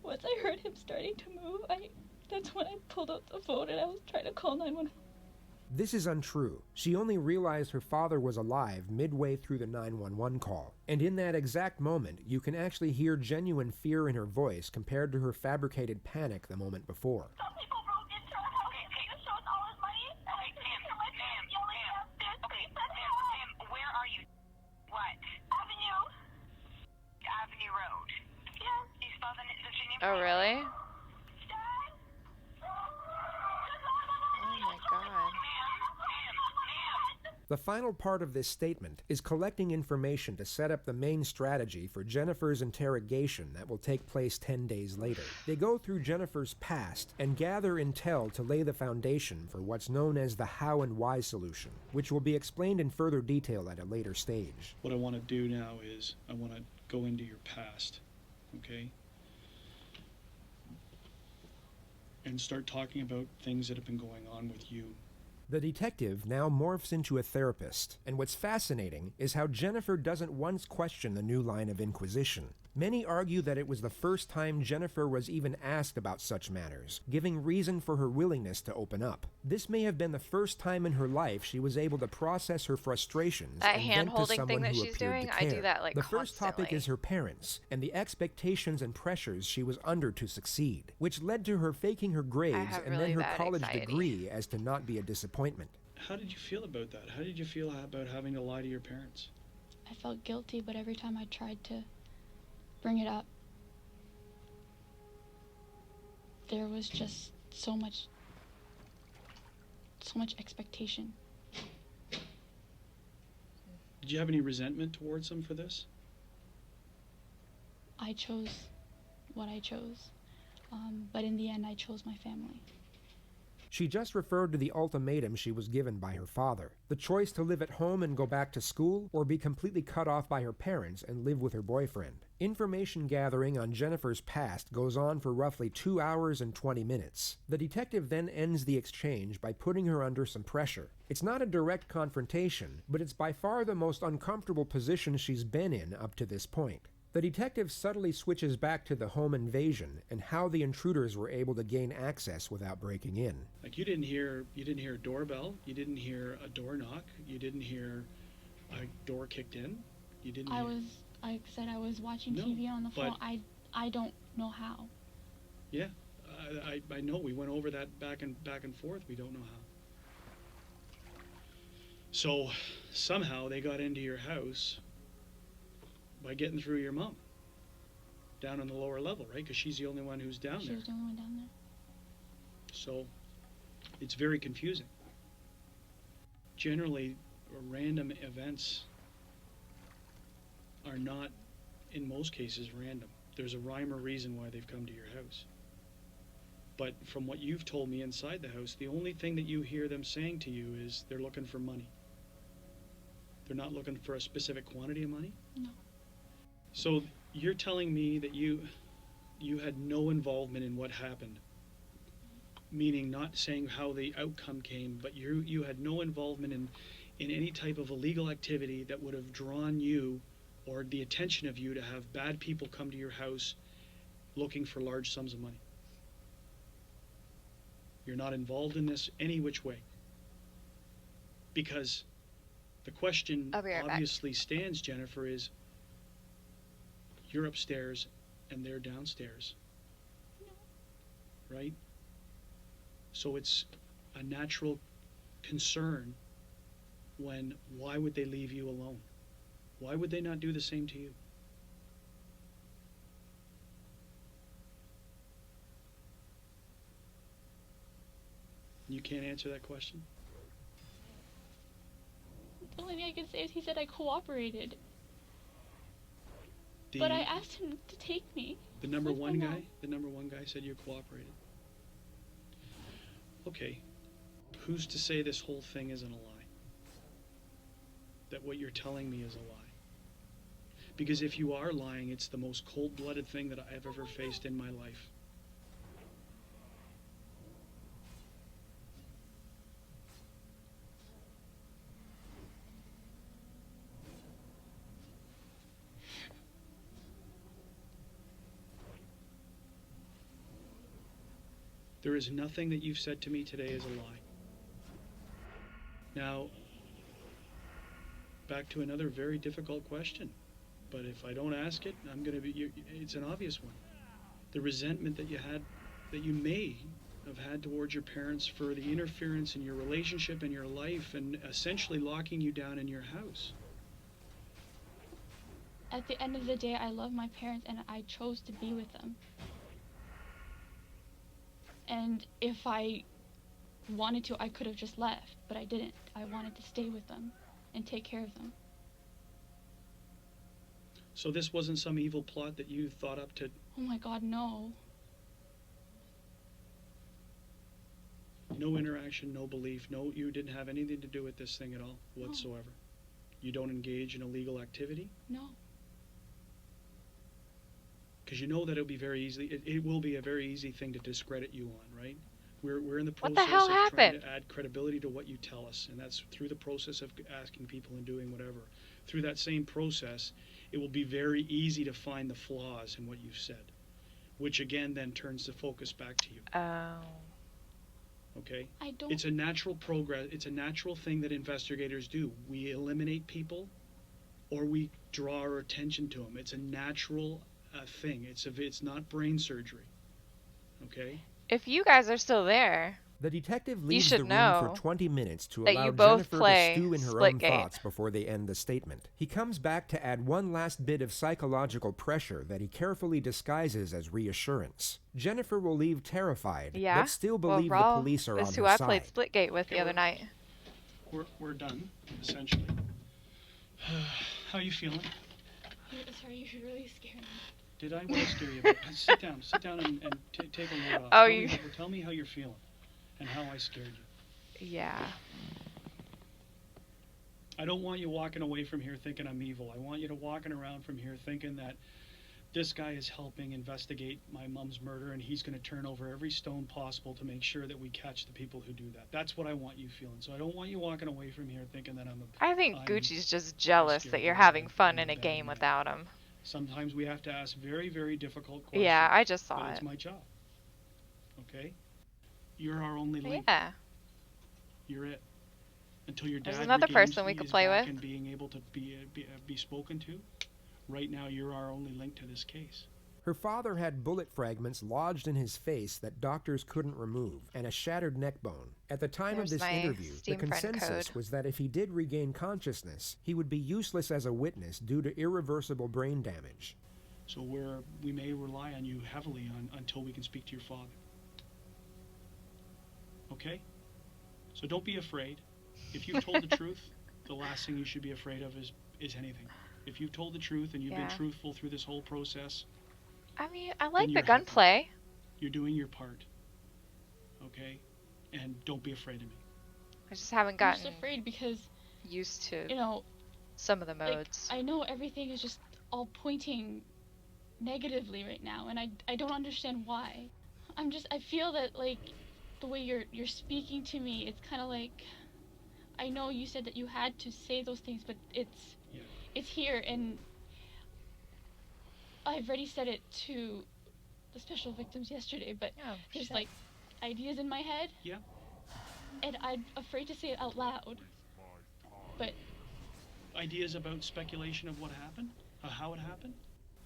Once I heard him starting to move, that's when I pulled out the phone and I was trying to call 911. This is untrue. She only realized her father was alive midway through the 911 call. And in that exact moment, you can actually hear genuine fear in her voice compared to her fabricated panic the moment before. Oh, really? Oh my god. The final part of this statement is collecting information to set up the main strategy for Jennifer's interrogation that will take place 10 days later. They go through Jennifer's past and gather intel to lay the foundation for what's known as the how and why solution, which will be explained in further detail at a later stage. What I want to do now is I want to go into your past, okay? And start talking about things that have been going on with you. The detective now morphs into a therapist, and what's fascinating is how Jennifer doesn't once question the new line of inquisition. Many argue that it was the first time Jennifer was even asked about such matters, giving reason for her willingness to open up. This may have been the first time in her life she was able to process her frustrations That and vent to hand-holding someone thing that who she's appeared doing, to I do care. that, like, The first topic constantly. is her parents, and the expectations and pressures she was under to succeed, which led to her faking her grades have and really then her bad college anxiety. degree as to not be a disappointment. How did you feel about that? How did you feel about having to lie to your parents? I felt guilty, but every time I tried to bring it up, there was just so much expectation. Did you have any resentment towards them for this? I chose what I chose, but in the end I chose my family. She just referred to the ultimatum she was given by her father. The choice to live at home and go back to school, or be completely cut off by her parents and live with her boyfriend. Information gathering on Jennifer's past goes on for roughly 2 hours and 20 minutes. The detective then ends the exchange by putting her under some pressure. It's not a direct confrontation, but it's by far the most uncomfortable position she's been in up to this point. The detective subtly switches back to the home invasion and how the intruders were able to gain access without breaking in. Like you didn't hear a doorbell, you didn't hear a door knock, you didn't hear a door kicked in, you didn't. Like I said, I was watching TV on the phone. I don't know how. Yeah, I know. We went over that back and forth. We don't know how. So somehow they got into your house by getting through your mom down on the lower level, right? Because she's the only one who's down there. She was the only one down there. So it's very confusing. Generally, random events are not, in most cases, random. There's a rhyme or reason why they've come to your house. But from what you've told me inside the house, the only thing that you hear them saying to you is they're looking for money. They're not looking for a specific quantity of money? No. So you're telling me that you had no involvement in what happened, meaning not saying how the outcome came, but you had no involvement in any type of illegal activity that would have drawn you or the attention of you to have bad people come to your house looking for large sums of money. You're not involved in this any which way. Because the question obviously stands, Jennifer, is you're upstairs and they're downstairs. Right? So it's a natural concern when, why would they leave you alone? Why would they not do the same to you? You can't answer that question? The only thing I can say is he said I cooperated. But I asked him to take me. The number one guy said you cooperated. Okay. Who's to say this whole thing isn't a lie? That what you're telling me is a lie? Because if you are lying, it's the most cold-blooded thing that I've ever faced in my life. There is nothing that you've said to me today is a lie. Now, back to another very difficult question. But if I don't ask it, it's an obvious one. The resentment that you may have had towards your parents for the interference in your relationship and your life and essentially locking you down in your house. At the end of the day, I love my parents and I chose to be with them. And if I wanted to, I could have just left, but I didn't. I wanted to stay with them and take care of them. So this wasn't some evil plot that you thought up to... Oh my God, no. No interaction, no belief, you didn't have anything to do with this thing at all, whatsoever. No. You don't engage in illegal activity? No. Because you know that it will be a very easy thing to discredit you on, right? We're in the process of trying to add credibility to what you tell us, and that's through the process of asking people and doing whatever. Through that same process, it will be very easy to find the flaws in what you've said, which again then turns the focus back to you. Oh. Okay? It's a natural progress. It's a natural thing that investigators do. We eliminate people, or we draw our attention to them. It's a natural thing. It's not brain surgery. Okay? If you guys are still there, the detective leaves the room for 20 minutes to allow Jennifer to stew in her own thoughts before they end the statement. He comes back to add one last bit of psychological pressure that he carefully disguises as reassurance. Jennifer will leave terrified, but still believe the police are on her side. This is who I played Splitgate with the other night. We're done, essentially. How are you feeling? Sorry, you really scared me. Did I? What scare you? Sit down and take a load off. Oh, Tell me how you're feeling. and how I scared you. Yeah. I don't want you walking away from here thinking I'm evil. I want you to walking around from here thinking that this guy is helping investigate my mom's murder, and he's going to turn over every stone possible to make sure that we catch the people who do that. That's what I want you feeling. So I don't want you walking away from here thinking that I think Gucci's just jealous that you're having fun in a game without him. Sometimes we have to ask very, very difficult questions. Yeah, I just saw but it. It's my job. Okay? You're our only link. Yeah. You're it. Until your dad There's another regains person we could his play back with. and being able to be spoken to. Right now, you're our only link to this case. Her father had bullet fragments lodged in his face that doctors couldn't remove, and a shattered neck bone. At the time of There's this my interview, the Steam friend consensus code. was that if he did regain consciousness, he would be useless as a witness due to irreversible brain damage. So we may rely on you heavily until we can speak to your father. Okay? So don't be afraid. If you've told the truth, the last thing you should be afraid of is anything. If you've told the truth and you've been truthful through this whole process, I mean, I like the you're gunplay. you're doing your part. Okay? And don't be afraid of me. I just haven't I'm gotten just afraid because, used to you know, some of the like, modes. I know everything is just all pointing negatively right now, and I don't understand why. I feel that, like, the way you're speaking to me, it's kind of like, I know you said that you had to say those things, but it's here, and I've already said it to the special victims yesterday, but there's like ideas in my head. Yeah. And I'm afraid to say it out loud. But Ideas about speculation of what happened, how it happened.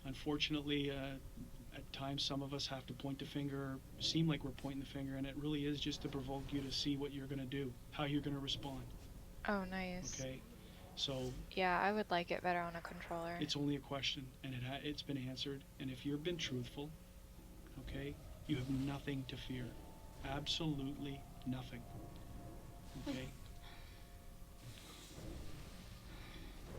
Unfortunately, at times some of us have to point the finger, seem like we're pointing the finger, and it really is just to provoke you to see what you're going to do, how you're going to respond. Oh, nice. Okay, so Yeah, I would like it better on a controller. it's only a question, and it's been answered. And if you've been truthful, okay, you have nothing to fear, absolutely nothing. Okay.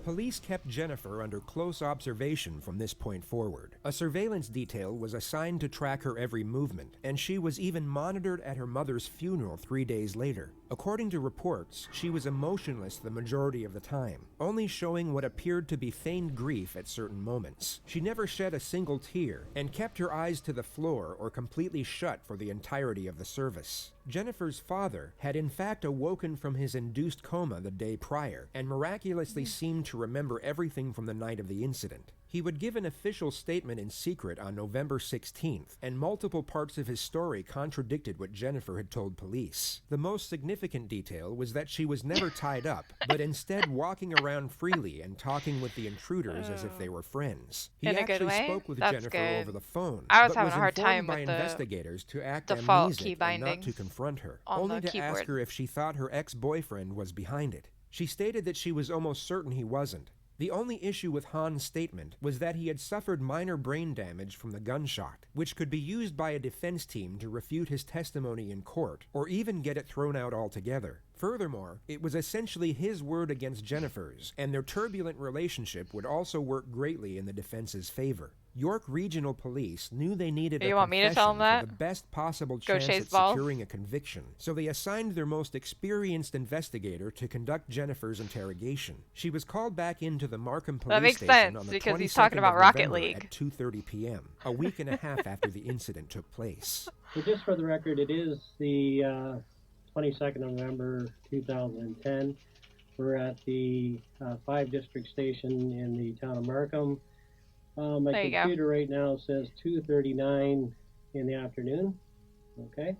Police kept Jennifer under close observation from this point forward. A surveillance detail was assigned to track her every movement, and she was even monitored at her mother's funeral 3 days later. According to reports, she was emotionless the majority of the time, only showing what appeared to be feigned grief at certain moments. She never shed a single tear, and kept her eyes to the floor or completely shut for the entirety of the service. Jennifer's father had in fact awoken from his induced coma the day prior, and miraculously seemed to remember everything from the night of the incident. He would give an official statement in secret on November 16th, and multiple parts of his story contradicted what Jennifer had told police. The most significant detail was that she was never tied up, but instead walking around freely and talking with the intruders as if they were friends. He In a good actually way? spoke with That's Jennifer good. over the phone, I was but having a hard time by with the investigators to act default amnesic key and not bindings to confront her, on only the to ask keyboard. her if she thought her ex-boyfriend was behind it. She stated that she was almost certain he wasn't. The only issue with Hahn's statement was that he had suffered minor brain damage from the gunshot, which could be used by a defense team to refute his testimony in court, or even get it thrown out altogether. Furthermore, it was essentially his word against Jennifer's, and their turbulent relationship would also work greatly in the defense's favor. York Regional Police knew they needed a You want me to tell confession them for that? the best possible Go chance chase at balls? securing a conviction, so they assigned their most experienced investigator to conduct Jennifer's interrogation. She was called back into the Markham Police That makes Station sense, on the because he's 22nd talking about of Rocket November League. at 2:30 p.m., a week and a half after the incident took place. So just for the record, it is the 22nd of November 2010. We're at the 5 District Station in the town of Markham. My There you go. computer right now says 2:39 in the afternoon. Okay.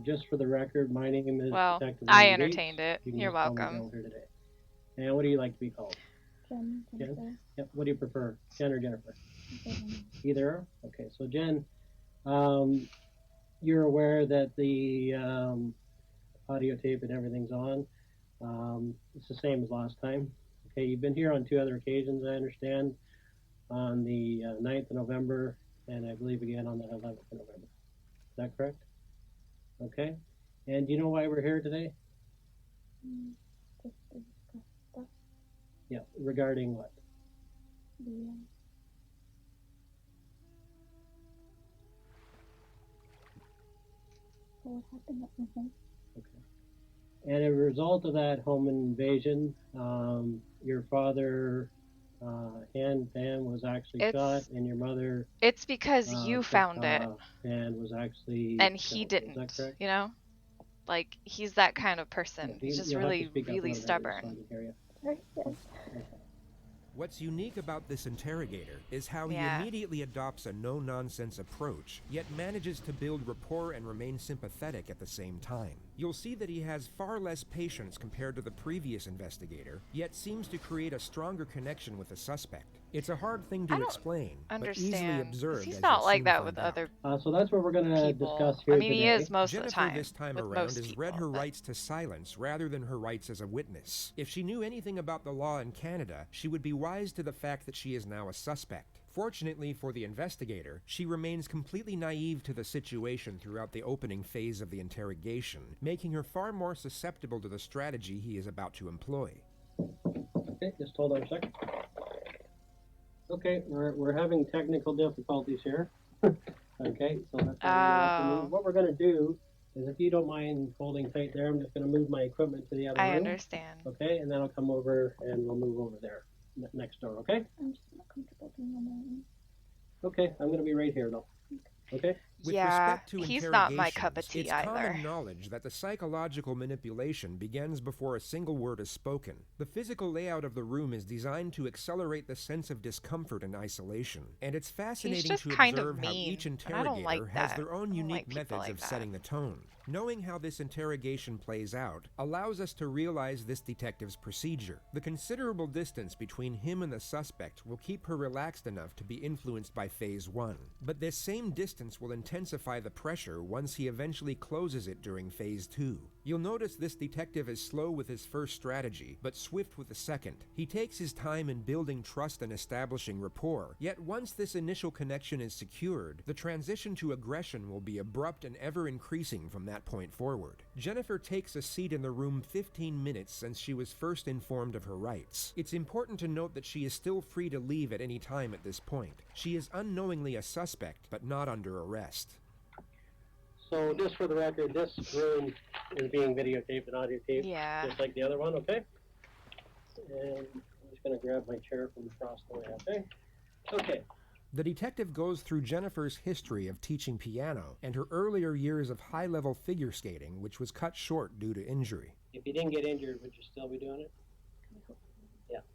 Just for the record, my name is Well, Detective I Lee entertained Gates. it. You can You're just call me welcome. Joe here today. And what do you like to be called? Jen. Jen? Yep. What do you prefer, Jen or Jennifer? Either or? Okay, so Jen, you're aware that the audio tape and everything's on. It's the same as last time. Okay, you've been here on 2 other occasions, I understand, on the 9th of November, and I believe again on the 11th of November. Is that correct? Okay. And do you know why we're here today? Just to discuss stuff. Yeah, regarding what? The, what happened at my home. And as a result of that home invasion, your father, Han Pan, was actually shot, and your mother. It's because you found it. And was actually. And he killed. didn't. Is that correct? You know, like he's that kind of person. Yeah, He's just you'll have to really, speak up a really little bit so I stubborn. can hear you. Right, yes. What's unique about this interrogator is how he Yeah. immediately adopts a no-nonsense approach, yet manages to build rapport and remain sympathetic at the same time. You'll see that he has far less patience compared to the previous investigator, yet seems to create a stronger connection with the suspect. It's a hard thing to explain, but easily Understand. 'Cause observed. he's as not you'll like soon that find with out. other So that's what we're going to people. discuss here I mean, today. he is most Jennifer of the time. this time with around most has people, read her but- rights to silence rather than her rights as a witness. If she knew anything about the law in Canada, she would be wise to the fact that she is now a suspect. Fortunately for the investigator, she remains completely naive to the situation throughout the opening phase of the interrogation, making her far more susceptible to the strategy he is about to employ. Okay, just hold on a second. Okay, we're having technical difficulties here. Okay, so that's what we're going to do is, if you don't mind holding tight there, I'm just going to move my equipment to the other room. I understand. Okay, and then I'll come over and we'll move over there next door. Okay. I'm just not comfortable doing on my own. Okay, I'm going to be right here though. Okay. With Yeah, respect to he's not my cup of interrogations, tea it's either. common knowledge that the psychological manipulation begins before a single word is spoken. The physical layout of the room is designed to accelerate the sense of discomfort and isolation, and it's fascinating just to kind of observe how mean, each and I don't interrogator like has that. their own I don't unique like people methods like of that. setting the tone. Knowing how this interrogation plays out allows us to realize this detective's procedure. The considerable distance between him and the suspect will keep her relaxed enough to be influenced by phase 1, but this same distance will intensify the pressure once he eventually closes it during phase 2. You'll notice this detective is slow with his first strategy, but swift with the second. He takes his time in building trust and establishing rapport, yet once this initial connection is secured, the transition to aggression will be abrupt and ever increasing from that point forward. Jennifer takes a seat in the room 15 minutes since she was first informed of her rights. It's important to note that she is still free to leave at any time at this point. She is unknowingly a suspect, but not under arrest. So just for the record, this room is being videotaped and audio taped, just like the other one. Okay. And I'm just going to grab my chair from across the way. Okay. Okay. The detective goes through Jennifer's history of teaching piano and her earlier years of high-level figure skating, which was cut short due to injury. If you didn't get injured, would you still be doing it? Yeah. Okay.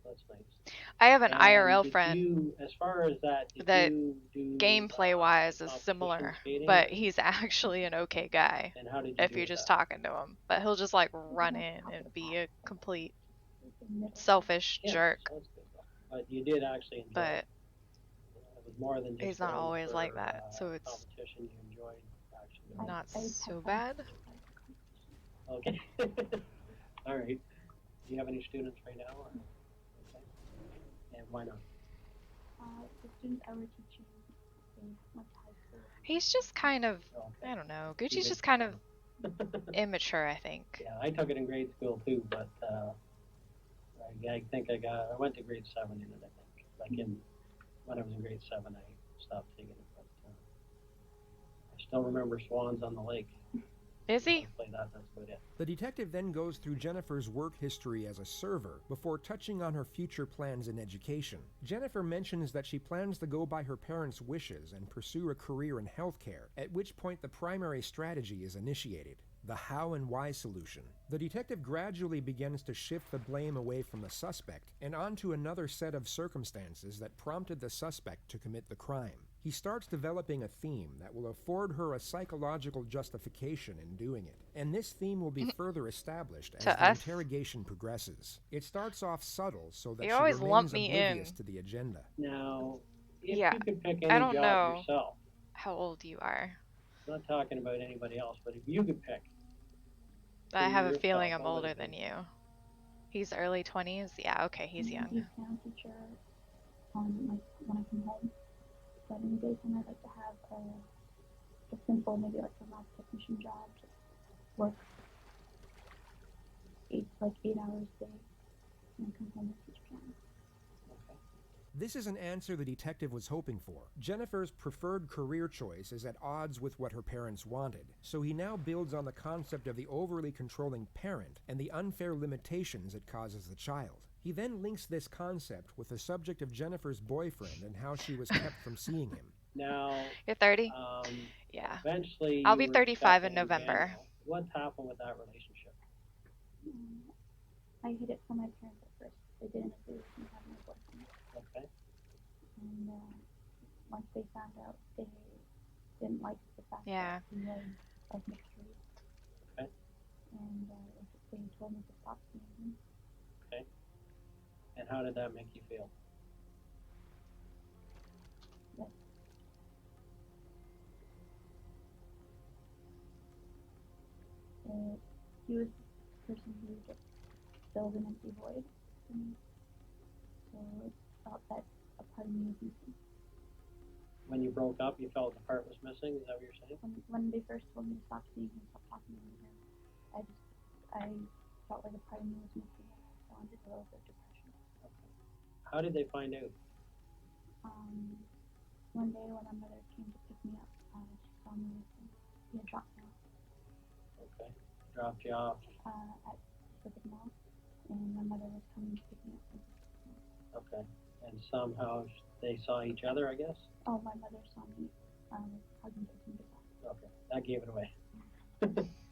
That's nice. I have an And IRL did friend you, as far as that, did that you do, gameplay-wise is similar, skating? but he's actually an okay guy And how did you if do you're with just that? talking to him. But he'll just like run in and be a complete selfish Yeah, jerk. sounds good, though. But you did actually enjoy But it. It was more than just he's not going always for, like that, so it's competition. You enjoyed actually doing not it. so bad. Okay. All right. Do you have any students right now? Or? Okay. And why not? The students I were teaching, they went to high school. He's just kind of, I don't know, Gucci's just kind of immature, I think. Yeah, I took it in grade school too, but I think I went to grade 7 in it, I think. Like when I was in grade 7, I stopped taking it, but I still remember Swans on the Lake. Is he? Play that, that's about it. The detective then goes through Jennifer's work history as a server before touching on her future plans in education. Jennifer mentions that she plans to go by her parents' wishes and pursue a career in healthcare, at which point the primary strategy is initiated: the how and why solution. The detective gradually begins to shift the blame away from the suspect and onto another set of circumstances that prompted the suspect to commit the crime. He starts developing a theme that will afford her a psychological justification in doing it, and this theme will be further established as the interrogation progresses. It starts off subtle so that You she always remains lump me oblivious in. to the agenda. Now, if Yeah, you could pick any I don't job know yourself, how old you are. I'm not talking about anybody else, but if you could pick, I have a yourself, feeling I'm what would older it be? than you. He's early 20s? Yeah, okay, he's young. He's piano teacher like when I come home. But in the daytime, I'd like to have a simple, maybe like a lab technician job, just work 8 hours a day, and then come home and teach piano. This is an answer the detective was hoping for. Jennifer's preferred career choice is at odds with what her parents wanted, so he now builds on the concept of the overly controlling parent and the unfair limitations it causes the child. He then links this concept with the subject of Jennifer's boyfriend and how she was kept from seeing him. Now, You're 30? yeah. Eventually, I'll be 35 in November. What happened with that relationship? I hid it from my parents at first. They didn't agree with me having a boyfriend. Okay. And once they found out, they didn't like the fact that he was of mixed race. Okay. And they told me to stop seeing him. Okay. And how did that make you feel? Yes. He was the person who just filled an empty void for me. So I felt that a part of me was missing. When you broke up, you felt the part was missing? Is that what you're saying? When they first told me to stop seeing him, stop talking to him, I felt like a part of me was missing. I fell into a little bit of depression. Okay. How did they find out? One day when my mother came to pick me up, she saw me with him. He had dropped me off. Okay. Dropped you off. At Pacific Mall, and my mother was coming to pick me up from Pacific Mall. Okay. And somehow they saw each other, I guess? Oh, my mother saw me hugging Jason goodbye. Okay. That gave it away.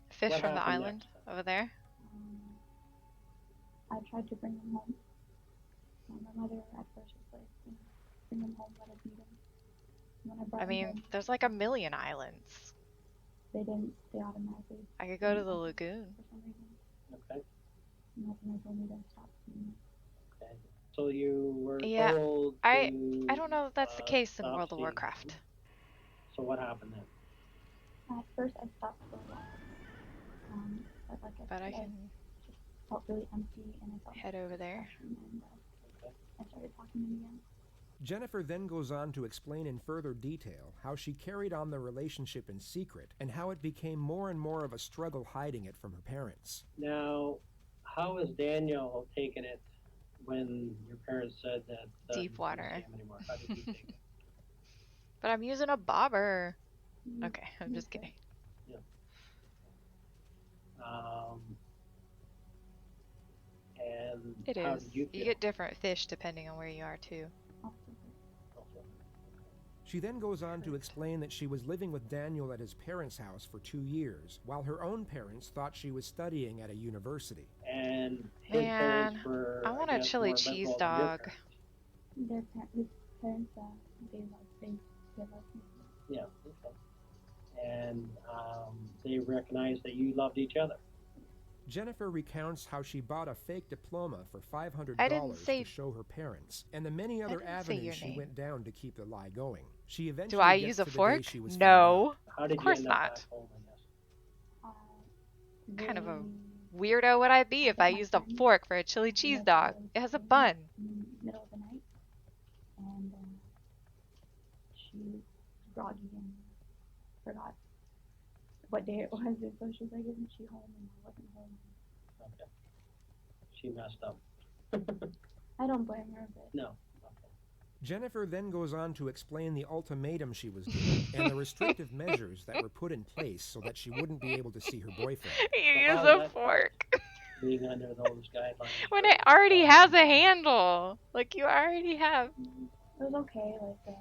Fish What from the happened island next? over there. I tried to bring him home. My mother at first was like, bring him home, let us meet him. When I brought I him mean, home, there's like a million islands. they automatically. I could go to the lagoon. For some reason. Okay. And that's when they told me to stop seeing him. Okay. So you were Yeah, told I to, don't know if that's the case in stop World of seeing Warcraft. him. So what happened then? At first, I stopped for a while. But like But I said, can just felt really empty, and I felt head over there. depression, and I started talking to him again. Jennifer then goes on to explain in further detail how she carried on the relationship in secret and how it became more and more of a struggle hiding it from her parents. Now, how has Daniel taken it when your parents said that Deep you couldn't water. see him anymore? How did he take it? But I'm using a bobber. Okay, I'm just kidding. Yeah. And It how is. did you feel? You get different fish depending on where you are too. She then goes on to explain that she was living with Daniel at his parents' house for 2 years, while her own parents thought she was studying at a university. And his parents were, I want a guess, chili more cheese liberal than your dog. parents. His parents, they love me. Yeah, okay. And they recognized that you loved each other. Jennifer recounts how she bought a fake diploma for $500 I didn't say- to show her parents, and the many other didn't say your avenues she name. went down to keep the lie going. She eventually Do I gets use to a the day fork? she was found No. out. How did Of course you end up not. back home, I guess? Kind of a weirdo would I be if I used a fork for a chili cheese dog? It has a bun. In the middle of the night, and she was groggy and forgot what day it was, and so she was like, "Isn't she home?" And I wasn't home. Okay. She messed up. I don't blame her, but No. Jennifer then goes on to explain the ultimatum she was given and the restrictive measures that were put in place so that she wouldn't be able to see her boyfriend. You So use how a did that fork. Being under those guidelines. When it already has a handle. Like you already have. it was okay. Like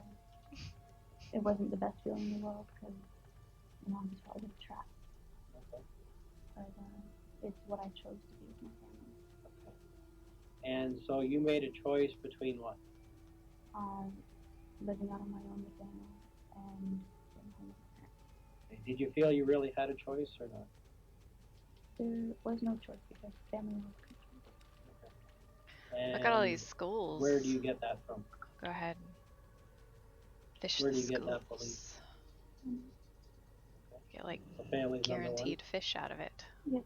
it wasn't the best feeling in the world because I just felt like trapped. Okay. But it's what I chose to be with my family. And so you made a choice between what? Living out on my own with Daniel and staying home with my parents. Did you feel you really had a choice or not? There was no choice because family was concerned. Look at all And these schools. Where do you get that from? Go ahead. Fish Where the do you get schools. that belief? Get like The family's number one? guaranteed fish out of it. Yes.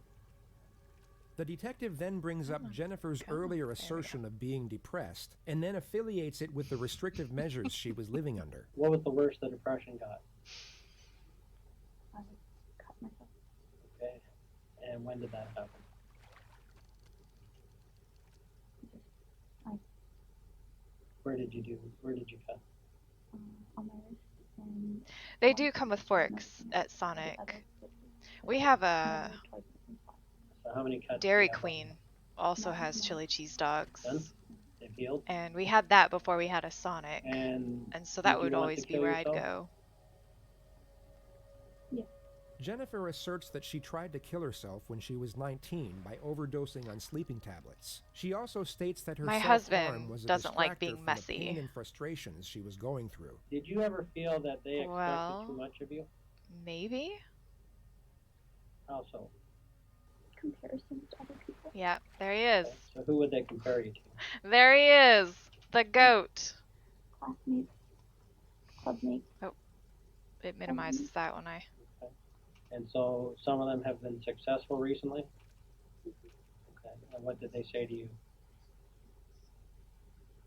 The detective then brings up Jennifer's earlier assertion of being depressed and then affiliates it with the restrictive measures she was living under. What was the worst the depression got? I cut myself. Okay. And when did that happen? Where did you cut? On my wrist. And They do come with forks at Sonic. We have a So how many cuts? Dairy Queen also has chili cheese dogs. Done? They've healed? And we had that before we had a Sonic. And so did that you would want always to be kill where yourself? I'd go. Jennifer asserts that she tried to kill herself when she was 19 by overdosing on sleeping tablets. She also states that her My self-harm husband was a doesn't like distractor being from messy. the pain and frustrations she was going through. Did you ever feel that they expected Well, too much of you? Maybe? How so? Comparisons to other people. Yeah, there he is. So who would they compare you to? There he is. The goat. Classmates. Clubmates. Oh, it minimizes that when I... And so some of them have been successful recently? Okay. And what did they say to you?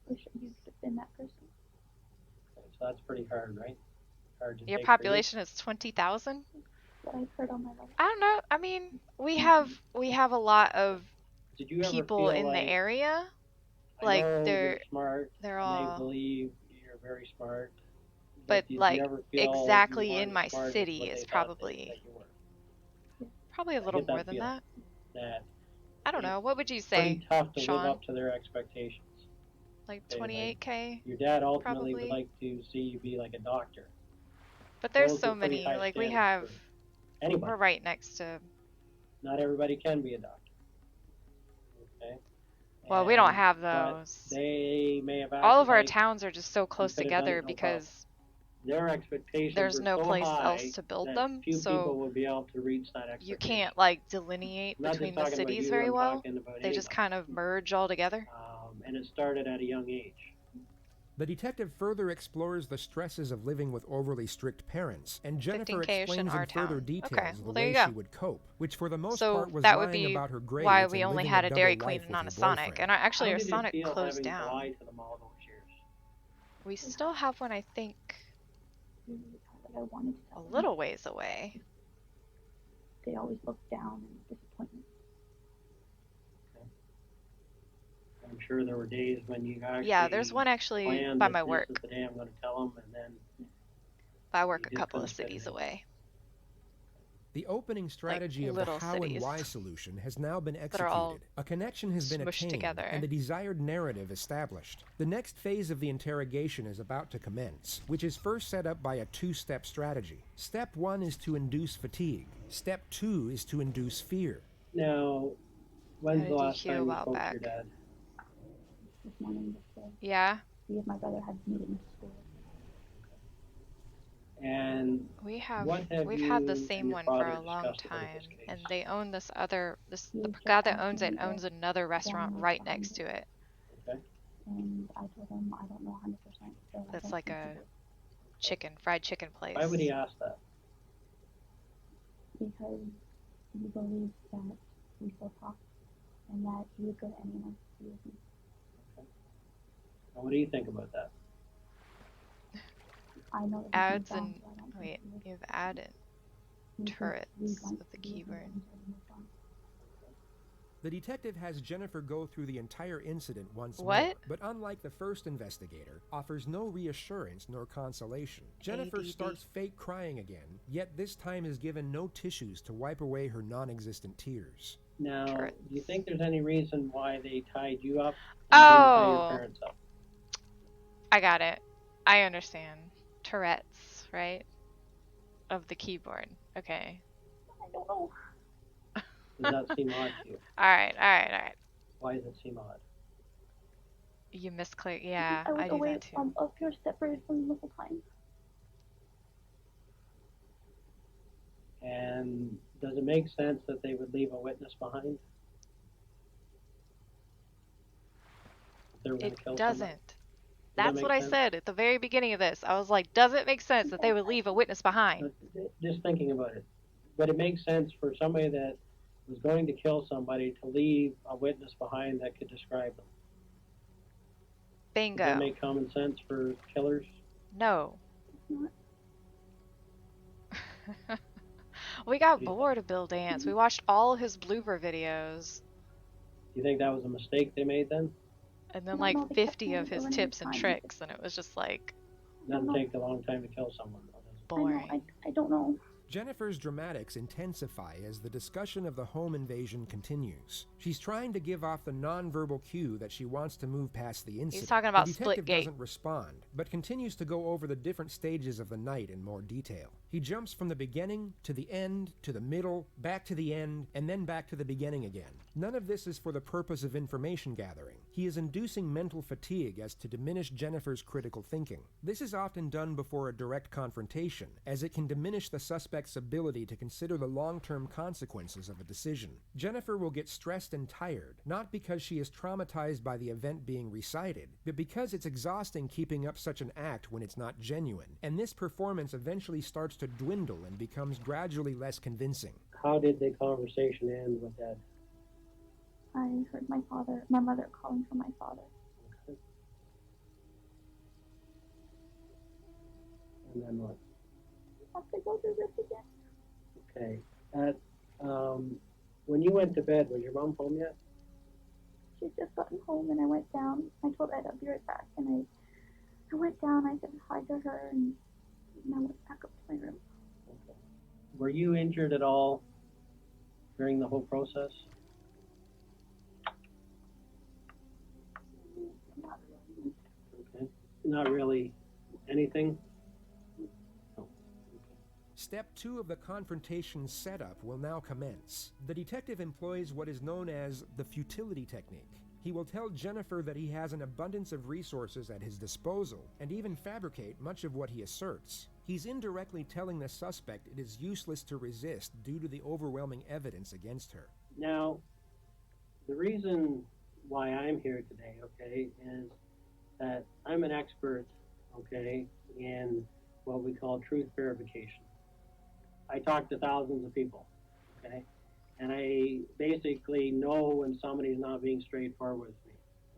Wish you could have been that person. Okay, so that's pretty hard, right? Hard to Your take for you. population is 20,000? What I've heard on my life. I don't know. I mean, we have a lot of Did you ever people feel in like, the area. I Like know they're you're smart, they're and all- they believe you're very smart. but did you like ever feel you exactly in weren't my as smart as city what they is thought probably that you were? probably a I little get more that than feeling. that. That I don't know. What would you it's say, pretty tough to live Sean? up to their expectations. Like Okay, 28K? Your dad ultimately Probably. would like to see you be like a doctor. But there's Those so are pretty many. high Like we standards have, for anybody. we're right next to. Not everybody can be a doctor. Okay. Well, we don't And- have but those. They may have All of our acted like towns are just so close could have done together it no because their expectations there's were no so place high else to build that them, few so people would be able to reach that expectation. you can't like delineate I'm not just between the talking about cities you, very I'm well. talking about They just anybody. kind of merge all together. And it started at a young age. The detective further explores the stresses of living with overly strict parents, and Jennifer 15K-ish in explains our in further town. details Okay, the well, there way you go. she would cope, which for the most So part was that would lying be about her grades why and we only living had a a double Dairy life Queen with and not her a Sonic. boyfriend. And actually, How our did it Sonic feel closed having down. to lie to them all those years? We still have one, I think, Like I wanted to a tell them. little ways away. They always looked down and disappointment. I'm sure there were days when you actually Yeah, there's one actually planned by that my this work. is the day I'm going to tell them, and then I work You a just couple of couldn't fit cities it in. away. The opening strategy of the little how cities and why solution has now been that are all executed. A connection has been smushed attained together. and the desired narrative established. The next phase of the interrogation is about to commence, which is first set up by a two-step strategy. Step 1 is to induce fatigue. Step 2 is to induce fear. now, when's How the did you last hear time you about spoke to your back? dad? This morning, before Yeah, me and my brother had meetings at school. And we have what have we've had the you same and your one for father a long discussed about time, this case? and they own this other the He was guy just that owns asking it me owns if another restaurant was right behind next to it. Okay. And I told him I don't know 100%. So I That's don't like think a he would. fried chicken place. Why would he ask that? Because he believes that we still talk and that he would go to anyone to be with me. And what do you think about that? I know that he's Ads moved on, and so I don't think wait, he would. you've added He thinks turrets we want with the to be with me, keyboard. and so he moved on. The detective has Jennifer go through the entire incident once more, What? but unlike the first investigator, offers no reassurance nor consolation. Jennifer ADD. starts fake crying again, yet this time is given no tissues to wipe away her non-existent tears. Now, Turrets. do you think there's any reason why they tied you up and didn't tie your Oh, parents up? I got it. I understand. Tourette's, right? Of the keyboard. Okay. I don't know. Does that seem odd to you? Alright. Why does it seem odd? You misclick. Yeah, I was I do away that too. up here separated from him the whole time. And does it make sense that they would leave a witness behind? If they were gonna It kill doesn't. somebody? Does That's that what make I sense? said at the very beginning of this. I was like, does it make sense that they would leave a witness behind? Just thinking about it, would it make sense for somebody that was going to kill somebody to leave a witness behind that could describe them? Does Bingo. that make common sense for killers? No. It's not. We got bored of Bill Dance. We watched all his blooper videos. Do you think that was a mistake they made then? And then like 50 of his tips and tricks, and it was just like... Doesn't take a long time to kill someone, though, does it? Boring. I don't know. Jennifer's dramatics intensify as the discussion of the home invasion continues. She's trying to give off the nonverbal cue that she wants to move past the incident. He's talking about the detective Splitgate. doesn't respond, but continues to go over the different stages of the night in more detail. He jumps from the beginning to the end to the middle, back to the end, and then back to the beginning again. None of this is for the purpose of information gathering. He is inducing mental fatigue as to diminish Jennifer's critical thinking. This is often done before a direct confrontation, as it can diminish the suspect's ability to consider the long-term consequences of a decision. Jennifer will get stressed and tired, not because she is traumatized by the event being recited, but because it's exhausting keeping up such an act when it's not genuine, and this performance eventually starts to dwindle and becomes gradually less convincing. How did the conversation end with Dad? I heard my mother calling for my father. Okay. And then what? I have to go through this again. Okay. When you went to bed, was your mom home yet? She'd just gotten home, and I went down. I told her I'd be right back, and I went down. I said hi to her, and I went back up to my room. Okay. Were you injured at all during the whole process? Not really. Okay. Not really anything? Step 2 of the confrontation setup will now commence. The detective employs what is known as the futility technique. He will tell Jennifer that he has an abundance of resources at his disposal, and even fabricate much of what he asserts. He's indirectly telling the suspect it is useless to resist due to the overwhelming evidence against her. Now, the reason why I'm here today, okay, is that I'm an expert, okay, in what we call truth verification. I talk to thousands of people, okay? And I basically know when somebody's not being straightforward with me,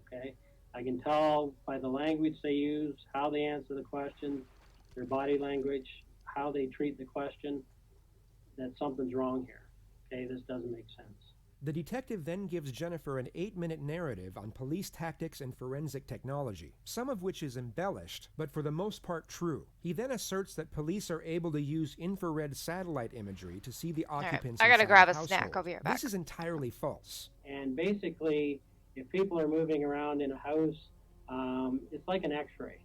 okay? I can tell by the language they use, how they answer the question, their body language, how they treat the question, that something's wrong here, okay? This doesn't make sense. The detective then gives Jennifer an 8-minute narrative on police tactics and forensic technology, some of which is embellished, but for the most part true. He then asserts that police are able to use infrared satellite imagery to see the occupants. I gotta grab a household. snack. I'll be right back. This is entirely false. And basically, if people are moving around in a house, it's like an x-ray,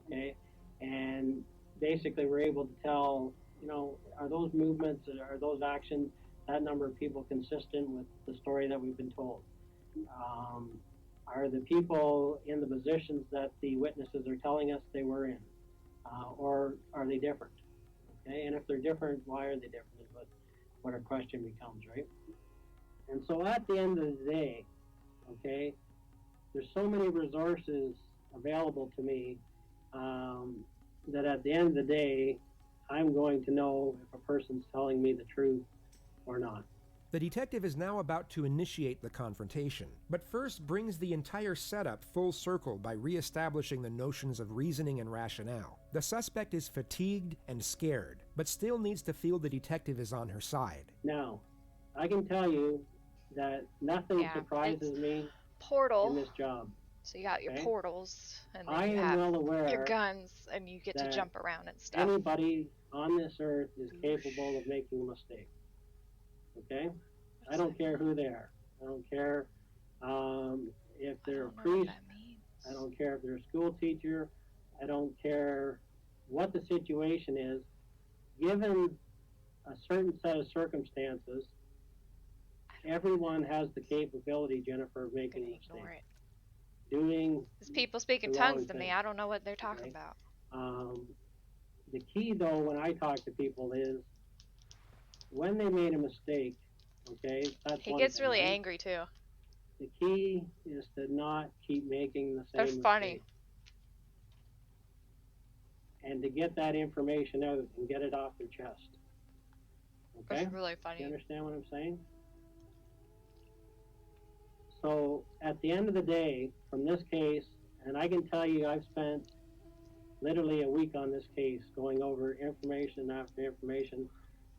okay? And basically we're able to tell, you know, are those movements, are those actions, that number of people consistent with the story that we've been told? Are the people in the positions that the witnesses are telling us they were in? Or are they different? Okay, and if they're different, why are they different is what our question becomes, right? And so at the end of the day, okay, there's so many resources available to me that at the end of the day, I'm going to know if a person's telling me the truth or not. The detective is now about to initiate the confrontation, but first brings the entire setup full circle by re-establishing the notions of reasoning and rationale. The suspect is fatigued and scared, but still needs to feel the detective is on her side. Now, I can tell you that nothing surprises me portal in this job. So you got your okay? portals, and then I you am have well aware your guns, and you get to that jump around and stuff. Anybody on this earth is capable of making a mistake. Okay? I don't care who they are. I don't care if they're a priest. I don't care if they're a school teacher. I don't care what the situation is. Given a certain set of circumstances, everyone has the capability, Jennifer, of making a mistake. Doing There's people speaking the wrong tongues to me. thing. I don't know what they're talking about. The key, though, when I talk to people is when they made a mistake, okay, that's He one gets thing, really right? angry too. The key is to not keep making the same They're mistake. funny. And to get that information out and get it off their chest. Okay? That's really funny. You understand what I'm saying? So at the end of the day, from this case, and I can tell you I've spent literally a week on this case, going over information after information,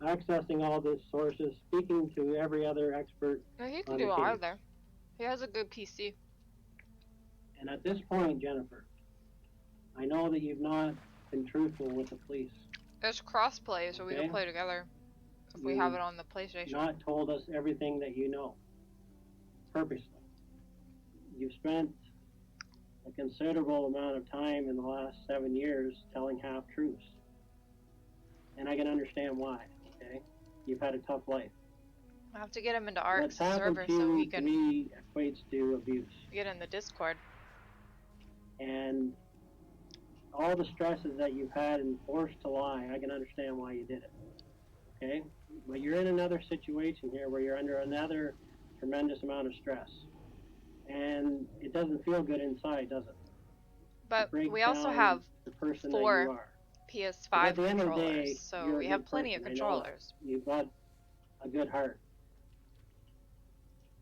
accessing all the sources, speaking to every other expert No, he on can the do case. either. He has a good PC. And at this point, Jennifer, I know that you've not been truthful with the police. There's crossplay, so we can play together if we have it on the PlayStation. Not told us everything that you know, purposely. You've spent a considerable amount of time in the last 7 years telling half-truths. And I can understand why, okay? You've had a tough life. I have to get him into Ark's What's happened server to so he to can me equates to abuse. get in the Discord. And all the stresses that you've had and forced to lie, I can understand why you did it, okay? But you're in another situation here where you're under another tremendous amount of stress. And it doesn't feel good inside, does it? But we also have the person 4 that you are. PS5 But at the end of the controllers, day, so you're a we good have plenty of person. I know that. controllers. You've got a good heart.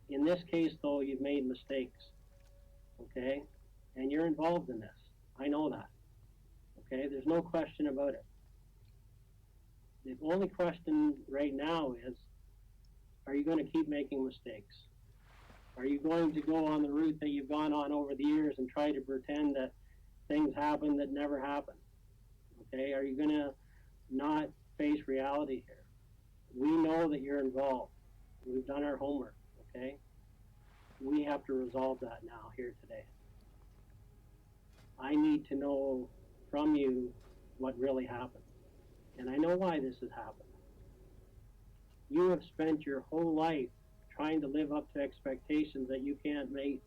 In this case, though, you've made mistakes, okay? And you're involved in this. I know that, okay? There's no question about it. The only question right now is, are you going to keep making mistakes? Are you going to go on the route that you've gone on over the years and try to pretend that things happen that never happened? Okay, are you going to not face reality here? We know that you're involved. We've done our homework, okay? We have to resolve that now here today. I need to know from you what really happened. And I know why this has happened. You have spent your whole life trying to live up to expectations that you can't meet,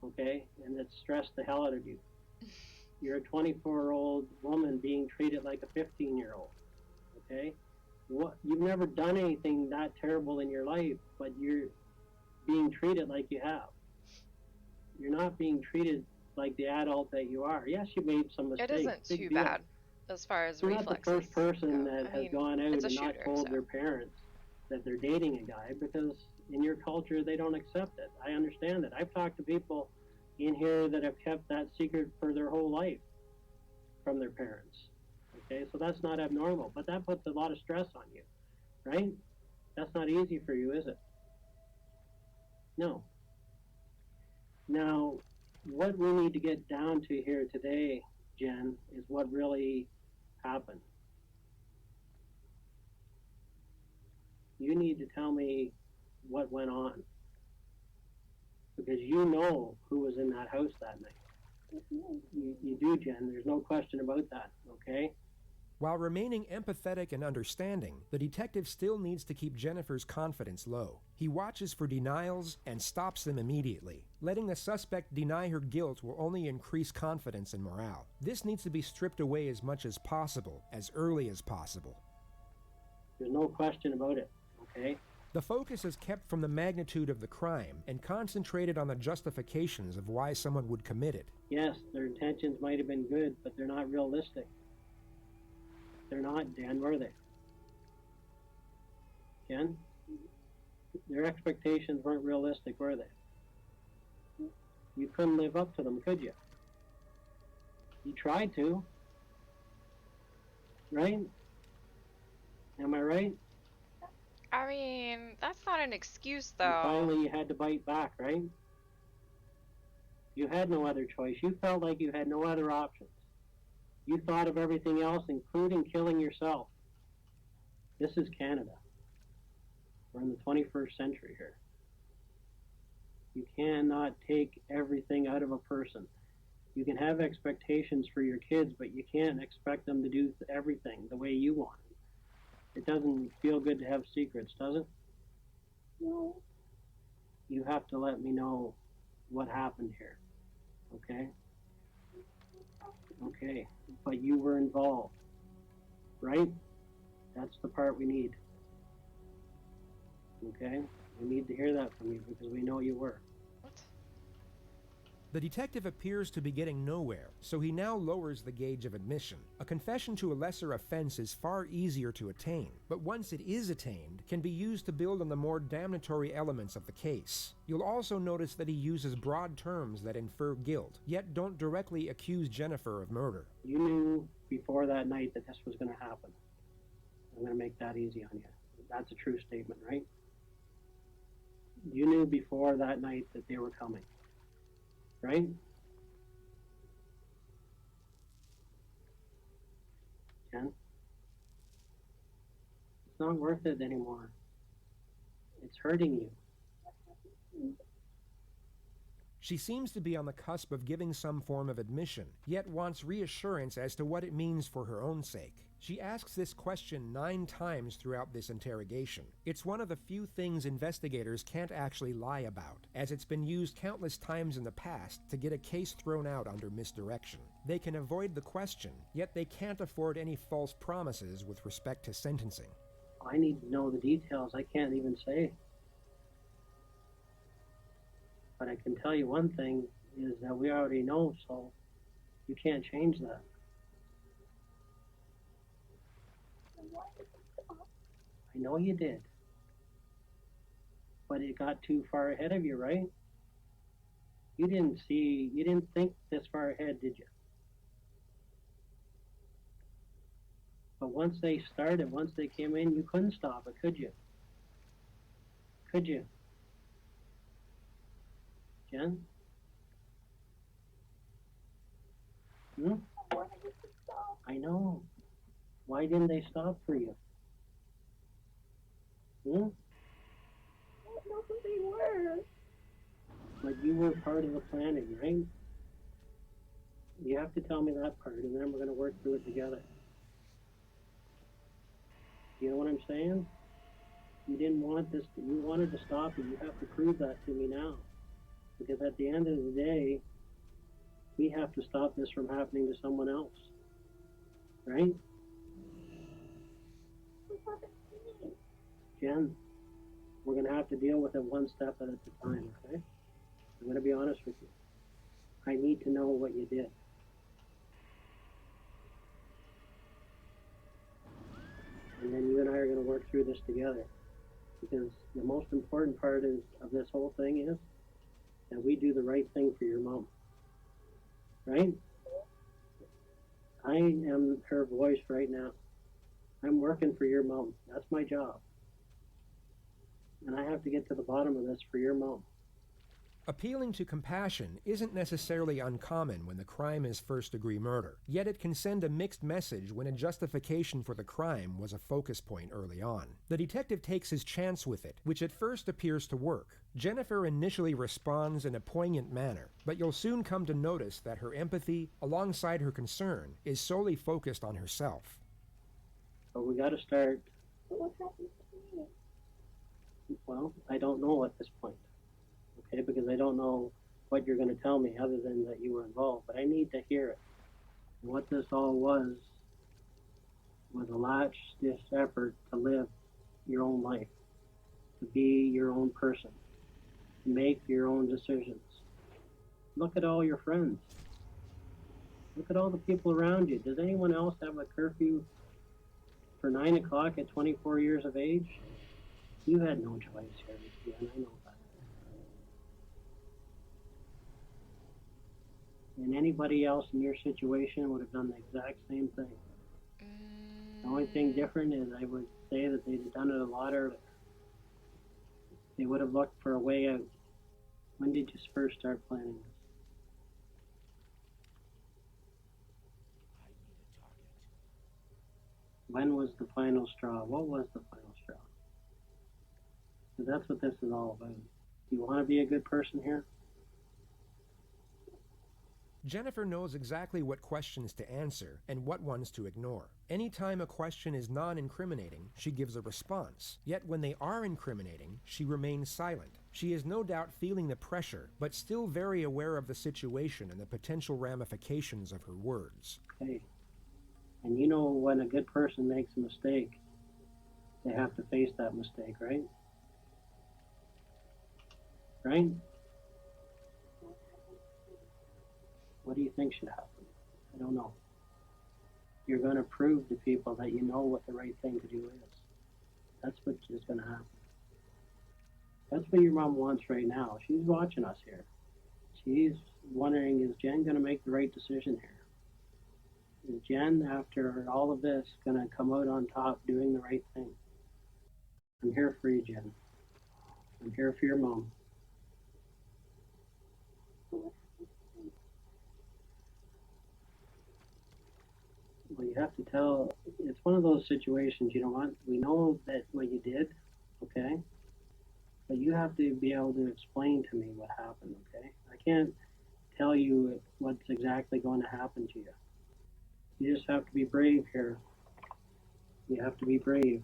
okay? And that stress the hell out of you. You're a 24-year-old woman being treated like a 15-year-old, okay? You've never done anything that terrible in your life, but you're being treated like you have. You're not being treated like the adult that you are. Yes, you made some mistakes. It isn't Big too deal. bad as far as You're reflexes. not the first person that I has mean, gone out it's and a not shooter, told so. their parents that they're dating a guy, because in your culture they don't accept it. I understand that. I've talked to people in here that have kept that secret for their whole life from their parents. Okay, so that's not abnormal, but that puts a lot of stress on you, right? That's not easy for you, is it? No. Now, what we need to get down to here today, Jen, is what really happened. You need to tell me what went on, because you know who was in that house that night. You do, Jen. There's no question about that, okay? While remaining empathetic and understanding, the detective still needs to keep Jennifer's confidence low. He watches for denials and stops them immediately. Letting the suspect deny her guilt will only increase confidence and morale. This needs to be stripped away as much as possible, as early as possible. There's no question about it, okay? The focus is kept from the magnitude of the crime and concentrated on the justifications of why someone would commit it. Yes, their intentions might have been good, but they're not realistic. They're not, Dan, were they? Ken? Their expectations weren't realistic, were they? You couldn't live up to them, could you? You tried to. Right? Am I right? I mean, that's not an excuse, And though. finally, you had to bite back, right? You had no other choice. You felt like you had no other options. You thought of everything else, including killing yourself. This is Canada. We're in the 21st century here. You cannot take everything out of a person. You can have expectations for your kids, but you can't expect them to do everything the way you want. It doesn't feel good to have secrets, does it? No. You have to let me know what happened here, okay? Okay, but you were involved, right? That's the part we need. Okay? We need to hear that from you because we know you were. The detective appears to be getting nowhere, so he now lowers the gauge of admission. A confession to a lesser offense is far easier to attain, but once it is attained, can be used to build on the more damnatory elements of the case. You'll also notice that he uses broad terms that infer guilt, yet don't directly accuse Jennifer of murder. You knew before that night that this was going to happen. I'm going to make that easy on you. That's a true statement, right? You knew before that night that they were coming. Right? It's not worth it anymore. It's hurting you. She seems to be on the cusp of giving some form of admission, yet wants reassurance as to what it means for her own sake. She asks this question 9 times throughout this interrogation. It's one of the few things investigators can't actually lie about, as it's been used countless times in the past to get a case thrown out under misdirection. They can avoid the question, yet they can't afford any false promises with respect to sentencing. I need to know the details. I can't even say. But I can tell you one thing is that we already know, so you can't change that. I know you did. But it got too far ahead of you, right? You didn't think this far ahead, did you? But once they started, once they came in, you couldn't stop it, could you? Could you? Jen? I know. Why didn't they stop for you? I don't know who they were. But you were part of the planning, right? You have to tell me that part, and then we're going to work through it together. You know what I'm saying? You didn't want this, you wanted to stop it. You have to prove that to me now. Because at the end of the day, we have to stop this from happening to someone else. Right? Jen, we're going to have to deal with it one step at a time, okay? I'm going to be honest with you. I need to know what you did. And then you and I are going to work through this together. Because the most important part of this whole thing is that we do the right thing for your mom. Right? I am her voice right now. I'm working for your mom. That's my job. And I have to get to the bottom of this for your mom. Appealing to compassion isn't necessarily uncommon when the crime is first-degree murder, yet it can send a mixed message when a justification for the crime was a focus point early on. The detective takes his chance with it, which at first appears to work. Jennifer initially responds in a poignant manner, but you'll soon come to notice that her empathy, alongside her concern, is solely focused on herself. But we got to start. What happened to me? Well, I don't know at this point. Okay, because I don't know what you're going to tell me other than that you were involved, but I need to hear it. And what this all was a last-ditch effort to live your own life, to be your own person, to make your own decisions. Look at all your friends. Look at all the people around you. Does anyone else have a curfew for 9 o'clock at 24 years of age? You had no choice here, and I know that. And anybody else in your situation would have done the exact same thing. The only thing different is I would say that they'd have done it a lot earlier. They would have looked for a way out. When did you first start planning this? When was the final straw? What was the final straw? So that's what this is all about. Do you want to be a good person here? Jennifer knows exactly what questions to answer and what ones to ignore. Anytime a question is non-incriminating, she gives a response. Yet when they are incriminating, she remains silent. She is no doubt feeling the pressure, but still very aware of the situation and the potential ramifications of her words. Okay. And you know when a good person makes a mistake, they have to face that mistake, right? Right? What do you think should happen? I don't know. You're going to prove to people that you know what the right thing to do is. That's what is going to happen. That's what your mom wants right now. She's watching us here. She's wondering, is Jen going to make the right decision here? Is Jen, after all of this, going to come out on top doing the right thing? I'm here for you, Jen. I'm here for your mom. Well, you have to tell, it's one of those situations, you know what, we know that what you did, okay? But you have to be able to explain to me what happened, okay? I can't tell you what's exactly going to happen to you. You just have to be brave here. You have to be brave.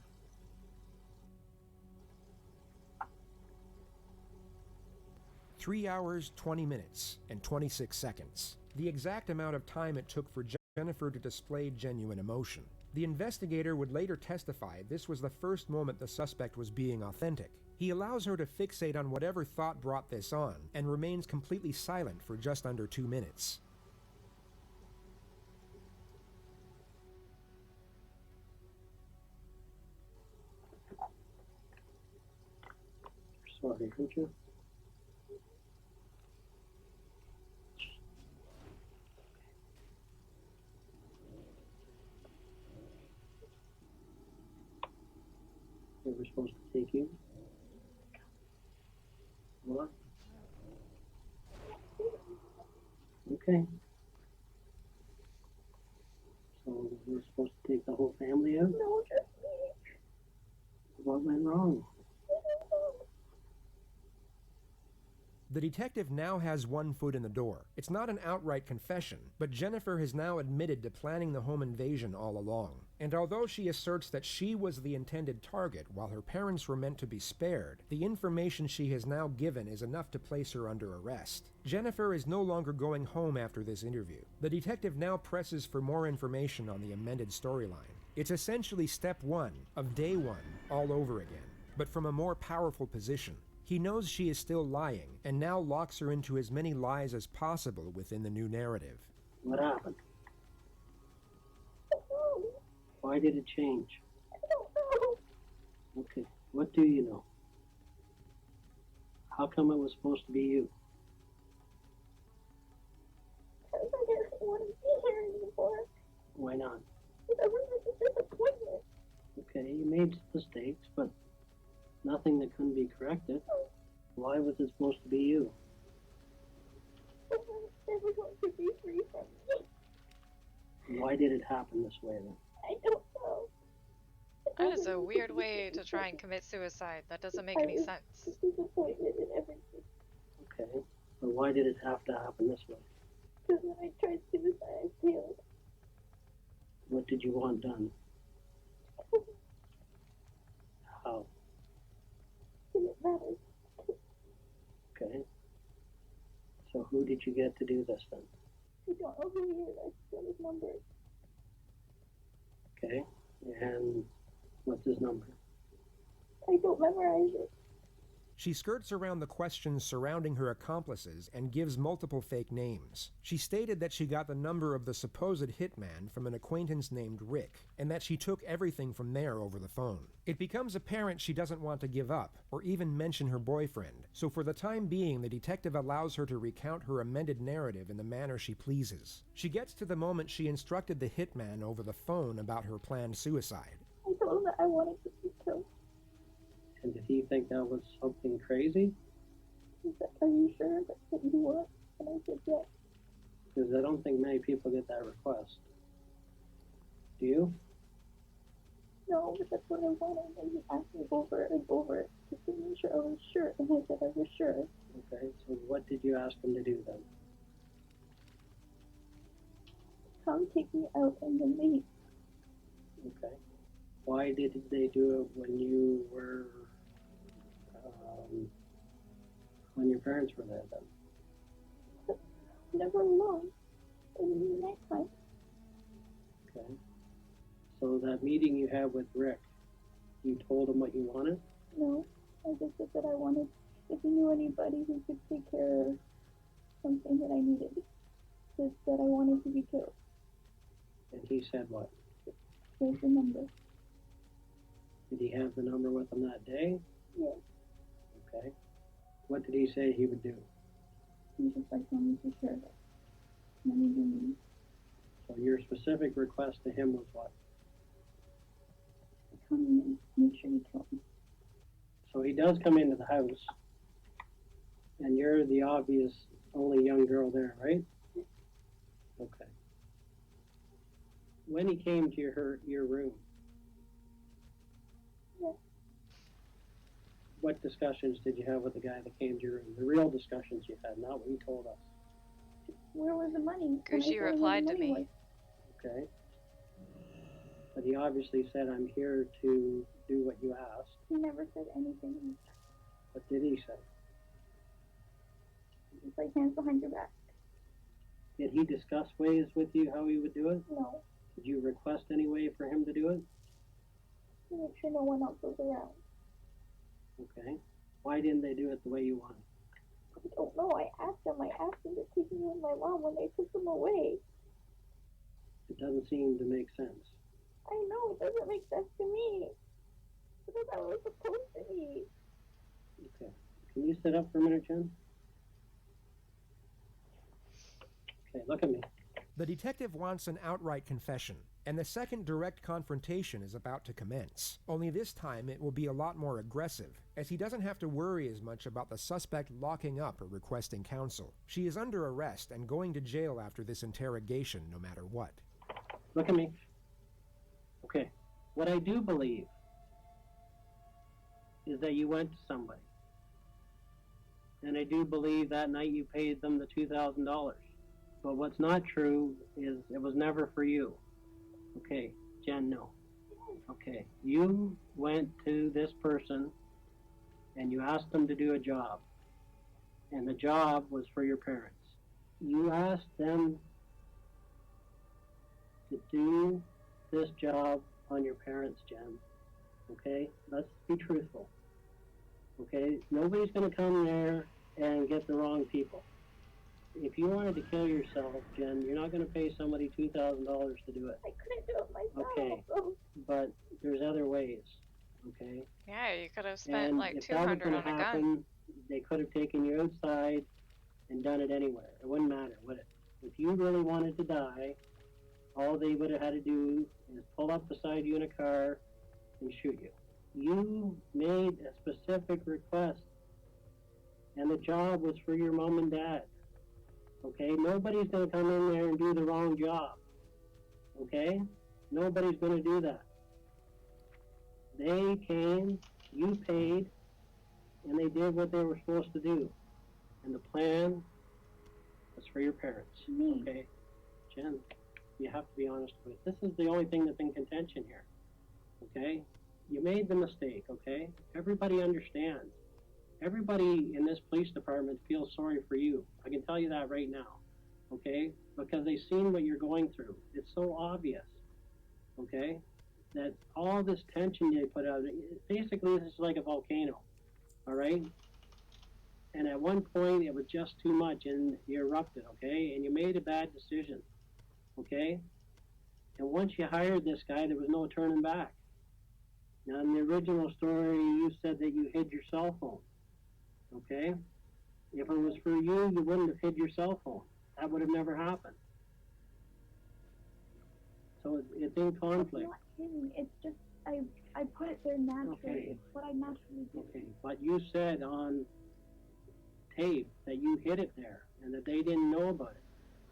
"3 hours, 20 minutes, and 26 seconds. The exact amount of time it took for Jennifer to display genuine emotion. The investigator would later testify this was the first moment the suspect was being authentic. He allows her to fixate on whatever thought brought this on, and remains completely silent for just under 2 minutes. Sorry, aren't you? They were supposed to take you? What? Okay. So we were supposed to take the whole family out? No, just me. What went wrong? The detective now has one foot in the door. It's not an outright confession, but Jennifer has now admitted to planning the home invasion all along. And although she asserts that she was the intended target while her parents were meant to be spared, the information she has now given is enough to place her under arrest. Jennifer is no longer going home after this interview. The detective now presses for more information on the amended storyline. It's essentially step 1 of day 1 all over again, but from a more powerful position. He knows she is still lying, and now locks her into as many lies as possible within the new narrative. What happened? Why did it change? I don't know. Okay, what do you know? How come it was supposed to be you? Because I didn't want to be here anymore. Why not? Because I was such a disappointment. Okay, you made mistakes, but nothing that couldn't be corrected. Why was it supposed to be you? Because I was never going to be free from me. Why did it happen this way then? I don't know. That is a weird way to try and commit suicide. That doesn't make any sense. Disappointed in everything. Okay, but why did it have to happen this way? Because when I tried suicide, I failed. What did you want done? How? Didn't matter. Okay. So who did you get to do this then? I don't know who he is. I just got his number. Okay. And what's his number? I don't memorize it. She skirts around the questions surrounding her accomplices and gives multiple fake names. She stated that she got the number of the supposed hitman from an acquaintance named Rick, and that she took everything from there over the phone. It becomes apparent she doesn't want to give up, or even mention her boyfriend, so for the time being the detective allows her to recount her amended narrative in the manner she pleases. She gets to the moment she instructed the hitman over the phone about her planned suicide. I told him that I wanted to be killed. And did he think that was something crazy? He said, "Are you sure that's what you want?" And I said, "Yes." Because I don't think many people get that request. Do you? No, but that's what I wanted. And he asked me over and over just to make sure I was sure. And I said I was sure. Okay, so what did you ask him to do then? Come take me out and then leave. Okay. Why did they do it when you were, when your parents were there then? Never alone. In the nighttime. Okay. So that meeting you had with Rick, you told him what you wanted? No, I just said that I wanted, if he knew anybody who could take care of something that I needed, just that I wanted to be killed. And he said what? Here's the number. Did he have the number with him that day? Yes. Okay. What did he say he would do? He just like wanted to share it. Let me do me. So your specific request to him was what? Come in and make sure you kill me. So he does come into the house, and you're the obvious only young girl there, right? Okay. when he came to your room, Yes. what discussions did you have with the guy that came to your room? The real discussions you had, not what you told us. Where was the money? Gucci replied to me. Okay. But he obviously said, I'm here to do what you asked. He never said anything like that. What did he say? It's like hands behind your back. Did he discuss ways with you how he would do it? No. Did you request any way for him to do it? To make sure no one else was around. Okay. Why didn't they do it the way you wanted? I don't know. I asked them to take me with my mom when they took them away. It doesn't seem to make sense. I know, it doesn't make sense to me. Because I was supposed to be. Okay. Can you sit up for a minute, Jen? Okay, look at me. The detective wants an outright confession, and the second direct confrontation is about to commence. Only this time it will be a lot more aggressive, as he doesn't have to worry as much about the suspect locking up or requesting counsel. She is under arrest and going to jail after this interrogation no matter what. Look at me. Okay. What I do believe is that you went to somebody. And I do believe that night you paid them the $2,000. But what's not true is it was never for you. Okay, Jen, no. Okay, you went to this person and you asked them to do a job. And the job was for your parents. You asked them to do this job on your parents, Jen. Okay, let's be truthful. Okay, nobody's going to come there and get the wrong people. If you wanted to kill yourself, Jen, you're not going to pay somebody $2,000 to do it. I couldn't do it myself. Okay, but there's other ways. Okay. Yeah, you could have spent And like if that was $200 going on to a gun. happen, they could have taken you outside and done it anywhere. It wouldn't matter, would it? If you really wanted to die, all they would have had to do is pull up beside you in a car and shoot you. You made a specific request, and the job was for your mom and dad. Okay? Nobody's going to come in there and do the wrong job. Okay? Nobody's going to do that. They came, you paid, and they did what they were supposed to do. And the plan was for your parents. Okay? Jen, you have to be honest with it. This is the only thing that's in contention here. Okay? You made the mistake, okay? Everybody understands. Everybody in this police department feels sorry for you. I can tell you that right now, okay? Because they've seen what you're going through. It's so obvious, okay? That all this tension they put out, basically this is like a volcano, all right? And at one point it was just too much and you erupted, okay? And you made a bad decision, okay? And once you hired this guy, there was no turning back. Now, in the original story, you said that you hid your cell phone, okay? If it was for you, you wouldn't have hid your cell phone. That would have never happened. So it's in conflict. It's not hidden. It's just, I put it there naturally. Okay. It's what I naturally do. Okay, but you said on tape that you hid it there and that they didn't know about it.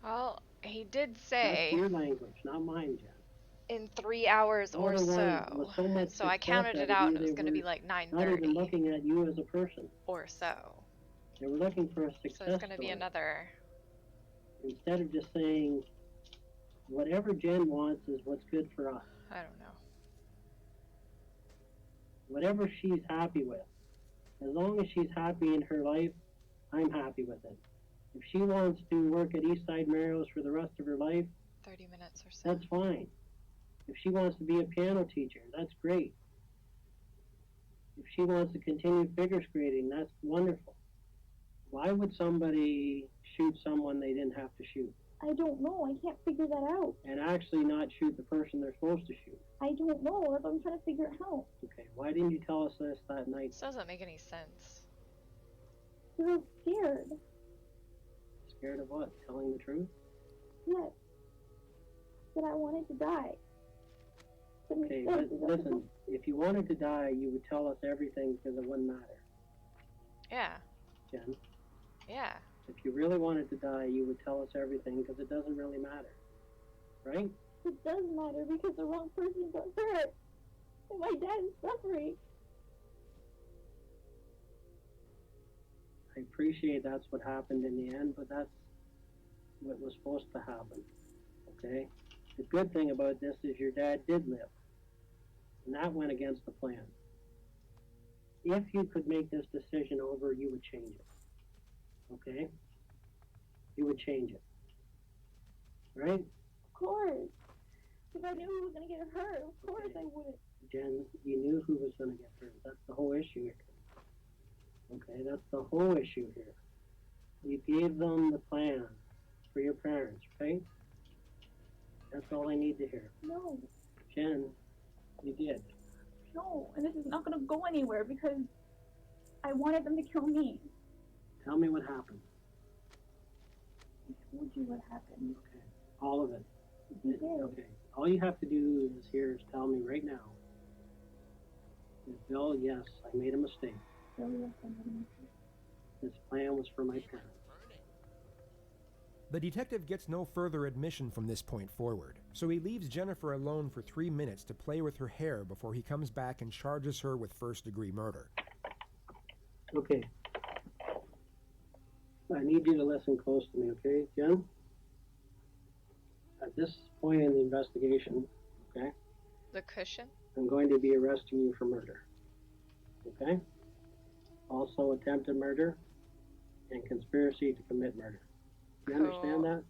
Well, he did say That's your language, not mine, Jen. in 3 hours or You're the one so. with so much So I success counted that it out and it they was going to be were like not even 9:30 looking at you as a person. or so. They were looking for a success So it's going to be story. another. Instead of just saying, whatever Jen wants is what's good for us. I don't know. Whatever she's happy with. As long as she's happy in her life, I'm happy with it. If she wants to work at Eastside Mario's for the rest of her life, 30 minutes or so. that's fine. If she wants to be a piano teacher, that's great. If she wants to continue figure skating, that's wonderful. Why would somebody shoot someone they didn't have to shoot? I don't know. I can't figure that out. And actually not shoot the person they're supposed to shoot? I don't know. That's what I'm trying to figure it out. Okay, why didn't you tell us this that night? This doesn't make any sense. Because I was scared. Scared of what? Telling the truth? Yes. That I wanted to die. But Okay, instead, but listen, if you wanted to die, you would tell us everything because it wouldn't matter, Yeah. Jen. Yeah. If you really wanted to die, you would tell us everything because it doesn't really matter, right? It does matter because the wrong person got hurt. And my dad is suffering. I appreciate that's what happened in the end, but that's what was supposed to happen, okay? The good thing about this is your dad did live, and that went against the plan. If you could make this decision over, you would change it, okay? You would change it, right? Of course. If I knew he was going to get hurt, of course I would. Jen, you knew who was going to get hurt. That's the whole issue here. Okay, that's the whole issue here. You gave them the plan for your parents, right? That's all I need to hear. No. Jen, you did. No, and this is not going to go anywhere because I wanted them to kill me. Tell me what happened. I told you what happened. Okay, all of it. You did. Okay, all you have to do is tell me right now. Bill, yes, I made a mistake. Bill, yes, I made a mistake. This plan was for my parents. The detective gets no further admission from this point forward, so he leaves Jennifer alone for 3 minutes to play with her hair before he comes back and charges her with first-degree murder. Okay. I need you to listen close to me, okay, Jen? At this point in the investigation, okay, The cushion? I'm going to be arresting you for murder, okay? Also attempted murder and conspiracy to commit murder. You understand that?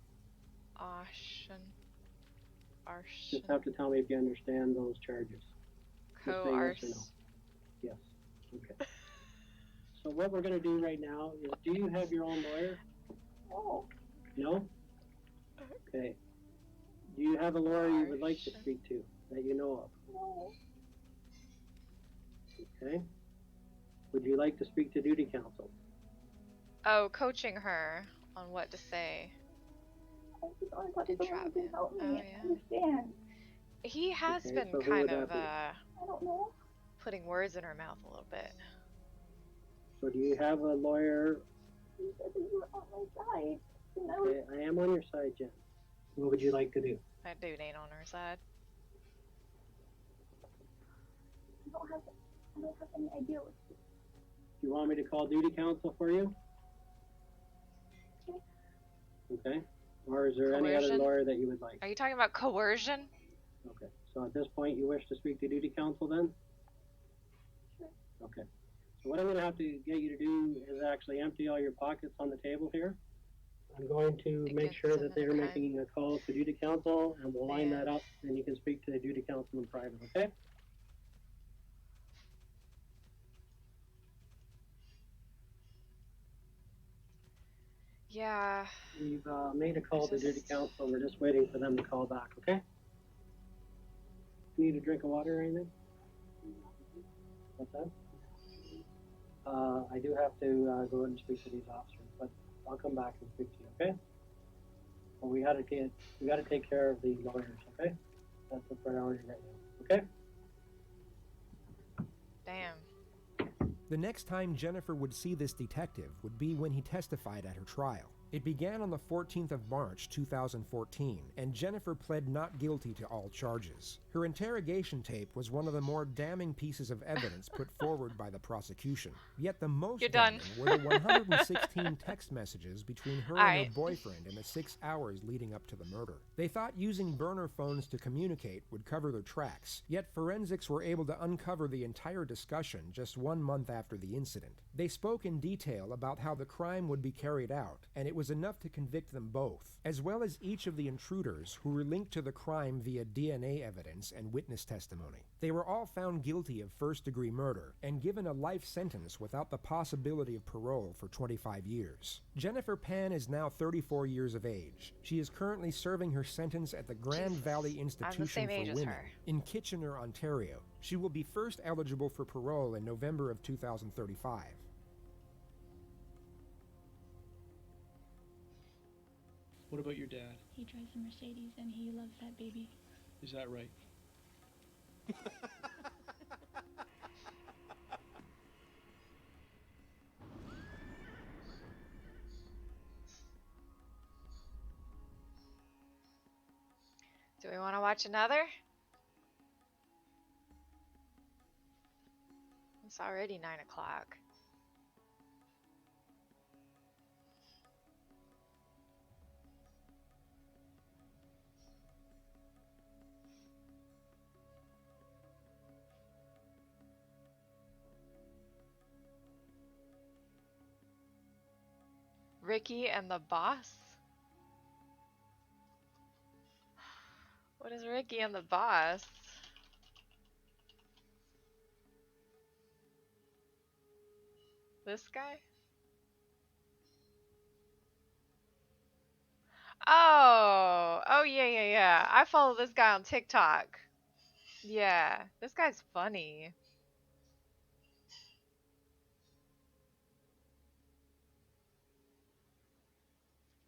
Just have to tell me if you understand those charges. Just say yes or no. Yes. Okay. So what we're going to do right now is, do you have your own lawyer? No. No? Okay. Do you have a lawyer you would like to speak to that you know of? No. Okay. Would you like to speak to duty counsel? Oh, coaching her on what to say. I just want to talk to someone who can help me Oh, yeah. understand. He has Okay, been so who kind would of that be? I don't know. putting words in her mouth a little bit. So do you have a lawyer? You said that you were on my side. And I was, Okay, I am on your side, Jen. What would you like to do? That dude ain't on her side. I don't have any idea what to do. Do you want me to call duty counsel for you? Okay. Or is there any other Coercion? lawyer that you would like? Are you talking about coercion? Okay. So at this point, you wish to speak to duty counsel then? Sure. Okay. So what I'm going to have to get you to do is actually empty all your pockets on the table here. I'm going to make sure that they're making a call to duty counsel, and we'll line that up, and you can speak to the duty counsel in private, okay? Yeah. We've made a call to duty counsel. We're just waiting for them to call back, okay? Need a drink of water or anything? What's that? I do have to go and speak to these officers, but I'll come back and speak to you, okay? But we gotta take care of the lawyers, okay? That's the priority right now, okay? Damn. The next time Jennifer would see this detective would be when he testified at her trial. It began on the 14th of March 2014, and Jennifer pled not guilty to all charges. Her interrogation tape was one of the more damning pieces of evidence put forward by the prosecution. Yet the most damning were the 116 text messages between her and her boyfriend in the 6 hours leading up to the murder. They thought using burner phones to communicate would cover their tracks, yet forensics were able to uncover the entire discussion just 1 month after the incident. They spoke in detail about how the crime would be carried out, and it was enough to convict them both, as well as each of the intruders who were linked to the crime via DNA evidence and witness testimony. They were all found guilty of first-degree murder and given a life sentence without the possibility of parole for 25 years. Jennifer Pan is now 34 years of age. She is currently serving her sentence at the Grand Valley Institution for Women in Kitchener, Ontario. She will be first eligible for parole in November of 2035. What about your dad? He drives a Mercedes and he loves that baby. Is that right? Do we want to watch another? It's already 9 o'clock. Ricky and the Boss? What is Ricky and the Boss? This guy? Oh, yeah. I follow this guy on TikTok. Yeah, this guy's funny.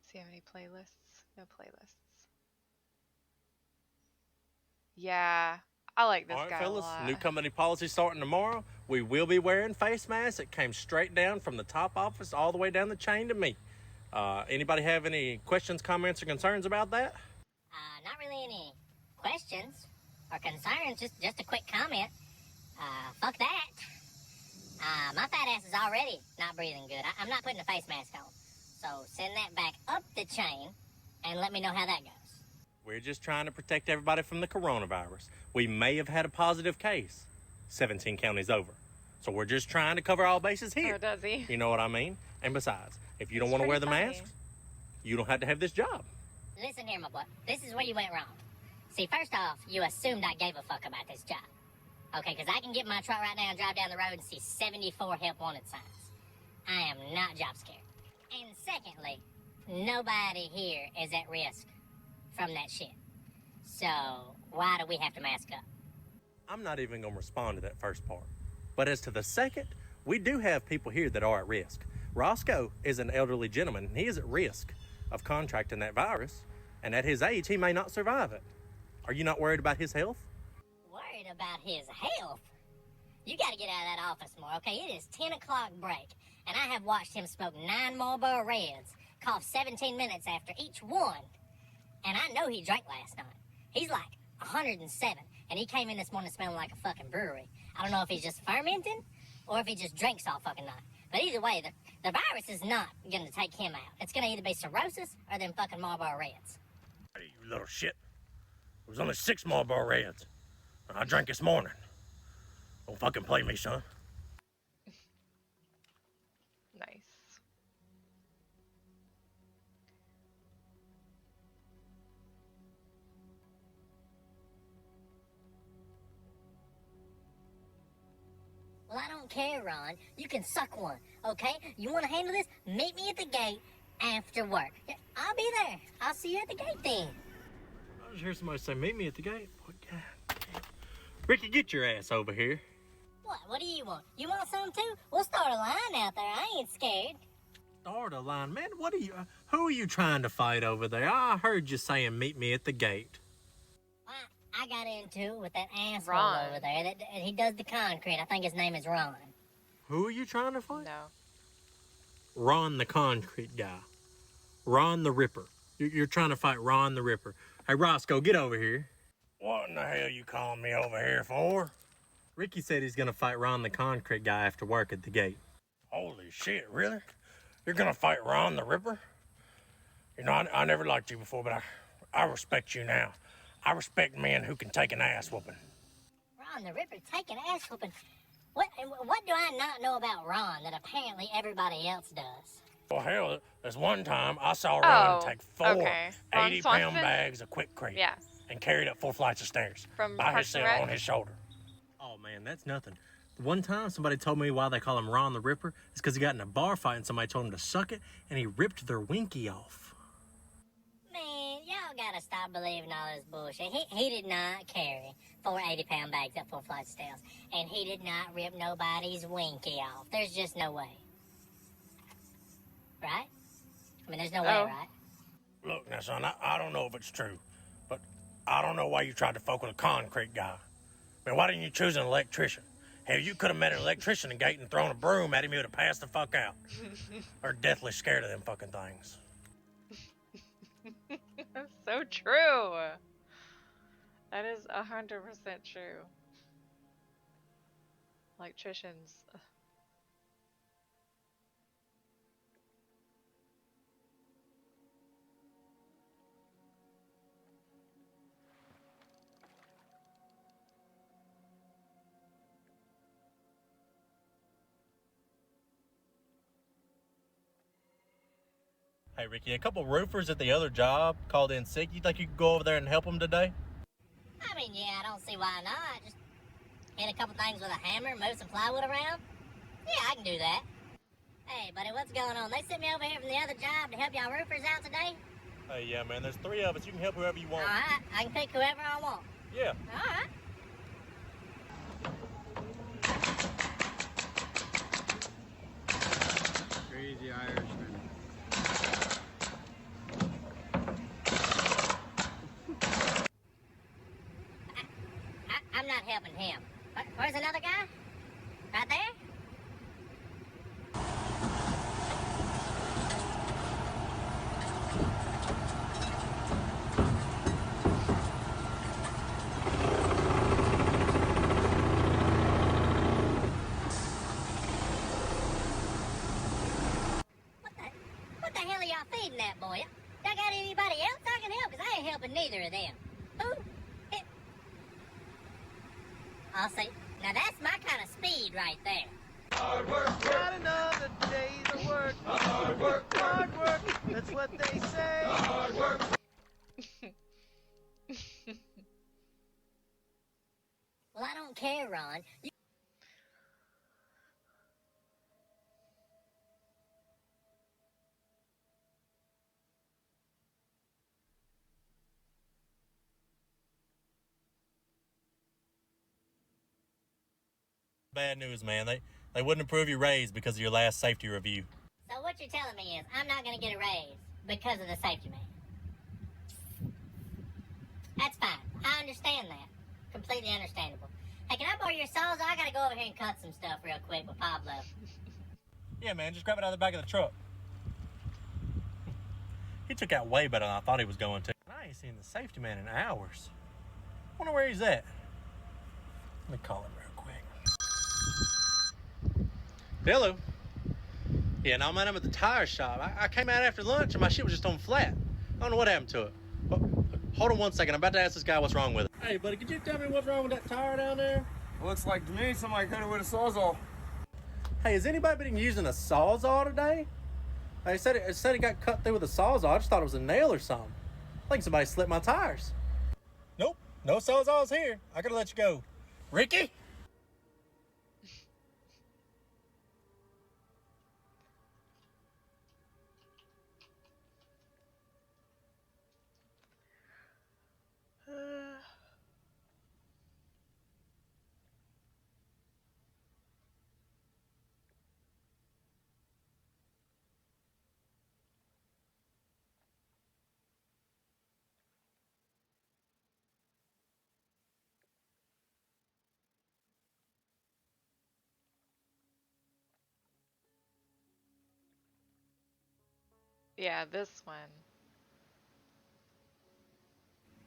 Does he have any playlists? No playlists. Yeah, I like this All right, guy fellas, a lot. new company policy starting tomorrow. We will be wearing face masks. It came straight down from the top office all the way down the chain to me. Anybody have any questions, comments, or concerns about that? Not really any questions or concerns, just a quick comment. Fuck that. My fat ass is already not breathing good. I'm not putting a face mask on. So send that back up the chain and let me know how that goes. We're just trying to protect everybody from the coronavirus. We may have had a positive case 17 counties over. So we're just trying to cover all bases here. Oh, does he? You know what I mean? And besides, if you don't want to wear the masks, you don't have to have this job. Listen here, my boy. This is where you went wrong. See, first off, you assumed I gave a fuck about this job. Okay, because I can get my truck right now and drive down the road and see 74 help wanted signs. I am not job scared. And secondly, nobody here is at risk from that shit. So, why do we have to mask up? I'm not even going to respond to that first part. But as to the second, we do have people here that are at risk. Roscoe is an elderly gentleman, and he is at risk of contracting that virus. And at his age, he may not survive it. Are you not worried about his health? Worried about his health? You gotta get out of that office more, okay? It is 10 o'clock break, and I have watched him smoke 9 Marlboro Reds, cough 17 minutes after each one. And I know he drank last night. He's like 107, and he came in this morning smelling like a fucking brewery. I don't know if he's just fermenting, or if he just drinks all fucking night. But either way, the virus is not gonna take him out. It's gonna either be cirrhosis, or them fucking Marlboro Reds. Hey, you little shit. It was only 6 Marlboro Reds. I drank this morning. Don't fucking play me, son. Nice. Well, I don't care, Ron. You can suck one, okay? You want to handle this? Meet me at the gate after work. I'll be there. I'll see you at the gate then. I just heard somebody say, meet me at the gate. What? Ricky, get your ass over here. What do you want? You want some too? We'll start a line out there. I ain't scared. Start a line, man. What are you? Who are you trying to fight over there? I heard you saying, meet me at the gate. I got into it with that asshole Ron. over there. He does the concrete. I think his name is Ron. Who are you trying to fight? No. Ron the concrete guy. Ron the Ripper. You're trying to fight Ron the Ripper. Hey, Roscoe, get over here. What in the hell you calling me over here for? Ricky said he's gonna fight Ron the concrete guy after work at the gate. Holy shit, really? You're gonna fight Ron the Ripper? You know, I never liked you before, but I respect you now. I respect men who can take an ass whooping. Ron the Ripper taking ass whooping. What do I not know about Ron that apparently everybody else does? Well, hell, there's one time I saw Ron take 4 okay. Ron 80-pound Swanson? bags of Quick Crate Yeah. and carried up 4 flights of stairs From by Parks and himself Rec? on his shoulder. Oh, man, that's nothing. One time, somebody told me why they call him Ron the Ripper. It's because he got in a bar fight and somebody told him to suck it, and he ripped their winky off. Man, y'all gotta stop believing all this bullshit. He did not carry 4 80-pound bags up 4 flights of stairs, and he did not rip nobody's winky off. There's just no way. Right? I mean, there's no way, right? Look, now, son, I don't know if it's true, but I don't know why you tried to fuck with a concrete guy. I mean, why didn't you choose an electrician? Hell, you could have met an electrician in the gate and thrown a broom at him, he would have passed the fuck out. Or deathly scared of them fucking things. That's so true. That is 100% true. Electricians. Hey, Ricky, a couple roofers at the other job called in sick. You think you could go over there and help them today? I mean, yeah, I don't see why not. Just hit a couple things with a hammer, move some plywood around. Yeah, I can do that. Hey, buddy, what's going on? They sent me over here from the other job to help y'all roofers out today? Hey, yeah, man, there's 3 of us. You can help whoever you want. All right, I can pick whoever I want. Yeah. All right. Crazy Irishman. I'm not helping him. Where's another guy? Right there? What the hell are y'all feeding that boy? Y'all got anybody else I can help? Because I ain't helping neither of them. Who? I'll say, now that's my kind of speed right there. Hard work, not another day's of work. Hard work, hard work, that's what they say. Hard work. Well, I don't care, Ron. Bad news, man. They wouldn't approve your raise because of your last safety review. So what you're telling me is I'm not going to get a raise because of the safety man. That's fine. I understand that. Completely understandable. Hey, can I borrow your saws? I got to go over here and cut some stuff real quick with Pablo. Yeah, man, just grab it out of the back of the truck. He took out way better than I thought he was going to. I ain't seen the safety man in hours. Wonder where he's at. Let me call him real quick. Hello. Yeah, no, man, I'm at the tire shop. I came out after lunch and my shit was just on flat. I don't know what happened to it. Hold on one second. I'm about to ask this guy what's wrong with it. Hey, buddy, could you tell me what's wrong with that tire down there? Looks like to me somebody cut it with a sawzall. Hey, has anybody been using a sawzall today? It said it got cut through with a sawzall. I just thought it was a nail or something. I think somebody slipped my tires. Nope, no sawzalls here. I gotta let you go. Ricky? Yeah, this one.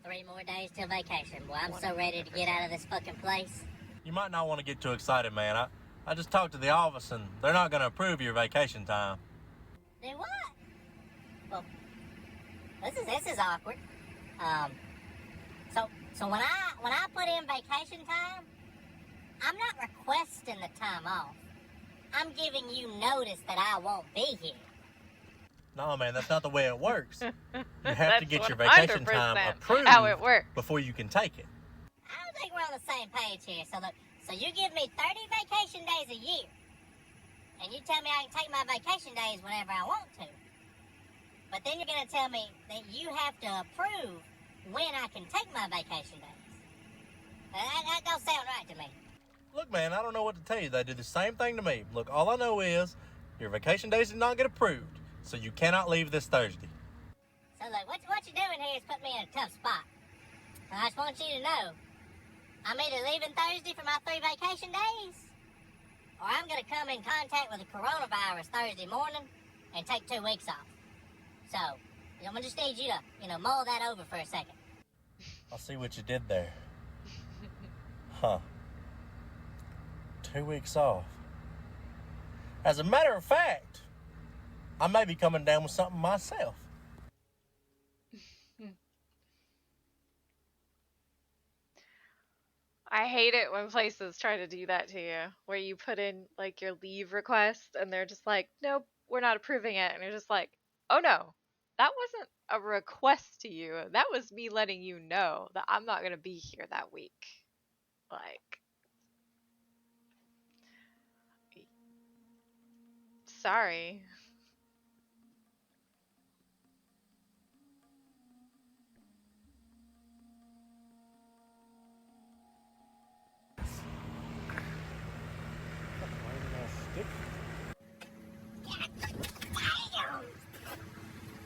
3 more days till vacation. Boy, I'm so ready to get out of this fucking place. You might not want to get too excited, man. I just talked to the office and they're not gonna approve your vacation time. Do what? Well, this is awkward. So when I put in vacation time, I'm not requesting the time off. I'm giving you notice that I won't be here. No, man, that's not the way it works. You have to get your vacation time approved how it works before you can take it. I don't think we're on the same page here. So look, so you give me 30 vacation days a year, and you tell me I can take my vacation days whenever I want to. But then you're gonna tell me that you have to approve when I can take my vacation days. That don't sound right to me. Look, man, I don't know what to tell you. They do the same thing to me. Look, all I know is your vacation days did not get approved, so you cannot leave this Thursday. So look, what you're doing here is put me in a tough spot. I just want you to know, I'm either leaving Thursday for my 3 vacation days, or I'm gonna come in contact with the coronavirus Thursday morning and take 2 weeks off. So, I'm gonna just need you to, mull that over for a second. I see what you did there. Huh. 2 weeks off. As a matter of fact, I may be coming down with something myself. I hate it when places try to do that to you, where you put in like your leave request and they're just like, nope, we're not approving it. And you're just like, oh no, that wasn't a request to you. That was me letting you know that I'm not going to be here that week. Like, sorry.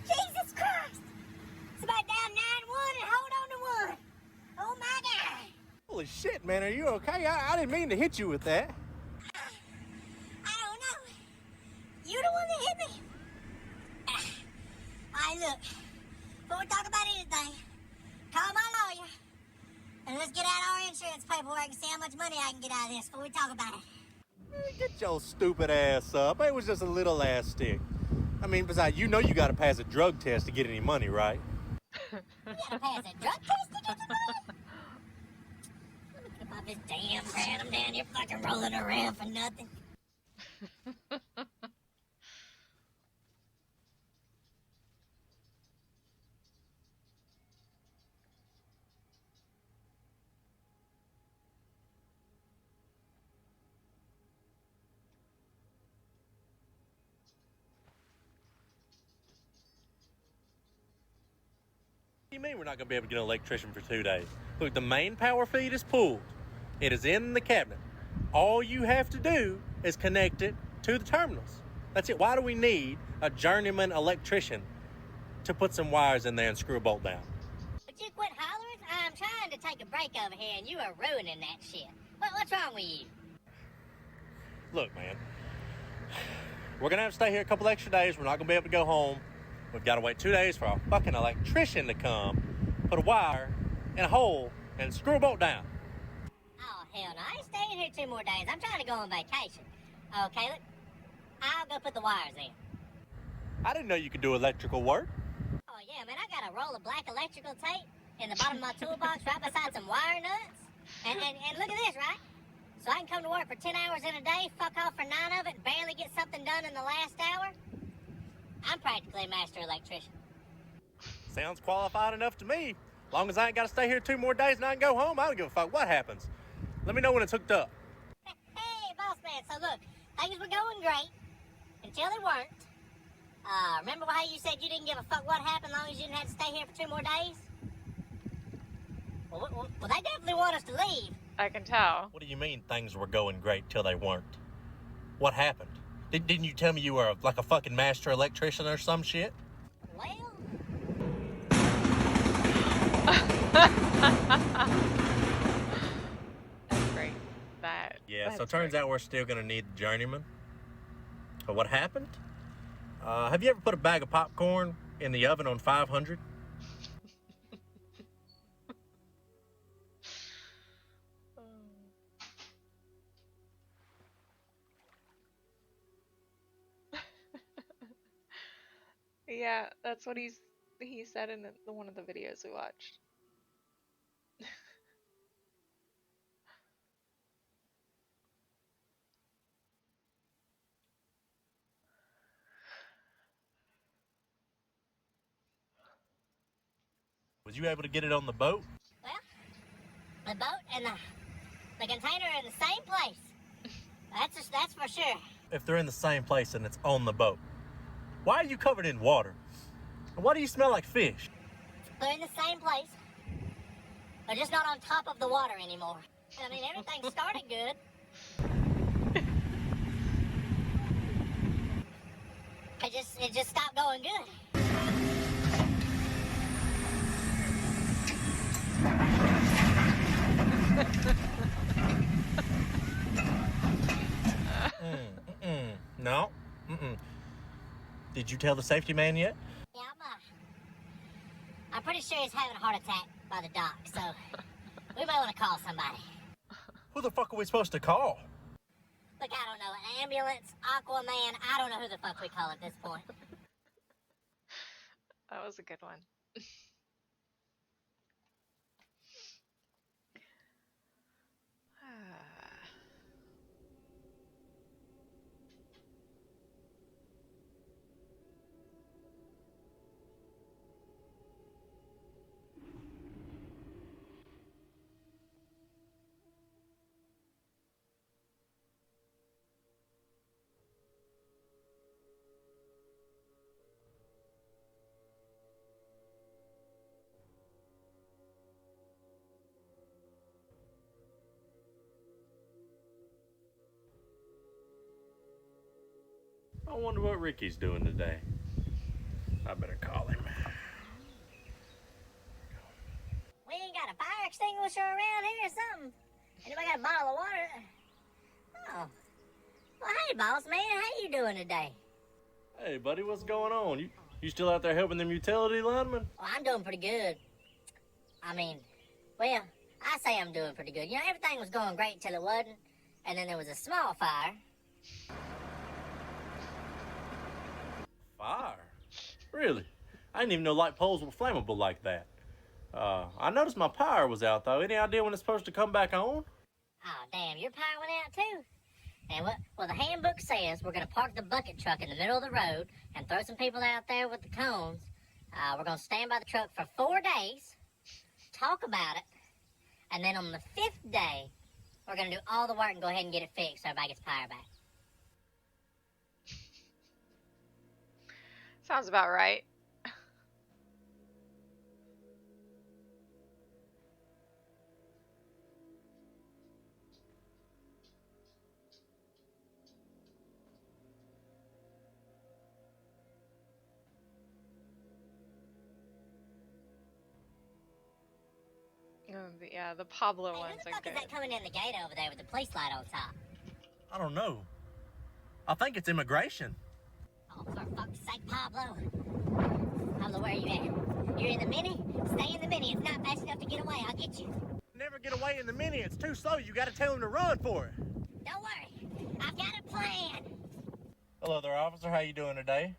Jesus Christ! It's about down 9-1 and hold on to 1. Oh my God! Holy shit, man, are you okay? I didn't mean to hit you with that. I don't know. You the one that hit me. All right, look. Before we talk about anything, call my lawyer and let's get out our insurance paperwork and see how much money I can get out of this before we talk about it. Get your stupid ass up. It was just a little ass stick. I mean, besides, you know you gotta pass a drug test to get any money, right? You gotta pass a drug test to get the money? Look at this damn crowd. I'm down here fucking rolling around for nothing. What do you mean we're not going to be able to get an electrician for 2 days? Look, the main power feed is pulled. It is in the cabinet. All you have to do is connect it to the terminals. That's it. Why do we need a journeyman electrician to put some wires in there and screw a bolt down? Would you quit hollering? I'm trying to take a break over here and you are ruining that shit. What's wrong with you? Look, man. We're going to have to stay here a couple extra days. We're not going to be able to go home. We've got to wait 2 days for a fucking electrician to come, put a wire in a hole, and screw a bolt down. Oh, hell no. I ain't staying here 2 more days. I'm trying to go on vacation. Okay, look. I'll go put the wires in. I didn't know you could do electrical work. Oh, yeah, man. I got a roll of black electrical tape in the bottom of my toolbox right beside some wire nuts. And look at this, right? So I can come to work for 10 hours in a day, fuck off for 9 of it, and barely get something done in the last hour. I'm practically a master electrician. Sounds qualified enough to me. As long as I ain't got to stay here 2 more days and I can go home, I don't give a fuck what happens. Let me know when it's hooked up. Hey, boss man, so look, things were going great until they weren't. Remember how you said you didn't give a fuck what happened as long as you didn't have to stay here for 2 more days? Well, they definitely want us to leave. I can tell. What do you mean things were going great till they weren't? What happened? Didn't you tell me you were like a fucking master electrician or some shit? Well... That's great. Yeah, so it turns out we're still going to need the journeyman. But what happened? Have you ever put a bag of popcorn in the oven on 500? Yeah, that's what he said in one of the videos we watched. Was you able to get it on the boat? Well, the boat and the container are in the same place. That's for sure. If they're in the same place and it's on the boat, why are you covered in water? And why do you smell like fish? They're in the same place. They're just not on top of the water anymore. I mean, everything started good. It just stopped going good. No. Did you tell the safety man yet? Yeah, I'm pretty sure he's having a heart attack. by the dock, so we might want to call somebody. Who the fuck are we supposed to call? Look, I don't know, an ambulance, Aquaman, I don't know who the fuck we call at this point. That was a good one. I wonder what Ricky's doing today. I better call him. We ain't got a fire extinguisher around here or something. Anybody got a bottle of water? Oh. Well, hey, boss man, how you doing today? Hey, buddy, what's going on? You still out there helping them utility linemen? Well, I'm doing pretty good. I mean, well, I say I'm doing pretty good. You know, everything was going great till it wasn't, and then there was a small fire. Fire? Really? I didn't even know light poles were flammable like that. I noticed my power was out, though. Any idea when it's supposed to come back on? Oh, damn, your power went out, too? And well, the handbook says we're going to park the bucket truck in the middle of the road and throw some people out there with the cones. We're going to stand by the truck for 4 days, talk about it, and then on the 5th day, we're going to do all the work and go ahead and get it fixed so everybody gets power back. Sounds about right. Yeah, the Pablo ones Who the are fuck good. is that coming in the gate over there with the police light on top? I don't know. I think it's immigration. Oh, for fuck's sake, Pablo. Pablo, where are you at? You're in the Mini? Stay in the Mini. It's not fast enough to get away. I'll get you. Never get away in the Mini. It's too slow. You gotta tell him to run for it. Don't worry. I've got a plan. Hello there, officer. How you doing today?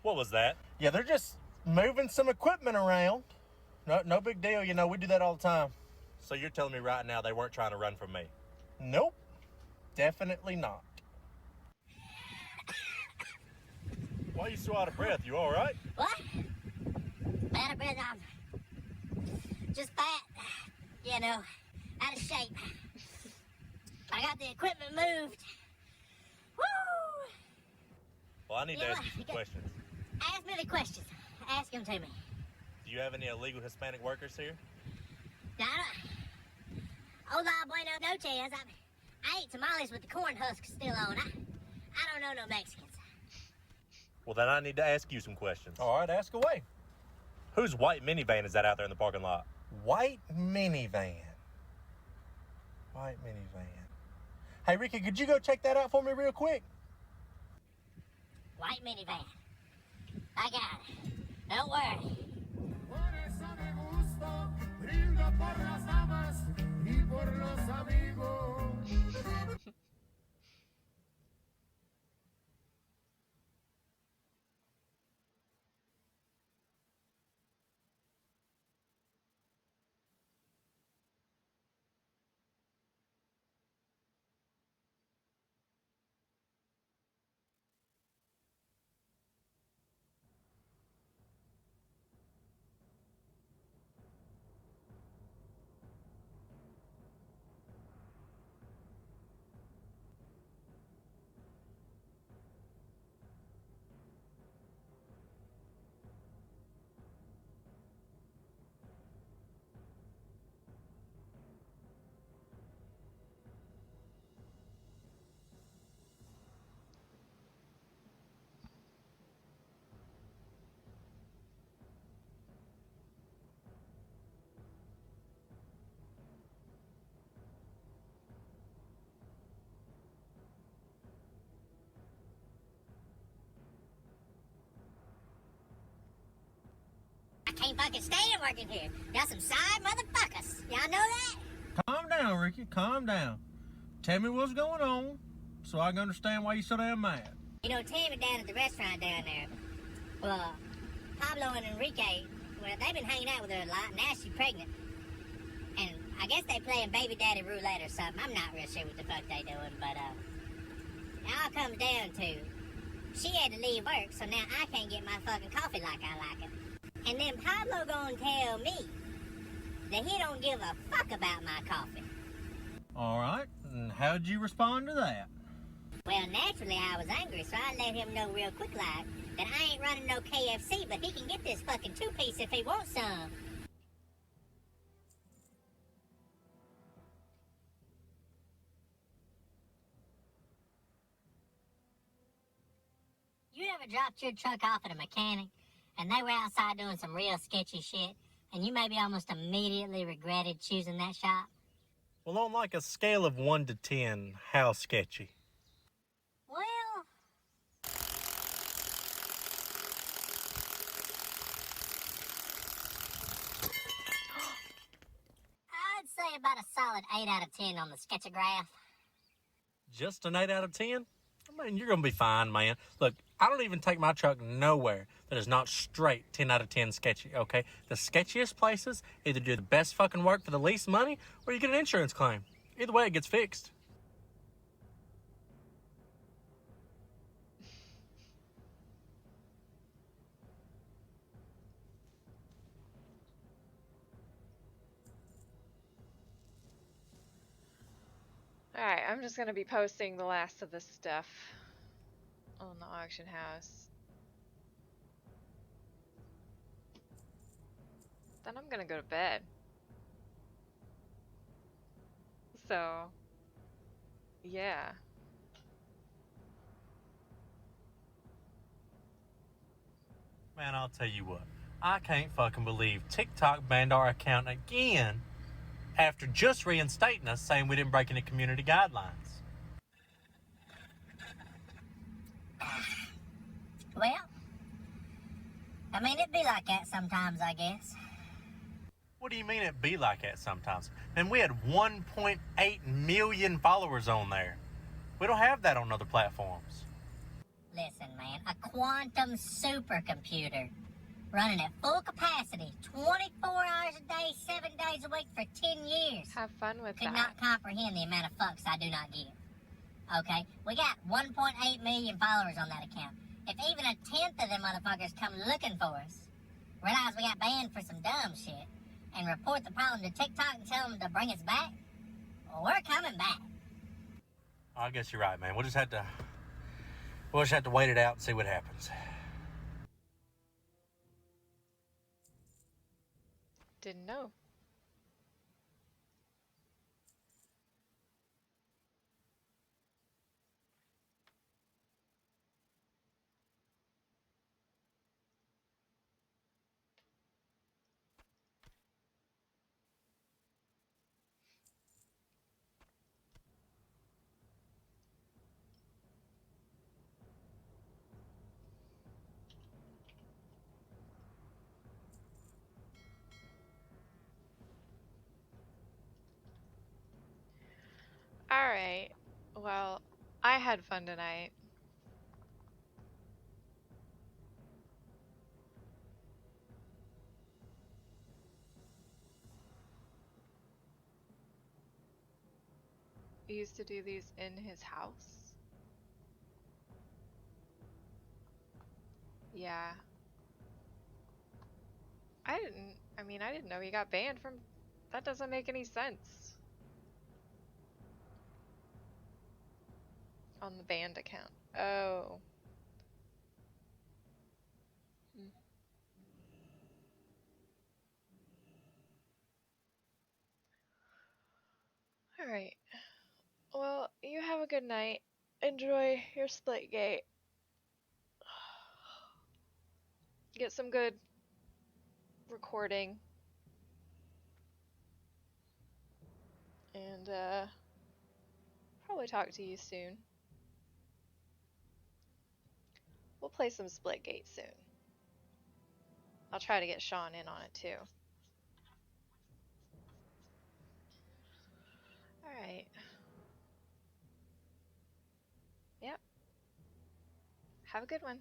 What was that? Yeah, they're just moving some equipment around. No big deal. You know, we do that all the time. So you're telling me right now they weren't trying to run from me? Nope. Definitely not. Why are you so out of breath? You all right? What? Out of breath, I'm just fat. You know, out of shape. I got the equipment moved. Woo! Well, I need to ask you some questions. Ask me the questions. Ask them to me. Do you have any illegal Hispanic workers here? Hola, bueno noches. I ate tamales with the corn husks still on. I don't know no Mexicans. Well, then I need to ask you some questions. All right, ask away. Whose white minivan is that out there in the parking lot? White minivan. White minivan. Hey, Ricky, could you go check that out for me real quick? White minivan. I got it. Don't worry. men working here. Got some side motherfuckers. Y'all know that? Calm down, Ricky. Calm down. Tell me what's going on so I can understand why you so damn mad. You know, Tammy down at the restaurant down there. Well, Pablo and Enrique, well, they've been hanging out with her a lot. Now she's pregnant. And I guess they playing baby daddy roulette or something. I'm not real sure what the fuck they doing, but, it all comes down to she had to leave work, so now I can't get my fucking coffee like I like it. And then Pablo gonna tell me that he don't give a fuck about my coffee. All right, and how'd you respond to that? Well, naturally I was angry, so I let him know real quick like that I ain't running no KFC, but he can get this fucking two-piece if he wants some. You ever dropped your truck off at a mechanic, and they were outside doing some real sketchy shit, and you maybe almost immediately regretted choosing that shop? Well, on like a scale of 1 to 10, how sketchy? Well, I'd say about a solid 8 out of 10 on the sketchograph. Just an 8 out of 10? I mean, you're going to be fine, man. Look, I don't even take my truck nowhere that is not straight 10 out of 10 sketchy, okay? The sketchiest places either do the best fucking work for the least money or you get an insurance claim. Either way, it gets fixed. Alright, I'm just gonna be posting the last of this stuff on the auction house. Then I'm gonna go to bed. So, yeah. Man, I'll tell you what. I can't fucking believe TikTok banned our account again after just reinstating us saying we didn't break any community guidelines. Well, I mean, it be like that sometimes, I guess. What do you mean it be like that sometimes? And we had 1.8 million followers on there. We don't have that on other platforms. Listen, man, a quantum supercomputer running at full capacity, 24 hours a day, 7 days a week for 10 years. Have fun with Could that. not comprehend the amount of fucks I do not give. Okay, we got 1.8 million followers on that account. If even a tenth of them motherfuckers come looking for us, realize we got banned for some dumb shit, and report the problem to TikTok and tell them to bring us back, well, we're coming back. I guess you're right, man. We'll just have to wait it out and see what happens. Didn't know. Alright, well, I had fun tonight. He used to do these in his house. Yeah. I didn't know he got banned from... That doesn't make any sense. On the banned account. Oh. Alright. Well, you have a good night. Enjoy your Splitgate. Get some good recording. And, probably talk to you soon. We'll play some Splitgate soon. I'll try to get Sean in on it too. Alright. Yep. Have a good one.